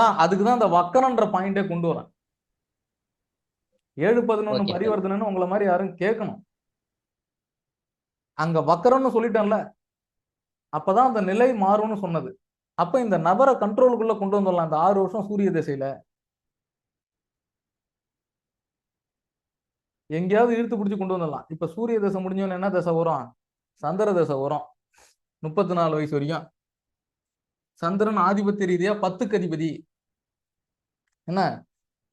தான் அந்த வக்கரன்ற பாயிண்டே கொண்டு வரேன். 7 11 ஓகே சார். பரிவர்த்தனைன்னு உங்களை மாதிரி யாரும் கேட்கணும். அங்க வக்கரம்னு சொல்லிட்டேன்ல, அப்பதான் அந்த நிலை மாறும்னு சொன்னது. அப்ப இந்த நபரை கண்ட்ரோலுக்குள்ள கொண்டு வந்துடலாம் இந்த 6 வருஷம் சூரிய திசையில. எங்கேயாவது இழுத்து பிடிச்சி கொண்டு வந்துடலாம். இப்ப சூரிய தசை முடிஞ்சவன என்ன தசை வரும்? சந்திர தசை வரும். 34 வயசு வரைக்கும். சந்திரன் ஆதிபத்திய ரீதியா 10க்கு அதிபதி. என்ன,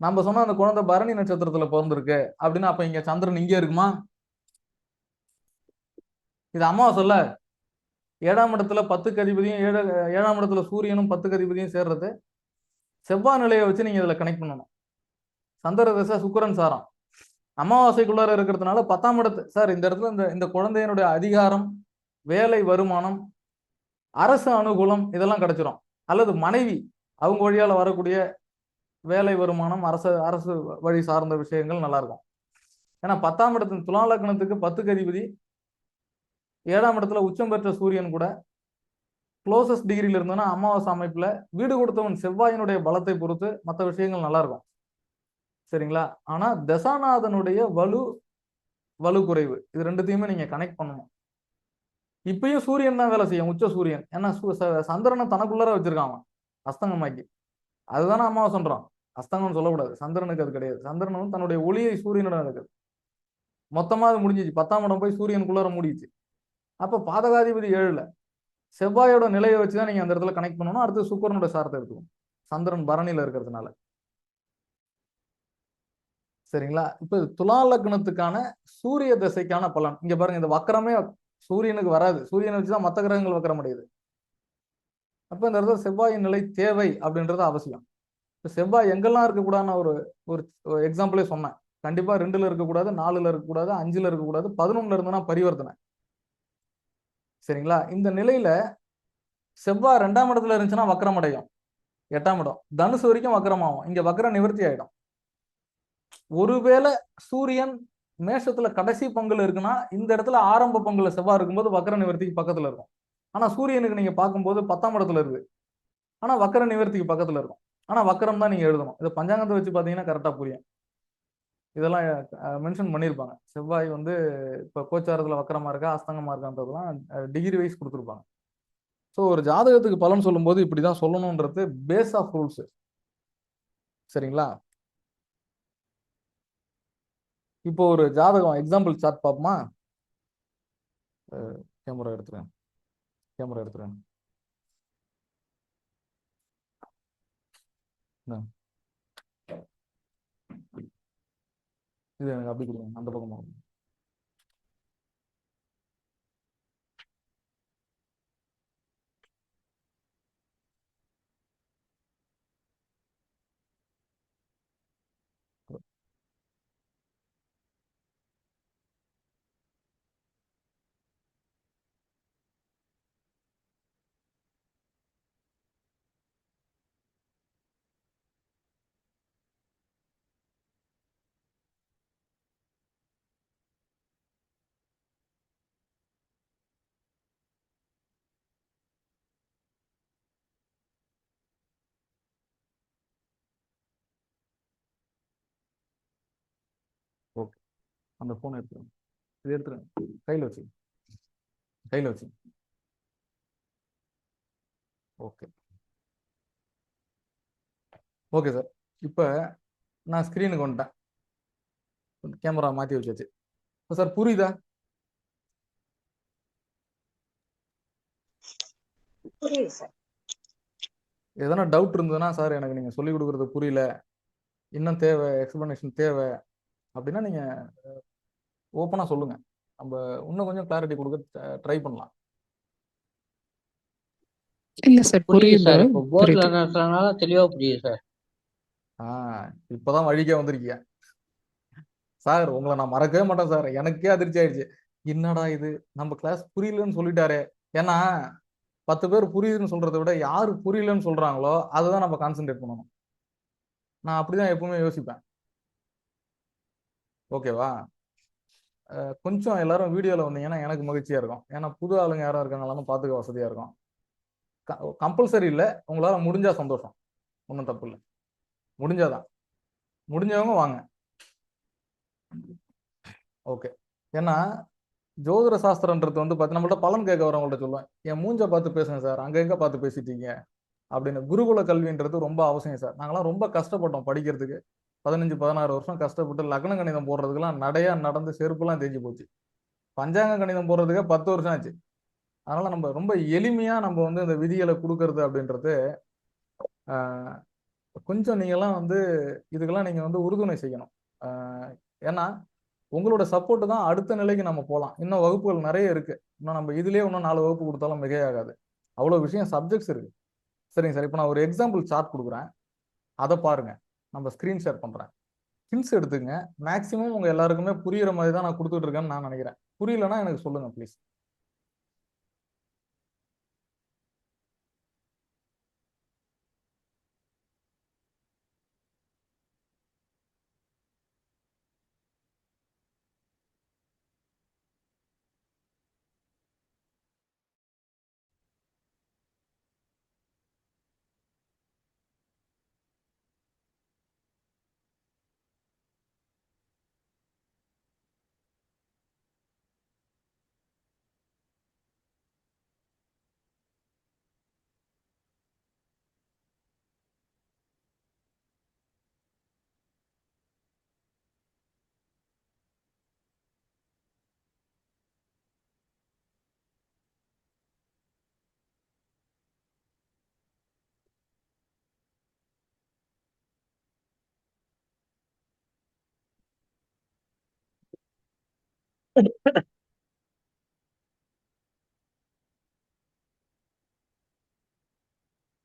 நம்ம சொன்ன அந்த குழந்தை பரணி நட்சத்திரத்துல பிறந்திருக்கு அப்படின்னா அப்ப இங்க சந்திரன் இங்கே இருக்குமா? இது அமாவாசை இல்ல. 7ஆம் இடத்துல 10க்கு அதிபதியும் 7ஆம் இடத்துல சூரியனும் 10க்கு அதிபதியும் சேர்றது செவ்வாய் நிலையை வச்சு நீங்க இதுல கனெக்ட் பண்ணணும். சந்திர தசை சுக்கிரன் சாரம் அமாவாசைக்குள்ளார இருக்கிறதுனால 10ஆம் இடத்து சார் இந்த இடத்துல இந்த குழந்தையினுடைய அதிகாரம், வேலை, வருமானம், அரசு அனுகூலம் இதெல்லாம் கிடைச்சிரும். அல்லது மனைவி அவங்க வழியால வரக்கூடிய வேலை, வருமானம், அரசு வழி சார்ந்த விஷயங்கள் நல்லா இருக்கும். ஏன்னா 10ஆம் இடத்து துலா லக்னத்துக்கு 10க்கு அதிபதி 7ஆம் இடத்துல உச்சம் பெற்ற சூரியன் கூட க்ளோசஸ்ட் டிகிரியில் இருந்தோன்னா அமாவாசை அமைப்புல வீடு கொடுத்தவன் செவ்வாயினுடைய பலத்தை பொறுத்து மற்ற விஷயங்கள் நல்லா இருக்கும். சரிங்களா? ஆனா தசாநாதனுடைய வலு குறைவு, இது ரெண்டுத்தையுமே நீங்க கனெக்ட் பண்ணணும். இப்பயும் சூரியன் தான் வேலை செய்யும், உச்ச சூரியன். ஏன்னா சந்திரனை தனக்குள்ளர வச்சிருக்கான் அஸ்தங்கமாக்கி. அதுதானே அம்மாவை சொல்றான். அஸ்தங்கம்னு சொல்லக்கூடாது, சந்திரனுக்கு அது கிடையாது. சந்திரனும் தன்னுடைய ஒளியை சூரியனிடம் இருக்குது. மொத்தமா அது முடிஞ்சிச்சு. 10ஆம் இடம் போய் சூரியனுக்குள்ளார முடிச்சு. அப்ப பாதகாதிபதி 7ல செவ்வாயோட நிலையை வச்சுதான் நீங்க அந்த இடத்துல கனெக்ட் பண்ணணும். அடுத்து சுக்கிரனோட சாரத்தை எடுத்துக்கணும், சந்திரன் பரணியில இருக்கிறதுனால. சரிங்களா? இப்ப துலா லக்னத்துக்கான சூரிய திசைக்கான பலன் இங்க பாருங்க. இந்த வக்கரமே சூரியனுக்கு வராது. சூரியனை வச்சுதான் மற்ற கிரகங்கள் வக்கரம் அடையுது. அப்ப இந்த இடத்துல செவ்வாயின் நிலை தேவை அப்படின்றது அவசியம். செவ்வாய் எங்கெல்லாம் இருக்கக்கூடாதுன்னு ஒரு எக்ஸாம்பிளே சொன்னேன். கண்டிப்பா 2ல இருக்கக்கூடாது, 4ல இருக்கக்கூடாது, 5ல இருக்கக்கூடாது, 11ல இருந்தனா பரிவர்த்தனை. சரிங்களா? இந்த நிலையில செவ்வாய் 2ஆம் இடத்துல இருந்துச்சுன்னா வக்கரம் அடையும். 8ஆம் இடம் தனுசு வரைக்கும் வக்கரமாகும். இங்க வக்கர நிவர்த்தி ஆயிடும். ஒருவேளை சூரியன் மேஷத்துல கடைசி பங்குல இருக்குன்னா இந்த இடத்துல ஆரம்ப பங்குல செவ்வாய் இருக்கும்போது வக்கர நிவர்த்திக்கு பக்கத்துல இருக்கும். ஆனா சூரியனுக்கு நீங்க பார்க்கும்போது 10ஆம் இடத்துல இருக்கு, ஆனா வக்கர நிவர்த்திக்கு பக்கத்துல இருக்கும். ஆனா வக்கரம் தான் நீங்க எழுதணும். இதை பஞ்சாங்கத்தை வச்சு பாத்தீங்கன்னா கரெக்டா புரியும். இதெல்லாம் மென்ஷன் பண்ணியிருப்பாங்க. செவ்வாய் இப்ப கோச்சாரத்துல வக்கரமா இருக்கா அஸ்தங்கமா இருக்கான்றதுலாம் டிகிரி வைஸ் கொடுத்துருப்பாங்க. ஸோ ஒரு ஜாதகத்துக்கு பலன் சொல்லும்போது இப்படிதான் சொல்லணும்ன்றது பேஸ் ஆஃப் ரூல்ஸ். சரிங்களா? இப்போ ஒரு ஜாதகம் எக்ஸாம்பிள் சார்ட் பார்ப்போமா? கேமரா எடுத்துறேன். இது எனக்கு அப்படி கொடுங்க, அந்த பக்கமா. அந்த போன் எடுத்துருங்க, இது எடுத்துருங்க, கையில் வச்சு, கையில் வச்சு. Okay okay sir. இப்போ நான் ஸ்க்ரீனுக்கு வந்துட்டேன், கேமரா மாற்றி வச்சாச்சு. சார் புரியுதா? புரியுது சார். எதனா டவுட் இருந்ததுன்னா சார் எனக்கு நீங்கள் சொல்லிக் கொடுக்குறது புரியல, இன்னும் தேவை, எக்ஸ்பிளனேஷன் தேவை அப்படின்னா நீங்கள் ஓப்பனாக சொல்லுங்கள், நம்ம இன்னும் கொஞ்சம் கிளாரிட்டி கொடுக்க ட்ரை பண்ணலாம். இல்ல சார் புரியுது புரியுது சார். இப்போ போர்டில் புரியுது. நடத்துறதுனால தெளிவாக புரியுது சார். இப்போதான் வழிக்கே வந்திருக்கீங்க சார். உங்களை நான் மறக்கவே மாட்டேன் சார். எனக்கே அதிர்ச்சி ஆயிடுச்சு, என்னடா இது நம்ம கிளாஸ் புரியலன்னு சொல்லிட்டாரே. ஏன்னா 10 பேர் புரியுதுன்னு சொல்றதை விட யாரு புரியலன்னு சொல்றாங்களோ அதுதான் நம்ம கான்சென்ட்ரேட் பண்ணணும். நான் அப்படிதான் எப்பவுமே யோசிப்பேன். ஓகேவா? கொஞ்சம் எல்லாரும் வீடியோவில் வந்தீங்கன்னா எனக்கு மகிழ்ச்சியா இருக்கும். ஏன்னா புது ஆளுங்க யாரும் இருக்காங்களான்னு பார்த்துக்க வசதியா இருக்கும். கம்பல்சரி இல்லை, உங்களால முடிஞ்சா சந்தோஷம், ஒன்றும் தப்பு இல்லை, முடிஞ்சாதான். முடிஞ்சவங்க வாங்க. ஓகே. ஏன்னா ஜோதிட சாஸ்திரன்றது வந்து பார்த்தீங்கன்னா நம்மள்ட்ட பலன் கேட்க வரவங்கள்ட்ட சொல்லுவேன், என் மூஞ்ச பார்த்து பேசுங்க சார், அங்கே எங்கே பார்த்து பேசிட்டீங்க அப்படின்னு. குருகுல கல்வின்றது ரொம்ப அவசியம் சார். நாங்களாம் ரொம்ப கஷ்டப்பட்டோம் படிக்கிறதுக்கு. 15-16 வருஷம் கஷ்டப்பட்டு லக்ன கணிதம் போடுறதுக்கெல்லாம் நடையா நடந்து செருப்புலாம் தேஞ்சு போச்சு. பஞ்சாங்க கணிதம் போடுறதுக்கே 10 வருஷம் ஆச்சு. அதனால நம்ம ரொம்ப எளிமையா நம்ம வந்து இந்த விதிகளை கொடுக்கறது அப்படின்றது கொஞ்சம் நீங்கெல்லாம் வந்து இதுக்கெல்லாம் நீங்க வந்து உறுதுணை செய்யணும். ஏன்னா உங்களோட சப்போர்ட் தான் அடுத்த நிலைக்கு நம்ம போகலாம். இன்னும் வகுப்புகள் நிறைய இருக்கு. இன்னும் நம்ம இதுலயே இன்னும் 4 வகுப்பு கொடுத்தாலும் மிகையாகாது. அவ்வளோ விஷயம் சப்ஜெக்ட்ஸ் இருக்கு. சரிங்க சார். இப்போ நான் ஒரு எக்ஸாம்பிள் சார்ட் கொடுக்குறேன், அதை பாருங்க. நம்ம ஸ்க்ரீன் ஷேர் பண்றேன், ஹிண்ட்ஸ் எடுத்துங்க. மேக்ஸிமம் உங்க எல்லாருக்குமே புரியுற மாதிரி தான் நான் கொடுத்துட்டு இருக்கேன்னு நான் நினைக்கிறேன். புரியலன்னா எனக்கு சொல்லுங்க ப்ளீஸ்.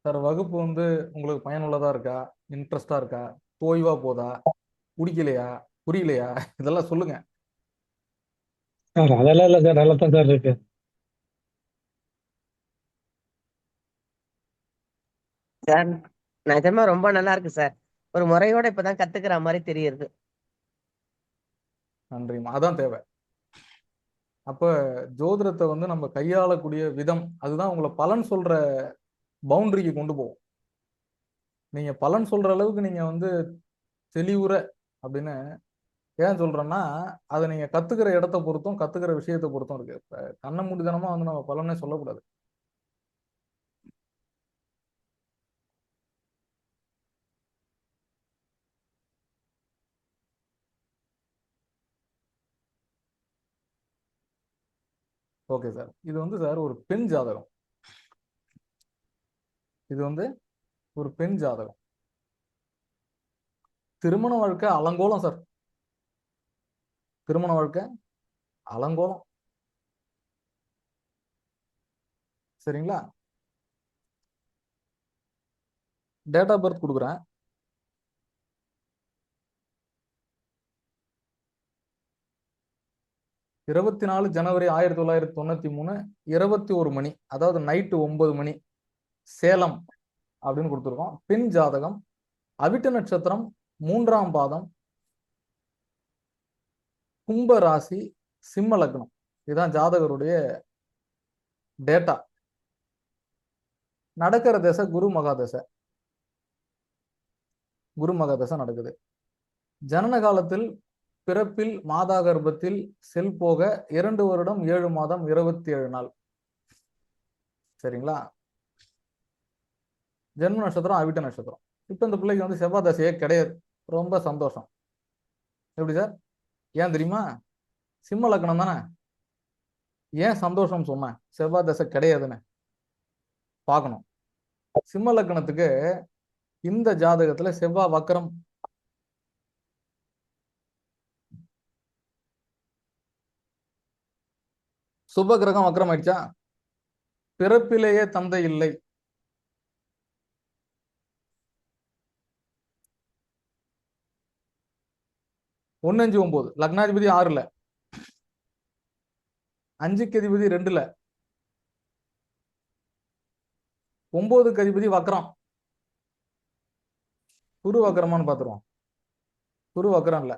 சார் வகுப்பு வந்து உங்களுக்கு பயனுள்ளதா இருக்கா, இன்ட்ரெஸ்டா இருக்கா, தோய்வா போதா, பிடிக்கலையா, புரியலையா, இதெல்லாம் சொல்லுங்க. சார் அதெல்லாம் இல்லை சார், நல்லா தான் சார் இருக்கு. சார் நிஜமா ரொம்ப நல்லா இருக்கு சார். ஒரு முறையோட இப்பதான் கத்துக்கிற மாதிரி தெரியுது. நன்றிம்மா, அதான் தேவை. அப்ப ஜோதிடத்தை வந்து நம்ம கையாளக்கூடிய விதம் அதுதான் உங்களை பலன் சொல்ற பவுண்டரிக்கு கொண்டு போகும். நீங்க பலன் சொல்ற அளவுக்கு நீங்க வந்து தெளிவுற அப்படின்னு ஏன் சொல்றேன்னா, அதை நீங்க கத்துக்கிற இடத்த பொறுத்தும் கத்துக்கிற விஷயத்தை பொறுத்தும் இருக்கு. இப்ப கண்ண மூடித்தனமா வந்து நம்ம பலனே சொல்லக்கூடாது. Okay sir. இது வந்து சார் ஒரு பெண் ஜாதகம். இது வந்து ஒரு பெண் ஜாதகம். திருமண வாழ்க்கை அலங்கோலம் சார். திருமண வாழ்க்கை அலங்கோலம். சரிங்களா? டேட் ஆஃப் பர்த் கொடுக்குறேன். ஜனவரி 1993 21 மணி, அதாவது நைட்டு 9 மணி, சேலம் அப்படின்னு கொடுத்துருக்கோம். பெண் ஜாதகம், அவிட்ட நட்சத்திரம், 3ஆம் பாதம், கும்ப ராசி, சிம்ம லக்னம். இதுதான் ஜாதகருடைய டேட்டா. நடக்கிற தசை குரு மகாதசை. குரு மகாதசை நடக்குது. ஜனன காலத்தில் பிறப்பில் மாதா கர்ப்பத்தில் செல் போக 2 வருடம் 7 மாதம் 27 நாள். சரிங்களா? ஜென்ம நட்சத்திரம் அவிட்ட நட்சத்திரம். இப்ப இந்த பிள்ளைக்கு வந்து செவ்வாய் தசையே கிடையாது. ரொம்ப சந்தோஷம். எப்படி சார்? ஏன் தெரியுமா? சிம்ம லக்னம் தானே. ஏன் சந்தோஷம் சொன்னேன்? செவ்வாய் தசை கிடையாதுன்னு பார்க்கணும். சிம்ம லக்னத்துக்கு இந்த ஜாதகத்துல செவ்வாய் வக்கரம். சுப கிரகம் வக்கரம் ஆயிடுச்சா? பிறப்பிலேயே தந்தை இல்லை. ஒன்னு 5 9 லக்னாதிபதி 6ல, 5க்கு அதிபதி 2ல, 9க்கு அதிபதி வக்கரம். குரு வக்கரமான்னு பாத்துருவோம். குரு வக்கரம் இல்ல.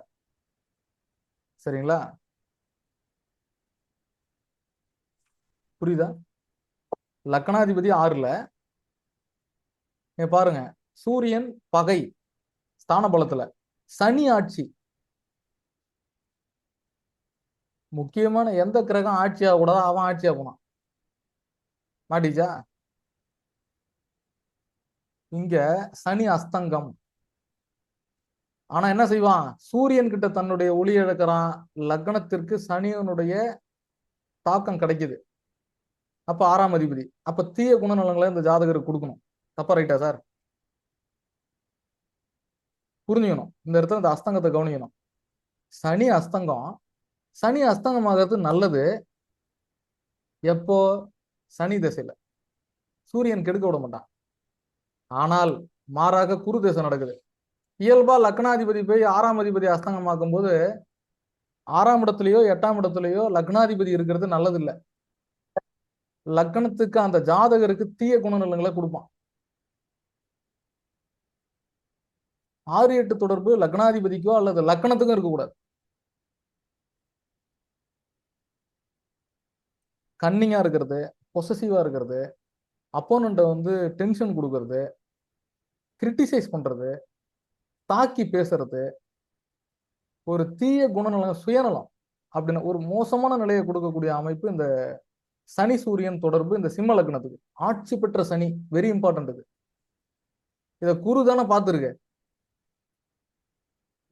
சரிங்களா? புரியுதா? லக்னாதிபதி 6ல. பாருங்க, சூரியன் பகை ஸ்தான பலத்துல, சனி ஆட்சி. முக்கியமான எந்த கிரகம் ஆட்சி ஆகக்கூடாதோ அவன் ஆட்சி ஆகணும். மாட்டிச்சா? இங்க சனி அஸ்தங்கம். ஆனா என்ன செய்வான்? சூரியன் கிட்ட தன்னுடைய ஒளி இழக்கிறான். லக்னத்திற்கு சனியனுடைய தாக்கம் கிடைக்குது. அப்ப 6ஆம் அதிபதி. அப்ப தீய குணநலங்களை இந்த ஜாதகருக்கு கொடுக்கணும். தப்பா ரைட்டா சார்? புரிஞ்சுக்கணும். இந்த இடத்துல இந்த அஸ்தங்கத்தை கவனிக்கணும். சனி அஸ்தங்கம். சனி அஸ்தங்கமாகிறது நல்லது. எப்போ? சனி திசையில. சூரியன் கெடுக்க விட மாட்டான். ஆனால் மாறாக குரு திசை நடக்குது. இயல்பா லக்னாதிபதி போய் 6ஆம் அதிபதி அஸ்தங்கமாக்கும் போது 6ஆம் இடத்துலயோ 8ஆம் இடத்துலயோ லக்னாதிபதி இருக்கிறது நல்லது இல்லை. லக்னத்துக்கு அந்த ஜாதகருக்கு தீய குணநலங்களை கொடுப்பான். 6 8 தொடர்பு லக்னாதிபதிக்கோ அல்லது லக்னத்துக்கும் இருக்கக்கூடாது. கன்னிங்கா இருக்கிறது, பொசசிவா இருக்கிறது, அப்போனண்ட்டை வந்து டென்ஷன் கொடுக்கறது, கிரிட்டிசைஸ் பண்றது, தாக்கி பேசுறது, ஒரு தீய குணநலம், சுயநலம் அப்படின்னு ஒரு மோசமான நிலையை கொடுக்கக்கூடிய அமைப்பு இந்த சனி சூரியன் தொடர்பு இந்த சிம்ம லக்னத்துக்கு. ஆட்சி பெற்ற சனி வெரி இம்பார்ட்டன்ட். இது இதை குரு தானே பார்த்துருக்க.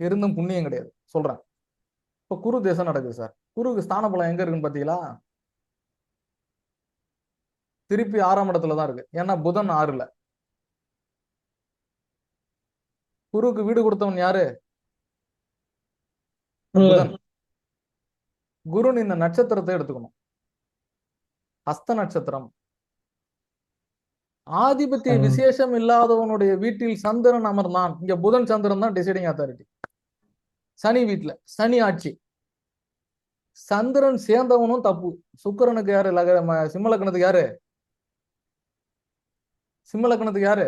இருந்தும் புண்ணியம் கிடையாது சொல்றேன். இப்ப குரு தேசம் நடக்குது சார். குருக்கு ஸ்தான பலம் எங்க இருக்குன்னு பாத்தீங்களா? திருப்பி 6ஆம் இடத்துலதான் இருக்கு. ஏன்னா புதன் 6ல. குருக்கு வீடு கொடுத்தவன் யாரு? புதன். குருன் இந்த நட்சத்திரத்தை எடுத்துக்கணும். ஹஸ்த நட்சத்திரம். ஆதிபத்திய விசேஷம் இல்லாதவனுடைய வீட்டில் சந்திரன் அமர்ந்தான். இங்க புதன் சந்திரன் தான் டிசைடிங் அத்தாரிட்டி. சனி வீட்டுல சனி ஆட்சி. சந்திரன் சேர்ந்தவனும் தப்பு. சுக்கிரனுக்கு யாரு? சிம்ம லக்னத்துக்கு யாரு? சிம்ம லக்னத்துக்கு யாரு?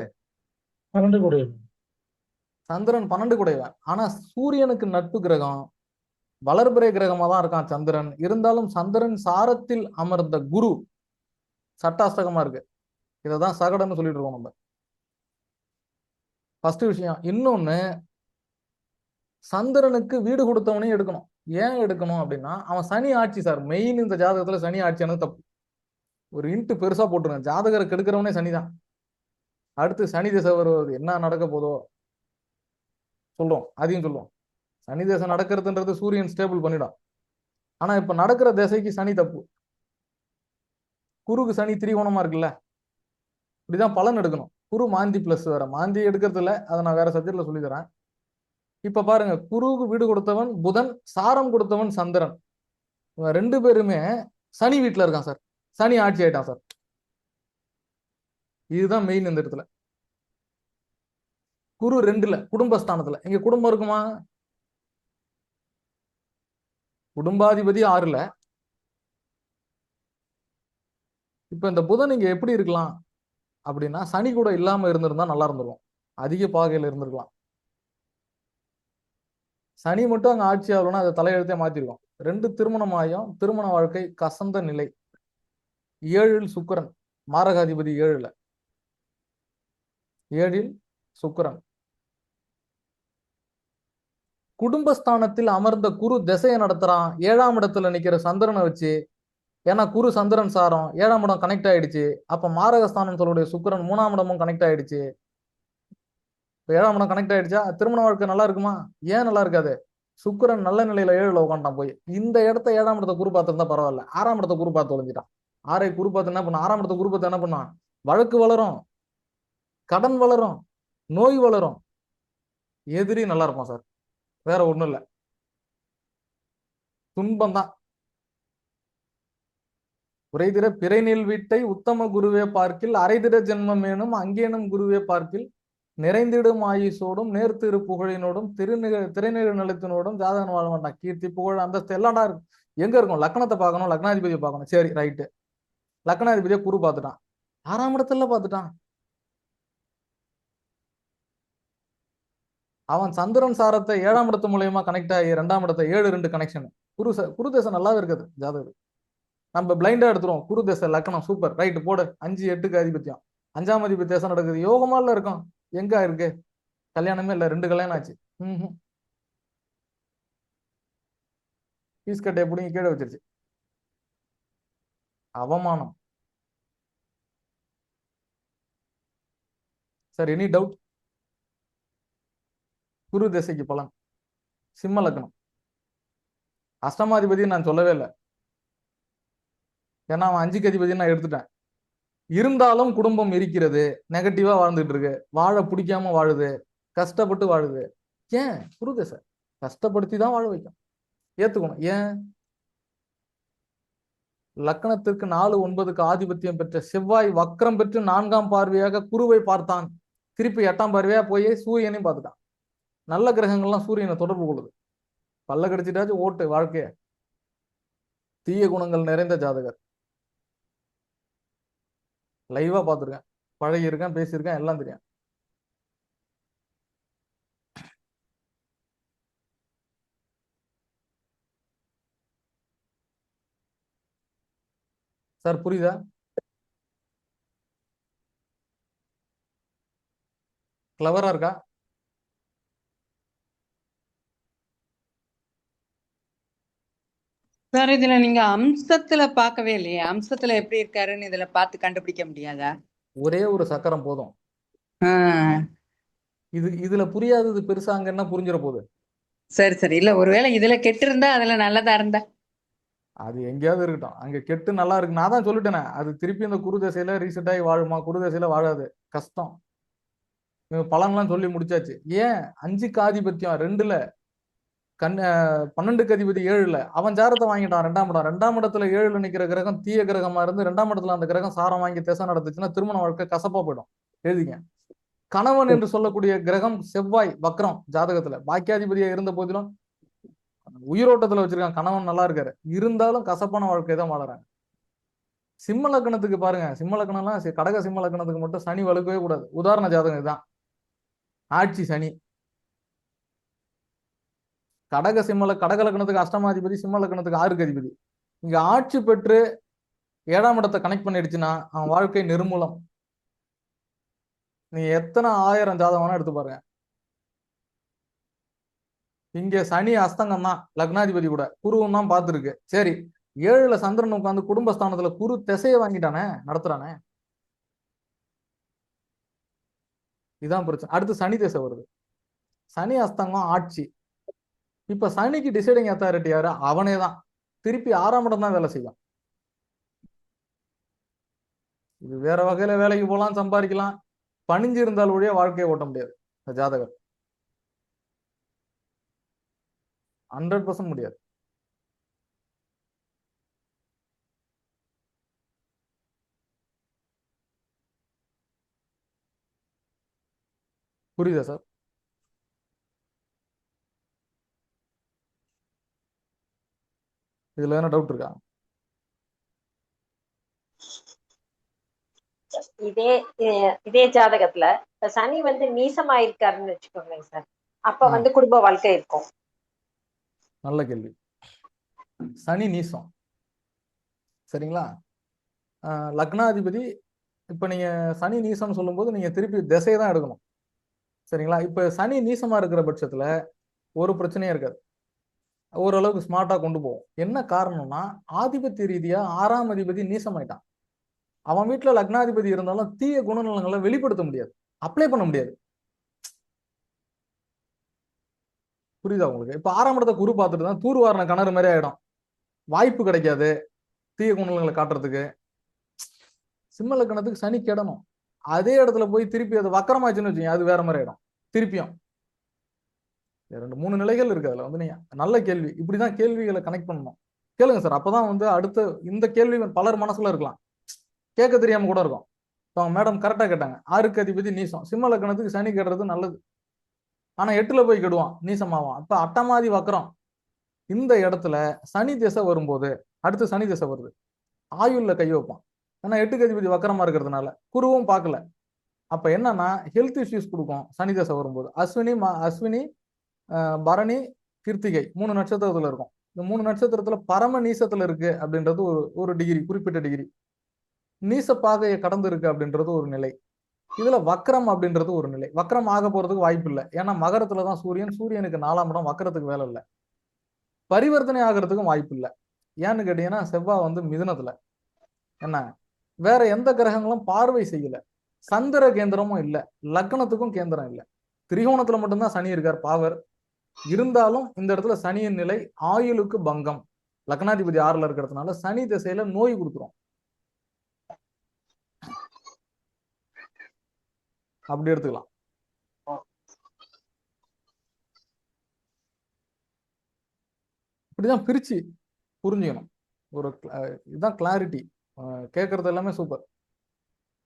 12 கோடி. சந்திரன் 12 கூடையவன். ஆனா சூரியனுக்கு நட்பு கிரகம், வளர்பிறை கிரகமா தான் இருக்கான் சந்திரன். இருந்தாலும் சந்திரன் சாரத்தில் அமர்ந்த குரு சட்டாஸ்தகமா இருக்கு. இதைதான் சகடன்னு சொல்லிட்டு இருக்கோம் நம்ம. ஃபர்ஸ்ட் விஷயம். இன்னொன்னு, சந்திரனுக்கு வீடு கொடுத்தவனையும் எடுக்கணும். ஏன் எடுக்கணும் அப்படின்னா அவன் சனி ஆட்சி சார். மெயின் இந்த ஜாதகத்துல சனி ஆட்சியானது தப்பு. ஒரு இன்ட்டு பெருசா போட்டுருங்க. ஜாதகரை கெடுக்கிறவனே சனிதான். அடுத்து சனி திசை வருவது என்ன நடக்க போதோ சொல்றோம், அதையும் சொல்லுவோம். சனி திசை நடக்கிறதுன்றது சூரியன் ஸ்டேபிள் பண்ணிடும். ஆனா இப்ப நடக்கிற திசைக்கு சனி தப்பு. குருக்கு சனி திரிகோணமா இருக்குல்ல, இப்படிதான் பலன் எடுக்கணும். குரு மாந்தி பிளஸ் வேற. மாந்தி எடுக்கிறது இல்ல, அதை நான் வேற சப்ஜெக்ட்ல சொல்லி தரேன். இப்ப பாருங்க, குருவுக்கு வீடு கொடுத்தவன் புதன், சாரம் கொடுத்தவன் சந்திரன். இவன் 2 பேருமே சனி வீட்டுல இருக்கான் சார். சனி ஆட்சி ஆயிட்டான் சார். இதுதான் மெயின் இந்த இடத்துல. குரு 2ல குடும்பஸ்தானத்துல. இங்க குடும்பம் இருக்குமா? குடும்பாதிபதி 6ல. இப்ப இந்த புதன் இங்க எப்படி இருக்கலாம் அப்படின்னா, சனி கூட இல்லாம இருந்திருந்தா நல்லா இருந்திருக்கும். அதிக பாகையில இருந்திருக்கலாம். சனி மட்டும் அங்க ஆட்சி ஆகணும்னா அதை தலையெழுத்தே மாத்திருக்கும். 2 திருமணமாயும் திருமண வாழ்க்கை கசந்த நிலை. 7ல் சுக்கிரன், மாரகாதிபதி 7ல. 7ல் சுக்கிரன். குடும்பஸ்தானத்தில் அமர்ந்த குரு திசையை நடத்துறான். 7ஆம் இடத்துல நிக்கிற சந்திரனை வச்சு. ஏன்னா குரு சந்திரன் சாரம் 7ஆம் இடம் கனெக்ட் ஆயிடுச்சு. அப்ப மாரகஸ்தானம் சொல்லக்கூடிய சுக்கிரன் 3ஆம் இடமும் கனெக்ட் ஆயிடுச்சு. 7ஆம் இடம் கனெக்ட் ஆயிடுச்சா திருமண வாழ்க்கை நல்லா இருக்குமா? ஏன் நல்லா இருக்காது? சுக்கிரன் நல்ல நிலையில 7ல உட்காந்துட்டான் போய். இந்த இடத்த 7ஆம் இடத்தை குரு பார்த்திருந்தா பரவாயில்ல. 6ஆம் இடத்தை குரு பார்த்து ஒழிஞ்சிட்டான். 6ஐ குரு பார்த்து என்ன பண்ண? 6ஆம் இடத்தை குரு பார்த்து என்ன பண்ணான்? வழக்கு வளரும், கடன் வளரும், நோய் வளரும், எதிரி நல்லா இருப்பான் சார். வேற ஒண்ணும் இல்ல, துன்பம் தான். உரைதிர பிறைநீள் வீட்டை உத்தம குருவே பார்க்கில் அரைதிர ஜென்மமேனும் அங்கேனும் குருவே பார்க்கில் நிறைந்திடும் ஆயுசோடும் நேர்த்திரு புகழினோடும் திரைநீர் நிலத்தினோடும் ஜாதகன் வாழ வேண்டாம். கீர்த்தி புகழ் அந்தஸ்து எல்லாம்டா இருக்கும். எங்க இருக்கும்? லக்னத்தை பார்க்கணும், லக்னாதிபதியை பார்க்கணும். சரி ரைட்டு, லக்னாதிபதியை குரு பார்த்துட்டான். 6ஆம் இடத்துல பார்த்துட்டான். அவன் சந்திரன் சாரத்தை 7ஆம் இடத்து மூலியமா கனெக்ட் ஆகி 2ஆம் இடத்தை 7-2 கனெக்ஷன். குரு தசை நல்லாவே இருக்குது ஜாதகம். நம்ம பிளைண்டா எடுத்துருவோம். குரு தசை லக்னம் சூப்பர் ரைட்டு போடு. 5-8க்கு ஆதிபத்தியம். 5ஆம் அதிபதி தசை நடக்குது. யோகமால இருக்கும். எங்க இருக்கு? கல்யாணமே இல்ல, 2 கல்யாணம் ஆச்சு. பீஸ் கட்டை எப்படி கீழே வச்சிருச்சு. அவமானம். Sir any doubt? குரு திசைக்கு பலன் சிம்ம லக்னம். அஷ்டமாதிபதி நான் சொல்லவே இல்லை, ஏன்னா அவன் 5க்கு அதிபதி நான் எடுத்துட்டேன். இருந்தாலும் குடும்பம் இருக்கிறது, நெகட்டிவா வாழ்ந்துட்டு இருக்கு, வாழ பிடிக்காம வாழுது, கஷ்டப்பட்டு வாழுது. ஏன்? குரு திசை கஷ்டப்படுத்தி தான் வாழ வைக்கும். ஏத்துக்கணும். ஏன்? லக்னத்திற்கு 4-9க்கு ஆதிபத்தியம் பெற்ற செவ்வாய் வக்ரம் பெற்று 4ஆம் பார்வையாக குருவை பார்த்தான். திருப்பி 8ஆம் பார்வையா போய் சூரியனையும் பார்த்துட்டான். நல்ல கிரகங்கள்லாம் சூரியனை தொடர்பு கொள்ளுது. பல்ல கடிச்சிட்டாச்சு ஓட்டு வாழ்க்கைய. தீய குணங்கள் நிறைந்த ஜாதகர். லைவா பார்த்துருக்கேன், பழகி இருக்கேன், பேசியிருக்கேன், எல்லாம் தெரியும். சார் புரியுதா? கிளவரா இருக்கா? சார் இதுல நீங்க அம்சத்துல பார்க்கவே இல்லையே. அம்சத்துல எப்படி இருக்காருன்னு இதுல பார்த்து கண்டுபிடிக்க முடியாதா? ஒரே ஒரு சக்கரம் போதும். ஆஹ் இதுல புரியாதது பெருசா அங்க என்ன புரிஞ்சிட போகுது? சரி சரி. இல்ல ஒருவேளை இதுல கெட்டு இருந்தா அதுல நல்லதா இருந்தா அது எங்கேயாவது இருக்கட்டும். அங்க கெட்டு நல்லா இருக்கு. நான் தான் சொல்லிட்டேனே, அது திருப்பி இந்த குரு தசையில ரீசெட் ஆகி வாழுமா? குரு தசையில வாழாது, கஷ்டம். பலன்லாம் சொல்லி முடிச்சாச்சு. ஏன்? 5க்கு ஆதிபத்தியம் 2ல, 12க்கு அதிபதி 7ல. அவன் ஜாரத்தை வாங்கிட்டான் 2ஆம் இடம். 2ஆம் இடத்துல 7ல நிக்கிற கிரகம் தீய கிரகமா இருந்து 2ஆம் இடத்துல அந்த கிரகம் சாரம் வாங்கி திசை நடத்துச்சுன்னா திருமண வாழ்க்கை கசப்பா போயிடும். எழுதிங்க. கணவன் என்று சொல்லக்கூடிய கிரகம் செவ்வாய் வக்ரம் ஜாதகத்துல பாக்கியாதிபதியா இருந்த போதிலும் உயிரோட்டத்துல வச்சிருக்கான். கணவன் நல்லா இருக்காரு, இருந்தாலும் கசப்பான வாழ்க்கை தான் வாழறாங்க. சிம்ம லக்னத்துக்கு பாருங்க, சிம்ம லக்னம்லாம் கடக சிம்ம லக்னத்துக்கு மட்டும் சனி வலுக்கவே கூடாது. உதாரண ஜாதகம் இதுதான். ஆட்சி சனி. கடக லக்னத்துக்கு அஷ்டமாதிபதி, சிம்ம லக்னத்துக்கு 6க்கு அதிபதி. இங்க ஆட்சி பெற்று 7ஆம் இடத்தை கனெக்ட் பண்ணிடுச்சுன்னா அவன் வாழ்க்கை நிர்மூலம். நீ எத்தனை 1000 ஜாதகம் வேணா எடுத்து பாருங்க. இங்க சனி அஸ்தங்கம் தான், லக்னாதிபதி கூட குருவும் தான் பார்த்துருக்கு. சரி, 7ல சந்திரன் உட்காந்து குடும்பஸ்தானத்துல குரு திசையை வாங்கிட்டானே, நடத்துறானே. இதுதான் பிரச்சனை. அடுத்து சனி திசை வருது. சனி அஸ்தங்கம் ஆட்சி. இப்ப சனிக்கு டிசைடிங் அத்தாரிட்டி யாரு? அவனே தான். திருப்பி 6ஆம் இடம் தான் வேலை செய்யும். இது வேற வகையில வேலைக்கு போகலாம், சம்பாதிக்கலாம். பணிஞ்சு இருந்தால் ஒழிய வாழ்க்கையை ஓட்ட முடியாது இந்த ஜாதகர். 100% முடியாது. புரியுதா சார்? இதுல என்ன டவுட் இருக்கா? இதே ஜாதகத்துல சனி வந்து நீசமாயிருக்காருன்னு வச்சுக்கோங்க சார், அப்ப வந்து குடும்ப வாழ்க்கை இருக்கும். நல்ல கேள்வி. சனி நீசம் சரிங்களா? லக்னாதிபதி. இப்ப நீங்க சனி நீசம் சொல்லும் போது நீங்க திருப்பி திசையை தான் எடுக்கணும் சரிங்களா? இப்ப சனி நீசமா இருக்கிற பட்சத்துல ஒரு பிரச்சனையும் இருக்காது. ஓரளவுக்கு ஸ்மார்ட்டா கொண்டு போவோம். என்ன காரணம்னா ஆதிபத்திய ரீதியா 6ஆம் அதிபதி நீசமாயிட்டான். அவன் வீட்டுல லக்னாதிபதி இருந்தாலும் தீய குணநலங்களை வெளிப்படுத்த முடியாது, அப்ளை பண்ண முடியாது. புரியுதா உங்களுக்கு? இப்ப 6ஆம் இடத்தை குரு பார்த்துட்டு தான் தூர்வாரண கிணறு மாதிரி ஆயிடும். வாய்ப்பு கிடைக்காது தீய குணநலங்களை காட்டுறதுக்கு. சிம்ம லக்னத்துக்கு சனி கெடணும். அதே இடத்துல போய் திருப்பி அது வக்கரமாச்சுன்னு வச்சுக்கோங்க, அது வேற மாதிரி ஆயிடும். திருப்பியும் 2-3 நிலைகள் இருக்கு அதுல. வந்து நீங்க நல்ல கேள்வி, இப்படிதான் கேள்விகளை கனெக்ட் பண்ணணும். கேளுங்க சார், அப்பதான் வந்து அடுத்த இந்த கேள்வி பலர் மனசுல இருக்கலாம், கேட்க தெரியாம கூட இருக்கும். இப்போ மேடம் கரெக்டா கேட்டாங்க, 6க்கு அதிபதி நீசம், சிம்ம லக்னத்துக்கு சனி கெடுறது நல்லது. ஆனா 8ல போய் கெடுவான், நீசமாவான். அப்ப அட்டமாதி வக்கரம். இந்த இடத்துல சனி திசை வரும்போது, அடுத்து சனி திசை வருது, ஆயுள்ல கை வைப்பான். ஏன்னா 8க்கு அதிபதி வக்கரமா இருக்கிறதுனால குருவும் பார்க்கல. அப்ப என்னன்னா ஹெல்த் இஷ்யூஸ் கொடுக்கும் சனி திசை வரும்போது. அஸ்வினி பரணி கிருத்திகை 3 நட்சத்திரத்துல இருக்கும். இந்த 3 நட்சத்திரத்துல பரம நீசத்துல இருக்கு அப்படின்றது ஒரு டிகிரி, குறிப்பிட்ட டிகிரி. நீச பாகையை கடந்து இருக்கு அப்படின்றது ஒரு நிலை. இதுல வக்ரம் அப்படின்றது ஒரு நிலை. வக்ரம் ஆக போறதுக்கு வாய்ப்பு இல்லை. ஏன்னா மகரத்துலதான் சூரியன், சூரியனுக்கு 4ஆம் இடம், வக்கரத்துக்கு வேலை இல்லை. பரிவர்த்தனை ஆகிறதுக்கும் வாய்ப்பு இல்லை. ஏன்னு கேட்டீங்கன்னா செவ்வாய் வந்து மிதுனத்துல. என்ன, வேற எந்த கிரகங்களும் பார்வை செய்யல. சந்திர கேந்திரமும் இல்லை, லக்னத்துக்கும் கேந்திரம் இல்லை. திரிகோணத்துல மட்டும்தான் சனி இருக்கார், பாவர். இருந்தாலும் இந்த இடத்துல சனியின் நிலை ஆயுளுக்கு பங்கம். லக்னாதிபதி 6ல இருக்கிறதுனால சனி திசையில நோய் கொடுத்துரும். அப்படி எடுத்துக்கலாம். இப்படிதான் பிரிச்சு புரிஞ்சுக்கணும். ஒரு இதுதான் கிளாரிட்டி. கேட்கறது எல்லாமே சூப்பர்.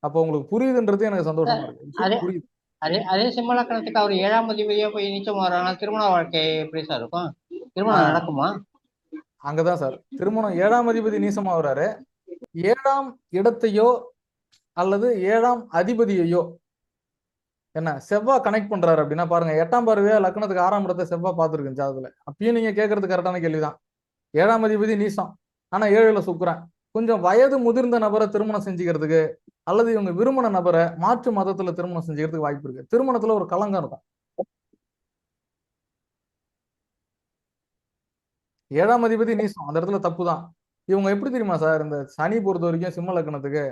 அப்போ உங்களுக்கு புரியுதுன்றது எனக்கு சந்தோஷமா இருக்கு. புரியுது. அதே சிம்ம லக்னத்துக்கு அவர் 7ஆம் அதிபதியா போய் நீச்சம் வர்றாங்க. திருமண வாழ்க்கை எப்படி சார் இருக்கும்? திருமணம் நடக்குமா? அங்கதான் சார் திருமணம். 7ஆம் அதிபதி நீசமா வர்றாரு. 7ஆம் இடத்தையோ அல்லது 7ஆம் அதிபதியையோ என்ன செவ்வாய் கனெக்ட் பண்றாரு அப்படின்னா பாருங்க, 8ஆம் பார்வையா லக்னத்துக்கு 6ஆம் இடத்தை செவ்வாய் பார்த்துருக்கு ஜாதகத்துல. அப்பயும் நீங்க கேட்கறது கரெக்டான கேள்விதான். 7ஆம் அதிபதி நீசம், ஆனா 7ல சுக்கிரன். கொஞ்சம் வயது முதிர்ந்த நபரை திருமணம் செஞ்சுக்கிறதுக்கு அல்லது இவங்க விரும்பின நபரை மாற்று மதத்துல திருமணம் செஞ்சுக்கிறதுக்கு வாய்ப்பு இருக்கு. திருமணத்துல ஒரு களங்கம் இருக்கும். 7ஆம் அதிபதி நீசம், அந்த இடத்துல தப்பு தான். இவங்க எப்படி தெரியுமா சார், இந்த சனி பொறுத்த வரைக்கும் சிம்ம லக்னத்துக்கு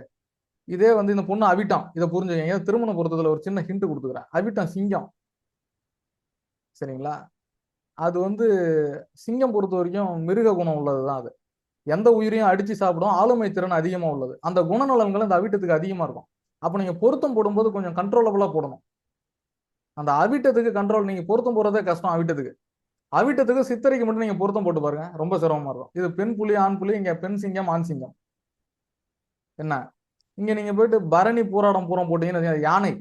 இதே வந்து இந்த பொண்ணு அவிட்டம், இதை புரிஞ்சுக்கங்க. திருமண பொறுத்ததுல ஒரு சின்ன ஹிண்ட் கொடுத்துக்கிறேன். அவிட்டம் சிங்கம், சரிங்களா? அது வந்து சிங்கம் பொறுத்த வரைக்கும் மிருக குணம் உள்ளதுதான். அது எந்த உயிரையும் அடிச்சு சாப்பிடும், ஆளுமை திறன் அதிகமா உள்ளது. அந்த குணநலன்கள் அந்த அவிட்டத்துக்கு அதிகமா இருக்கும். அப்ப நீங்க பொருத்தம் போடும்போது கொஞ்சம் கண்ட்ரோலபிளா போடணும். அந்த அவிட்டத்துக்கு கண்ட்ரோல், நீங்க பொருத்தம் போடுறதே கஷ்டம். அவிட்டத்துக்கு சித்திரைக்கு மட்டும் நீங்க பொருத்தம் போட்டு பாருங்க, ரொம்ப சிரமமா இருக்கும். இது பெண் புலி ஆண் புலி, இங்க பெண் சிங்கம் ஆண் சிங்கம். என்ன, இங்க நீங்க போயிட்டு பரணி பூராடம் பூரம் போட்டீங்கன்னா யானை,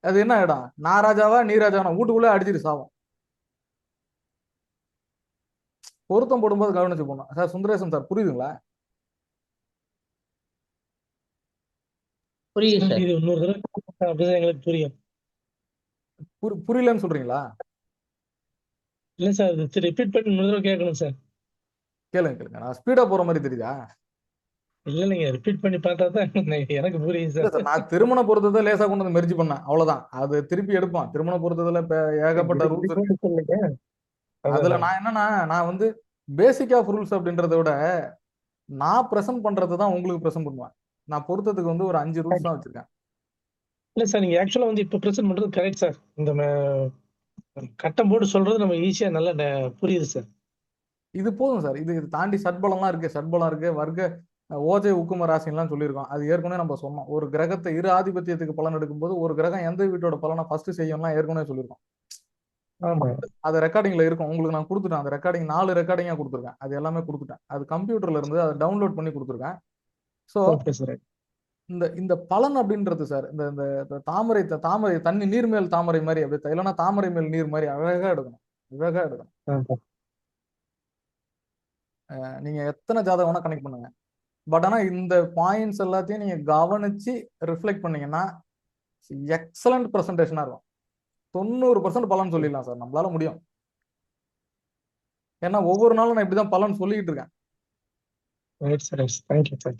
அது என்ன இடம்? நான் ராஜாவா நீ ராஜாவா, வீட்டுக்குள்ளே அடிச்சிட்டு சாவும். பொருத்தம் போடும்போது கவனிச்சு போடணும் சார். சுந்தரேசன் சார் புரியுதுங்களா? புரியுது சார். இது இன்னொரு தடவை அப்படிதான் எங்களுக்கு புரியும். புரியலன்னு சொல்றீங்களா? இல்ல சார், ரிப்பீட் பண்ணி இன்னொரு தடவை கேட்கணும் சார். கேளுங்க. நான் ஸ்பீடா போற மாதிரி தெரியுதா? இல்ல இல்லைங்க, ரிப்பீட் பண்ணி பார்த்தா தான் எனக்கு புரியுது சார். நான் திருமண பொருத்தத்தை லேசா கொண்டு வந்து மெர்ஜி பண்ணேன், அவ்வளவுதான். அது திருப்பி எடுப்பான். திருமண பொருத்தத்துல ஏகப்பட்ட ரூல்ஸ் இருக்கு. அதுல நான் என்னன்னா, நான் வந்து பேசிக் ஆஃப் ரூல்ஸ் அப்படின்றத விட நான் பிரசன்ட் பண்றது தான் உங்களுக்கு பிரசன்ட் பண்ணுவேன். நான் பொருத்தத்துக்கு வந்து ஒரு 5 ரூல்ஸ் தான் வச்சிருக்கேன். இல்ல சார், நீங்க ஆக்சுவலா வந்து இப்ப பிரசன்ட் பண்றது கரெக்ட் சார். இந்த கட்டம் போட்டு சொல்றது நம்ம ஈஸியா நல்லா புரியுது சார். இது போதும் சார். இது தாண்டி சட்பலம்லாம் இருக்கு, சட்பலம் இருக்கு, வர்க்க ஓஜை உக்கும ராசின்லாம் சொல்லியிருக்கோம். அது ஏற்கனவே நம்ம சொன்னோம். ஒரு கிரகத்தை இரு ஆதிபத்தியத்துக்கு பலன் எடுக்கும்போது ஒரு கிரகம் எந்த வீட்டோட பலனை ஃபர்ஸ்ட் செய்யும்லாம் ஏற்கனவே சொல்லியிருக்கோம். ஆமா, அது ரெக்கார்டிங்ல இருக்கும். உங்களுக்கு நான் கொடுத்துட்டேன். அந்த ரெக்கார்டிங் 4 ரெக்கார்டிங்கா கொடுத்துருக்கேன். அது எல்லாமே கொடுத்துட்டேன். அது கம்ப்யூட்டர்ல இருந்து அதை டவுன்லோட் பண்ணி கொடுத்துருக்கேன். ஸோ இந்த பலன் அப்படின்றது சார், இந்த தாமரை தண்ணி நீர் மேல் தாமரை மாதிரி அப்படி, இல்லைன்னா தாமரை மேல் நீர் மாதிரி அழகா எடுக்கணும், அழகா எடுக்கணும். நீங்க எத்தனை ஜாதகம் வேணா கனெக்ட் பண்ணுங்க. பட் ஆனா இந்த பாயிண்ட்ஸ் எல்லாத்தையும் நீங்க கவனிச்சு ரிஃப்ளெக்ட் பண்ணீங்கன்னா எக்ஸலண்ட் பிரசன்டேஷனா இருக்கும். 90% பலன் சொல்லிடலாம் சார், நம்மளால முடியும். ஏன்னா ஒவ்வொரு நாளும் நான் இப்படிதான் பலன் சொல்லிட்டு இருக்கேன். Right sir, thank you sir.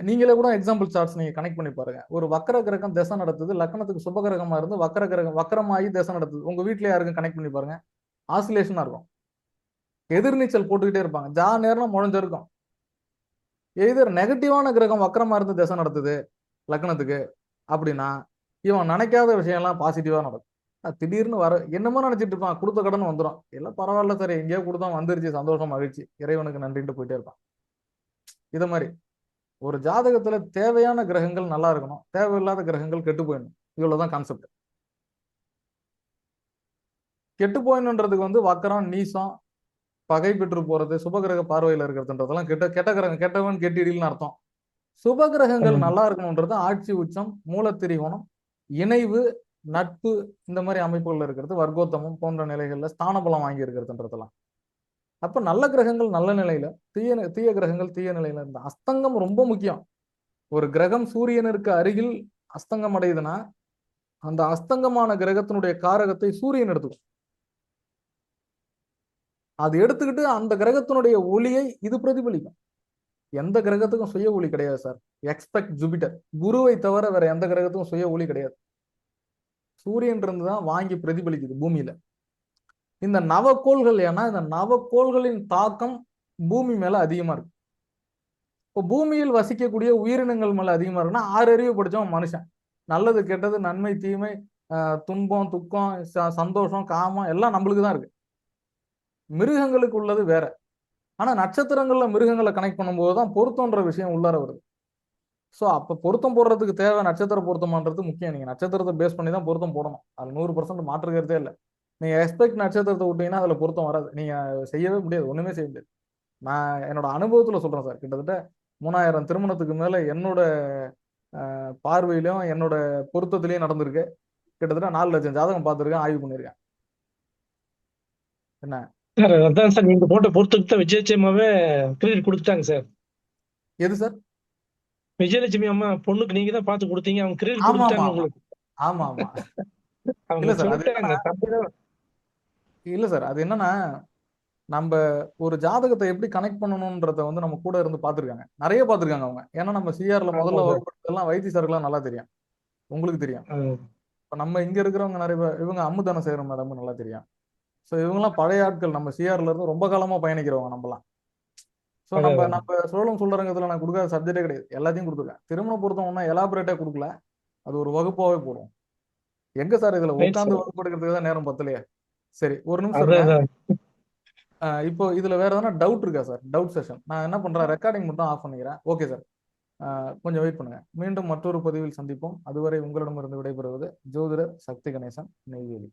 நீங்களே கூட எக்ஸாம்பிள் சார்ட்ஸ் நீங்க கனெக்ட் பண்ணி பாருங்க. ஒரு வக்கர கிரகம் திசை நடத்துது, லக்னத்துக்கு சுப கிரகமா இருந்து வக்கர கிரகம் வக்கரமாகி திசை நடத்துது. உங்க வீட்ல யாருக்கும் கனெக்ட் பண்ணி பாருங்க, ஆசிலேஷனா இருக்கும். எதிர்நீச்சல் போட்டுக்கிட்டே இருப்பாங்க, ஜா நேரம் முழஞ்சிருக்கும். எதிர் நெகட்டிவான கிரகம் வக்கரமா இருந்து திசை நடத்துது லக்னத்துக்கு அப்படின்னா, இவன் நினைக்காத விஷயம்லாம் பாசிட்டிவா நடக்கும். திடீர்னு வர என்னமோ நினைச்சிட்டு இருப்பான், கொடுத்த கடன் வந்துடும், எல்லாம் பரவாயில்ல சார், எங்கேயோ கொடுத்தா வந்துருச்சு, சந்தோஷம் மகிழ்ச்சி, இறைவனுக்கு நன்றிட்டு போயிட்டே இருப்பான். இத மாதிரி ஒரு ஜாதகத்துல தேவையான கிரகங்கள் நல்லா இருக்கணும், தேவையில்லாத கிரகங்கள் கெட்டு போயிடணும். இவ்வளவுதான் கான்செப்ட். கெட்டு போயிடணுன்றதுக்கு வந்து வக்கரம், நீசம், பகை பெற்று போறது, சுபகிரக பார்வையில இருக்கிறதுன்றதெல்லாம் கெட்ட கிரகம், கெட்டவன் கெட்டிடில்னு அர்த்தம். சுபகிரகங்கள் நல்லா இருக்கணும்ன்றது ஆட்சி உச்சம், மூலத்திரிகோணம், இணைவு, நட்பு, இந்த மாதிரி அமைப்புகள் இருக்கிறது, வர்க்கோத்தமம் போன்ற நிலைகள்ல ஸ்தான பலம் வாங்கி இருக்கிறதுன்றதெல்லாம். அப்ப நல்ல கிரகங்கள் நல்ல நிலையில, தீய கிரகங்கள் தீய நிலையில இருந்த அஸ்தங்கம் ரொம்ப முக்கியம். ஒரு கிரகம் சூரியனுக்கு அருகில் அஸ்தங்கம் அடையுதுன்னா அந்த அஸ்தங்கமான கிரகத்தினுடைய காரகத்தை சூரியன் எடுத்துக்கும். அது எடுத்துக்கிட்டு அந்த கிரகத்தினுடைய ஒளியை இது பிரதிபலிக்கும். எந்த கிரகத்துக்கும் சுய ஒளி கிடையாது சார். எக்ஸ்பெக்ட் ஜூபிட்டர், குருவை தவிர வேற எந்த கிரகத்துக்கும் சுய ஒளி கிடையாது. சூரியன் இருந்துதான் வாங்கி பிரதிபலிக்குது பூமியில. இந்த நவக்கோள்கள், ஏன்னா இந்த நவக்கோள்களின் தாக்கம் பூமி மேல அதிகமா இருக்கு. இப்போ பூமியில் வசிக்கக்கூடிய உயிரினங்கள் மேல அதிகமா இருக்குன்னா 6 அறிவு படிச்சவன் மனுஷன். நல்லது கெட்டது, நன்மை தீமை, துன்பம் துக்கம், சந்தோஷம் காமம் எல்லாம் நம்மளுக்கு தான் இருக்கு. மிருகங்களுக்கு உள்ளது வேற. ஆனா நட்சத்திரங்கள்ல மிருகங்களை கனெக்ட் பண்ணும்போது தான் பொருத்தம்ன்ற விஷயம் உள்ளார வருது. ஸோ அப்போ பொருத்தம் போடுறதுக்கு தேவை நட்சத்திர பொருத்தமான்றது முக்கியம். நீங்க நட்சத்திரத்தை பேஸ் பண்ணி தான் பொருத்தம் போடணும். அது 100% மாற்றுக்கிறதே இல்லை. நீங்க எக்ஸ்பெக்ட் நட்சத்திரத்தை விட்டீங்கன்னா அதுல பொருத்தம் வராது. நீங்க செய்யவே முடியாது, ஒண்ணுமே செய்ய முடியாது. நான் என்னோட அனுபவத்துல சொல்றேன் சார். கிட்டத்தட்ட 3000 திருமணத்துக்கு மேல என்னோட பார்வையிலும் என்னோட பொருத்தத்திலையும் நடந்திருக்கு. கிட்டத்தட்ட 4 லட்சம் ஜாதகம் பார்த்துருக்கேன், ஆய்வு பண்ணியிருக்கேன். என்ன சார் அதான் சார், நீங்க போட்ட பொறுத்துக்கு விஜயலட்சுமியாவே கிரெடிட் கொடுத்துட்டாங்க சார். எது சார்? விஜயலட்சுமி அம்மா பொண்ணுக்கு நீங்க தான் பார்த்து கொடுத்தீங்க, அவங்க கிரெடிட் ஆமா ஆமா கொடுத்துட்டாங்க உங்களுக்கு. ஆமா ஆமா. அவங்க இல்ல சார், அது சொல்லிட்டாங்க என்னன்னா இல்ல சார், அது என்னன்னா நம்ம ஒரு ஜாதகத்தை எப்படி கனெக்ட் பண்ணணும்ன்றத வந்து நம்ம கூட இருந்து பார்த்துருக்காங்க, நிறைய பார்த்துருக்காங்க அவங்க. ஏன்னா நம்ம சிஆர்ல முதல்ல வகுப்படுறதெல்லாம் வைத்திய சாருக்கெல்லாம் நல்லா தெரியும், உங்களுக்கு தெரியும். இப்போ நம்ம இங்க இருக்கிறவங்க நிறைய பேர், இவங்க அம்முதான சேகரன் மேடம் நல்லா தெரியும். ஸோ இவங்கெல்லாம் பழைய ஆட்கள், நம்ம சிஆர்ல இருந்து ரொம்ப காலமா பயணிக்கிறவங்க நம்மலாம். ஸோ நம்ம சோழம் சொல்றங்கத்துல நான் கொடுக்காத சப்ஜெக்டே கிடையாது, எல்லாத்தையும் கொடுத்துருக்கேன். திருமண பொருத்தம் ஒன்றும் எலாபரேட்டா கொடுக்கல, அது ஒரு வகுப்பாவே போடும். எங்க சார் இதுல உட்காந்து வகுப்பு எடுக்கிறதுக்கு தான் நேரம் பத்தலையே. சரி, ஒரு நிமிஷம் இருங்க. இப்போ இதுல வேற எதனா டவுட் இருக்கா சார்? டவுட் செஷன் நான் என்ன பண்றேன், ரெக்கார்டிங் மட்டும் ஆஃப் பண்ணிக்கிறேன். ஓகே சார், கொஞ்சம் வெயிட் பண்ணுங்க. மீண்டும் மற்றொரு பதிவில் சந்திப்போம். அதுவரை உங்களிடமிருந்து விடைபெறுவது ஜோதிடர் சக்தி கணேசன், நெய்வேலி.